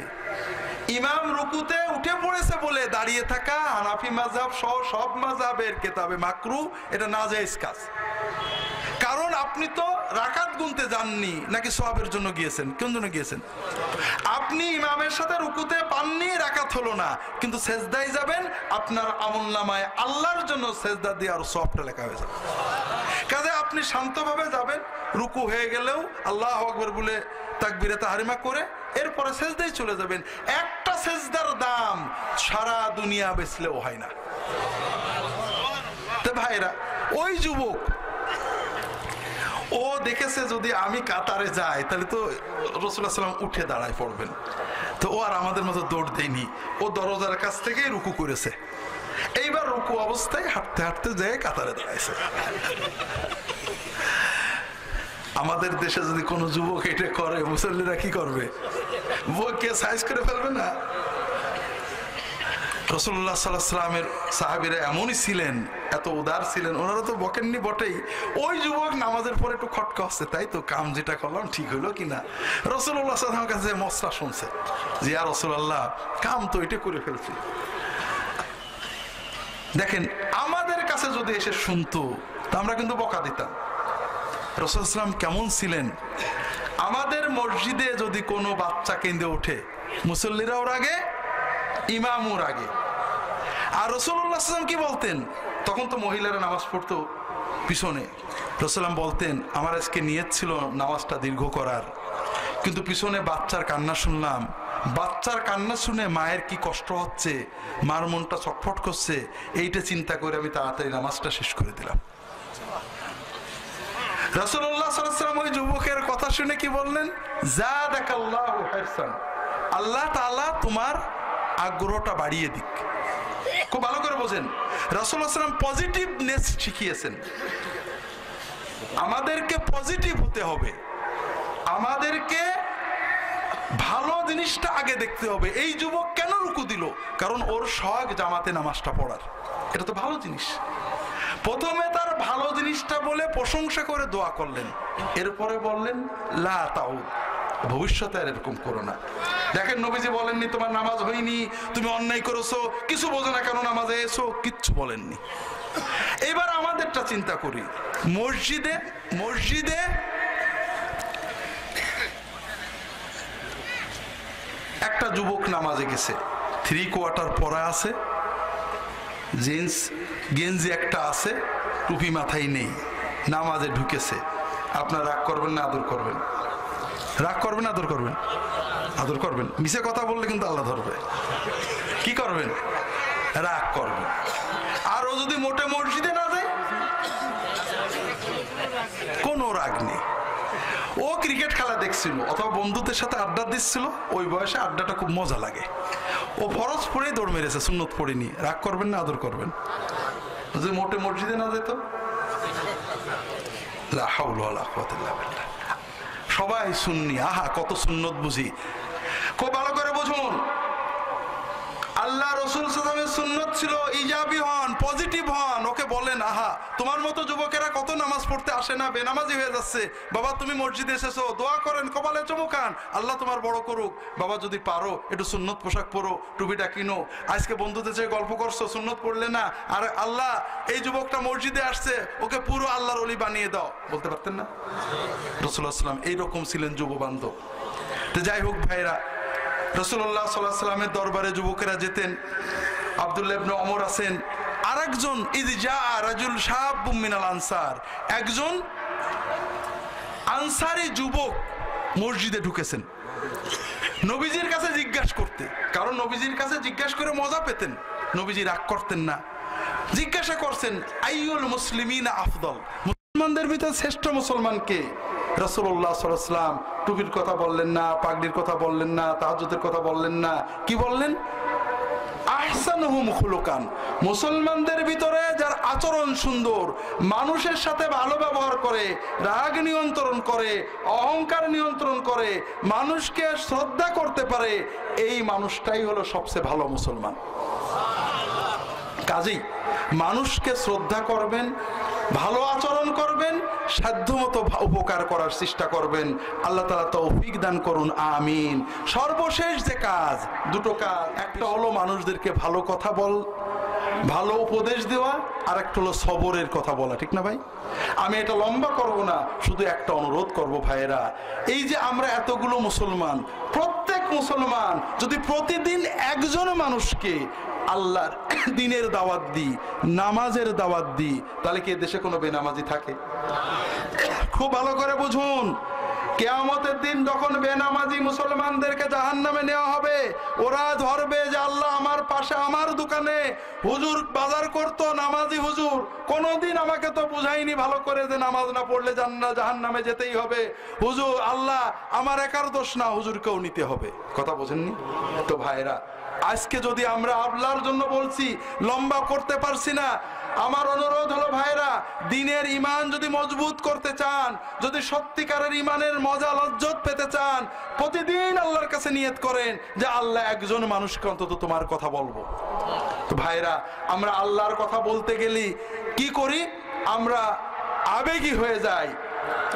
ইমাম রুকুতে উঠে পড়েছে বলে দাঁড়িয়ে থাকা হানাফি মাযহাব সহ সব মাযহাবের কিতাবে মাকরু, এটা নাজায়েজ কাজ। কারণ আপনি তো রাকাত গুনতে যাননি, নাকি সওয়াবের জন্য গিয়েছেন? কোন জন্য গিয়েছেন? আপনি ইমামের সাথে রুকুতে পাননি, রাকাত হলো না, কিন্তু সেজদায় যাবেন, আপনার আমলনামায় আল্লাহর জন্য সেজদা দিয়ে আর সওয়াবটা লেখা হয়ে যাবে। কাজে আপনি শান্তভাবে যাবেন, রুকু হয়ে গেলেও আল্লাহু আকবার বলে তাকবীরে তাহরিমা করে এরপরে সেজদায় চলে যাবেন। একটা সেজদার দাম সারা দুনিয়া বেচলেও হয় না। তো ভাই ভাইরা, ওই যুবক ও দেখেছে যদি আমি কাতারে যাই তাহলে তো রাসূলুল্লাহ সাল্লাম উঠে দাঁড়ায় পড়বেন, তো ও আর আমাদের মতো দৌড় দেয়নি, ও দরজার কাছ থেকেই রুকু করেছে। এইবার রুকু অবস্থায় হাঁটতে হাঁটতে যেয়ে কাতারে দাঁড়াইছে। আমাদের দেশে যদি কোনো যুবক এটা করে, মুসল্লিরা কি করবে? বউকে সাইজ করে ফেলবে না? রাসূলুল্লাহ সাল্লাল্লাহু আলাইহি ওয়াসাল্লামের সাহাবীরা এমনই ছিলেন, এত উদার ছিলেন, ওনারা তো বকেননি বটেই। ওই যুবক নামাজের পরে একটু খটকা হচ্ছে, তাই তো কাম যেটা করলাম ঠিক হইলো কিনা। রাসূলুল্লাহ সাল্লাল্লাহু আলাইহি ওয়াসাল্লামের কাছে মশলা শুনছে যে ইয়া রাসূলুল্লাহ, কাম তো এটা করে ফেলছি। দেখেন, আমাদের কাছে যদি এসে শুনতো তা আমরা কিন্তু বকা দিতাম। রাসূলুল্লাহ সাল্লাল্লাহু আলাইহি ওয়াসাল্লাম কেমন ছিলেন? আমাদের মসজিদে যদি কোনো বাচ্চা কেঁদে ওঠে, মুসল্লিরাও রাগে, ইমামও রাগে। আর রাসূলুল্লাহ সাল্লাল্লাহু আলাইহি ওয়াসাল্লাম কি বলতেন? তখন তো মহিলারা নামাজ পড়তো পিছনে। রাসূলুল্লাহ বলতেন, আমার আজকে নিয়ত ছিল নামাজটা দীর্ঘ করার, কিন্তু পিছনে বাচ্চার কান্না শুনলাম, বাচ্চার কান্না শুনে মায়ের কি কষ্ট হচ্ছে, মার মনটা ছটফট করছে, এইটা চিন্তা করে আমি তাড়াতাড়ি নামাজটা শেষ করে দিলাম। রাসূলুল্লাহ সাল্লাল্লাহু আলাইহি ওয়াসাল্লাম ওই যুবকের কথা শুনে কি বললেন? জাদাকাল্লাহু হিরসান, আল্লাহ তাআলা তোমার আগ্রহটা বাড়িয়ে দিক। খুব ভালো করে বোঝেন, রাসূলুল্লাহ সাল্লাল্লাহু আলাইহি ওয়াসাল্লাম পজিটিভনেস শিখিয়েছেন। আমাদেরকে পজিটিভ হতে হবে, আমাদেরকে ভালো জিনিসটা আগে দেখতে হবে। এই যুবক কেন রুকু দিল? কারণ ওর শখ জামাতে নামাজটা পড়ার, এটা তো ভালো জিনিস। প্রথমে তার ভালো জিনিসটা বলে প্রশংসা করে দোয়া করলেন, এরপরে বললেন লা তাউদ, ভবিষ্যতে আর এরকম করো না। দেখেন, নবীজি বলেননি তোমার নামাজ হয়নি, তুমি অন্যায় করেছো, কিছু বোঝো না কেন নামাজে এসো, কিচ্ছু বলেননি। এবার আমাদেরটা চিন্তা করি, মসজিদে মসজিদে একটা যুবক নামাজে গেছে, 3/4 পরা আছে, জিন্স গেঞ্জি একটা আছে, টুপি মাথায় নেই, নামাজে ঢুকেছে। আপনার রাগ করবেন না আদর করবেন? রাগ করবেন আদর করবেন? আদর করবেন। মিছে কথা বললে কিন্তু আল্লাহ ধরবে। কি করবেন? রাগ করবেন। আর ও যদি মোটে মসজিদে না যায়, কোনো রাগ নেই। ও ক্রিকেট খেলা দেখছিল অথবা বন্ধুদের সাথে আড্ডা দিচ্ছিল, ওই বয়সে আড্ডাটা খুব মজা লাগে, ও ফরজ পড়েই দৌড় মেরেছে, সুন্নত পড়েনি। রাগ করবেন না আদর করবেন? যদি মোটে মসজিদে না যেত, লা হাওলা ওয়ালা কুওয়াতা ইল্লা বিল্লাহ। সবাই সুন্নি, আহা কত সুন্নত বুঝি। খুব ভালো করে বুঝুন, আল্লাহ রাসূল সাল্লাল্লাহু আলাইহি ওয়াসাল্লামের সুন্নত ছিল ইজাবি হন, পজিটিভ হন। ওকে বলেন, আহা তোমার মতো যুবকেরা কত নামাজ পড়তে আসে না, বেনামাজি হয়ে যাচ্ছে, বাবা তুমি মসজিদে এসেছো, দোয়া করেন, কপালে চুমু খান, আল্লাহ তোমার বড় করুক। বাবা যদি পারো একটু সুন্নত পোশাক পরো, টুপিটা কিনো। আজকে বন্ধুদের চেয়ে গল্প করছো, সুন্নত পড়লে না, আর আল্লাহ এই যুবকটা মসজিদে আসছে, ওকে পুরো আল্লাহর ওলি বানিয়ে দাও, বলতে পারতেন না? রাসূলুল্লাহ সাল্লাল্লাহু আলাইহি ওয়াসাল্লাম এইরকম ছিলেন যুব বান্ধব। তো যাই হোক ভাইরা, রাসূলুল্লাহ সাল্লাল্লাহু আলাইহি ওয়াসাল্লামের দরবারে যুবকেরা যেতেন। আব্দুল্লাহ ইবনে ওমর আছেন, আরেকজন ইযজা রাজুল শাবুম মিনাল আনসার, একজন আনসারী যুবক মসজিদে ঢুকেছেন নবীজির কাছে জিজ্ঞাসা করতে। কারণ নবীজির কাছে জিজ্ঞাসা করে মজা পেতেন, নবীজি রাগ করতেন না। জিজ্ঞাসা করছেন আইয়ুল মুসলিমিনা আফদল, মুসলমানদের ভিতর শ্রেষ্ঠ মুসলমান কে? রাসূলুল্লাহ সাল্লাল্লাহু আলাইহি ওয়াসাল্লাম টুপির কথা বললেন না, পাগড়ির কথা বললেন না, তাহাজ্জুদের কথা বললেন না, কি বললেন? আহসানুহুম খুলুকান, মুসলমানদের ভিতরে যার আচরণ সুন্দর, মানুষের সাথে ভালো ব্যবহার করে, রাগ নিয়ন্ত্রণ করে, অহংকার নিয়ন্ত্রণ করে, মানুষকে শ্রদ্ধা করতে পারে, এই মানুষটাই হলো সবচেয়ে ভালো মুসলমান। কাজেই মানুষকে শ্রদ্ধা করবেন, ভালো আচরণ করবেন, সাধ্যমতো উপকার করার চেষ্টা করবেন। আল্লাহ তাআলা তৌফিক দান করুন, আমিন। সর্বশেষ যে কাজ, দুটো কাজ, একটা হলো মানুষদেরকে ভালো কথা ভালো উপদেশ দেওয়া, আর একটা হলো সবরের কথা বলা, ঠিক না ভাই? আমি এটা লম্বা করব না, শুধু একটা অনুরোধ করব ভাইয়েরা, এই যে আমরা এতগুলো মুসলমান, প্রত্যেক মুসলমান যদি প্রতিদিন একজন মানুষকে আল্লাহর দ্বীনের দাওয়াত দিই, নামাজের দাওয়াত দিই, তাহলে কি দেশে কোনো বেনামাজি থাকে? খুব ভালো করে বুঝুন, কিয়ামতের দিন যখন বেনামাজি মুসলমানদেরকে জাহান্নামে নেওয়া হবে, ওরা ধরবে যে আল্লাহ আমার পাশে আমার দোকানে হুজুর বাজার করতো, নামাজি হুজুর, কোনদিন আমাকে তো বুঝাইনি ভালো করে যে নামাজ না পড়লে জাহান্নামে যেতেই হবে। হুজুর আল্লাহ আমার একার দোষ না, হুজুরকেও নিতে হবে। কথা বোঝেননি তো ভাইরা? আজকে যদি আমরা আল্লাহর জন্য বলছি, লম্বা করতে পারছি না, আমার অনুরোধ হলো ভাইরা, দিনের ইমান যদি মজবুত করতে চান, যদি সত্যিকারের ইমানের মজা লজ্জত পেতে চান, প্রতিদিন আল্লাহর কাছে নিয়ত করেন যে আল্লাহ একজন মানুষকে অন্তত তোমার কথা বলবো। তো ভাইরা, আমরা আল্লাহর কথা বলতে গেলি কি করি? আমরা আবেগী হয়ে যাই,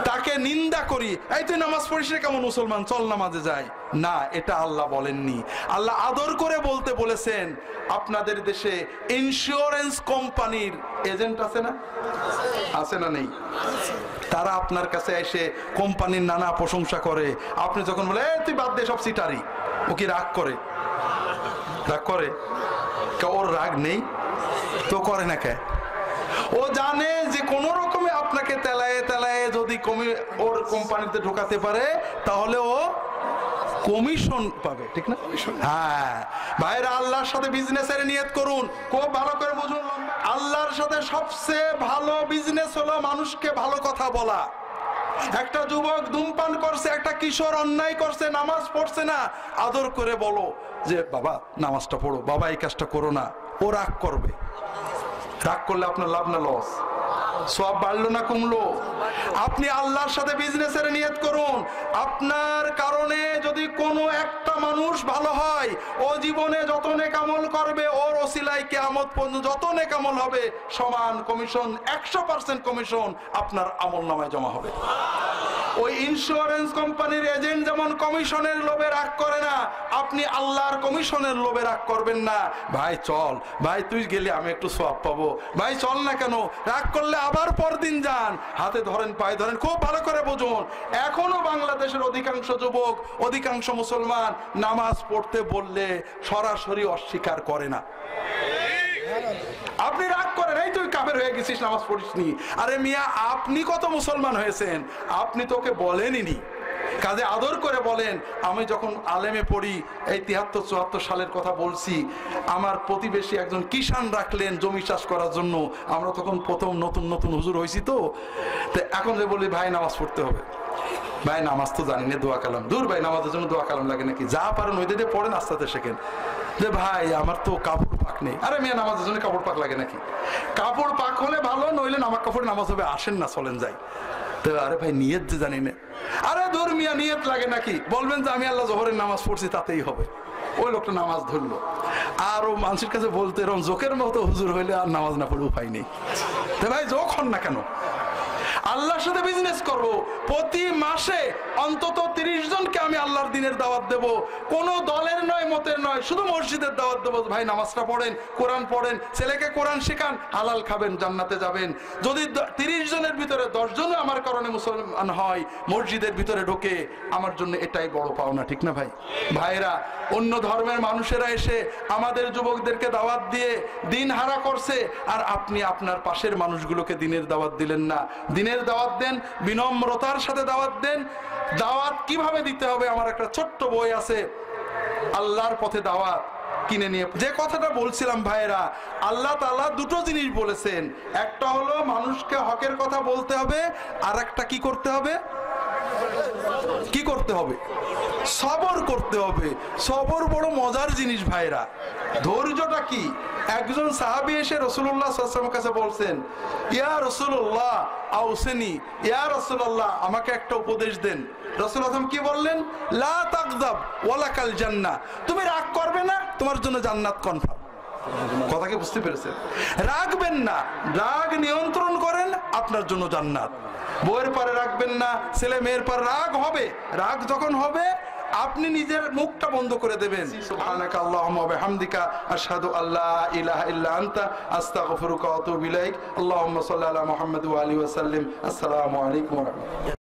তাকে নিন্দা করি, এই তুই নামাজ পড়িস না কেমন মুসলমান, চল নামাজে যাই। না, এটা আল্লাহ বলেননি। আল্লাহ আদর করে বলতে বলেছেন, আপনাদের দেশে ইন্স্যুরেন্স কোম্পানির এজেন্ট আছে না? আছে না নেই? তারা আপনার কাছে এসে কোম্পানির নানা প্রশংসা করে, আপনি যখন বলে তুই বাদ দে সব সিটারি, ও কি রাগ করে? রাগ করে? ওর রাগ নেই তো করে না কে? ও জানে যে কোন রকমে আপনাকে তেলায়ে তেলায়ে যদি ওর কোম্পানিতে ঢোকাতে পারে তাহলে ও কমিশন পাবে, ঠিক না? হ্যাঁ ভাইরা, আল্লাহর সাথে বিজনেসের নিয়ত করুন, খুব ভালো করে বুঝুন। আল্লাহর সাথে সবচেয়ে ভালো বিজনেস হলো মানুষকে ভালো কথা বলা। একটা যুবক ধূমপান করছে, একটা কিশোর অন্যায় করছে, নামাজ পড়ছে না, আদর করে বলো যে বাবা নামাজটা পড়ো, বাবা এই কাজটা করো না। ও রাগ করবে। রাগ করলে আপনার লাভ না লস? সব বাড়লো না কমলো? আপনি আল্লাহর সাথে বিজনেসের নিয়ত করুন, আপনার কারণে যদি কোনো একটা মানুষ ভালো হয়, ও জীবনে যত নেক আমল করবে, ওর ওসিলায় কিয়ামত পর্যন্ত যত নেক আমল হবে সমান কমিশন, 100% কমিশন আপনার আমল নামায় জমা হবে। ওই ইন্স্যুরেন্স কোম্পানির এজেন্ট যেমন কমিশনের লোভে রাগ করে না, আপনি আল্লাহর কমিশনের লোভে রাগ করবেন না। ভাই চল, ভাই তুই গেলে আমি একটু সওয়াব পাবো, ভাই চল না কেন? রাগ করলে আবার পরদিন যান, হাতে ধরেন পায়ে ধরেন, খুব ভালো করে বুঝুন। এখনো বাংলাদেশের অধিকাংশ যুবক, অধিকাংশ মুসলমান নামাজ পড়তে বললে সরাসরি অস্বীকার করে না। আপনি রাগ করেন, এই তুই কাফের হয়ে গেছিস, নামাজ পড়িসনি। আরে মিয়া, আপনি কত মুসলমান হয়েছেন? আপনি তোকে বলেননি। কাজে আদর করে বলেন। আমি যখন আলেমে পড়ি, এই 73-74 সালের কথা বলছি, আমার প্রতিবেশী একজন কিষান রাখলেন জমি চাষ করার জন্য। আমরা তখন প্রথম নতুন নতুন হুজুর হয়েছি, তো এখন যে বলি ভাই নামাজ পড়তে হবে, ভাই নামাজ তো জানি না, দোয়া কালাম। দূর ভাই, নামাজের জন্য দোয়া কালাম লাগে নাকি? যা পারেন ওই দিয়ে পড়েন, আস্তে আস্তে শেখেন। যে ভাই আমার তো কাপড় পাক নেই। আরে মেয়ে, নামাজের জন্য কাপড় পাক লাগে নাকি? কাপড় পাক হলে ভালো, নইলে নামাজ কাপড় নামাজ হবে, আসেন না চলেন যাই। তো আরে ভাই নিয়ত যে জানি না। আরে দূর মিয়া, নিয়ত লাগে নাকি? বলবেন যে আমি আল্লাহ জোহরের নামাজ পড়ছি, তাতেই হবে। ওই লোকটা নামাজ ধরলো, আর ও মানুষের কাছে বলতে এরকম জোকের মতো হুজুর হইলে আর নামাজ না পড়ে উপায় নেই। তো ভাই জোক হন না কেন? আল্লাহর সাথে বিজনেস করবো, প্রতি মাসে অন্তত 30 জনকে আমি আল্লাহর দিনের দাওয়াত দেব। কোন দলের নয়, মতের নয়, শুধু মসজিদের দাওয়াত দেবো। ভাই নামাজটা পড়েন, কোরআন পড়েন, ছেলেকে কোরআন শেখান, হালাল খাবেন, জান্নাতে যাবেন। যদি 30 জনের ভিতরে 10 জনও আমার কারণে মুসলমান হয়, মসজিদের ভিতরে ঢোকে, আমার জন্য এটাই বড় পাওনা, ঠিক না ভাই? ভাইরা, অন্য ধর্মের মানুষেরা এসে আমাদের যুবকদেরকে দাওয়াত দিয়ে দিন হারা করছে, আর আপনি আপনার পাশের মানুষগুলোকে দিনের দাওয়াত দিলেন না। দিনের দাওয়াত দেন, বিনম্রতার সাথে দাওয়াত দেন। দাওয়াত কিভাবে দিতে হবে আমার একটা ছোট্ট বই আছে, আল্লাহর পথে দাওয়াত, কিনে নিয়ে। যে কথাটা বলছিলাম ভাইরা, আল্লাহ তাআলা দুটো জিনিস বলেছেন। একটা হলো মানুষকে হকের কথা বলতে হবে, আর একটা কি করতে হবে? কি করতে হবে? সবর করতে হবে। সবর বড় মজার জিনিস ভাইরা। ধৈর্যটা কি? একজন সাহাবী এসে রাসূলুল্লাহ সাল্লাল্লাহু আলাইহি ওয়াসাল্লামের কাছে বলছেন, ইয়া রাসূলুল্লাহ আউসিনি, ইয়া রাসূলুল্লাহ আমাকে একটা উপদেশ দেন। রাসূলুল্লাহ কি বললেন? লা তাগযাব ওয়ালাকাল জান্নাহ, তুমি রাগ করবে না, তোমার জন্য জান্নাত কনফার্ম। কথা কি বুঝতে পেরেছেন? রাগবেন না, রাগ নিয়ন্ত্রণ করেন, আপনার জন্য জান্নাত। বউয়ের পরে রাখবেন না, ছেলে মেয়ের পর রাগ হবে। রাগ যখন হবে আপনি নিজের মুখটা বন্ধ করে দেবেন। সুবহানাকা আল্লাহুম্মা ওয়া বিহামদিকা আশহাদু আল্লা ইলাহা ইল্লা আনতা আস্তাগফিরুকা ওয়া আতুবু ইলাইক। আল্লাহুম্মা সাল্লি আলা মুহাম্মাদ ওয়া আলিহি ওয়া সাল্লিম। আসসালামু আলাইকুম ওয়া রাহমাতুল্লাহ।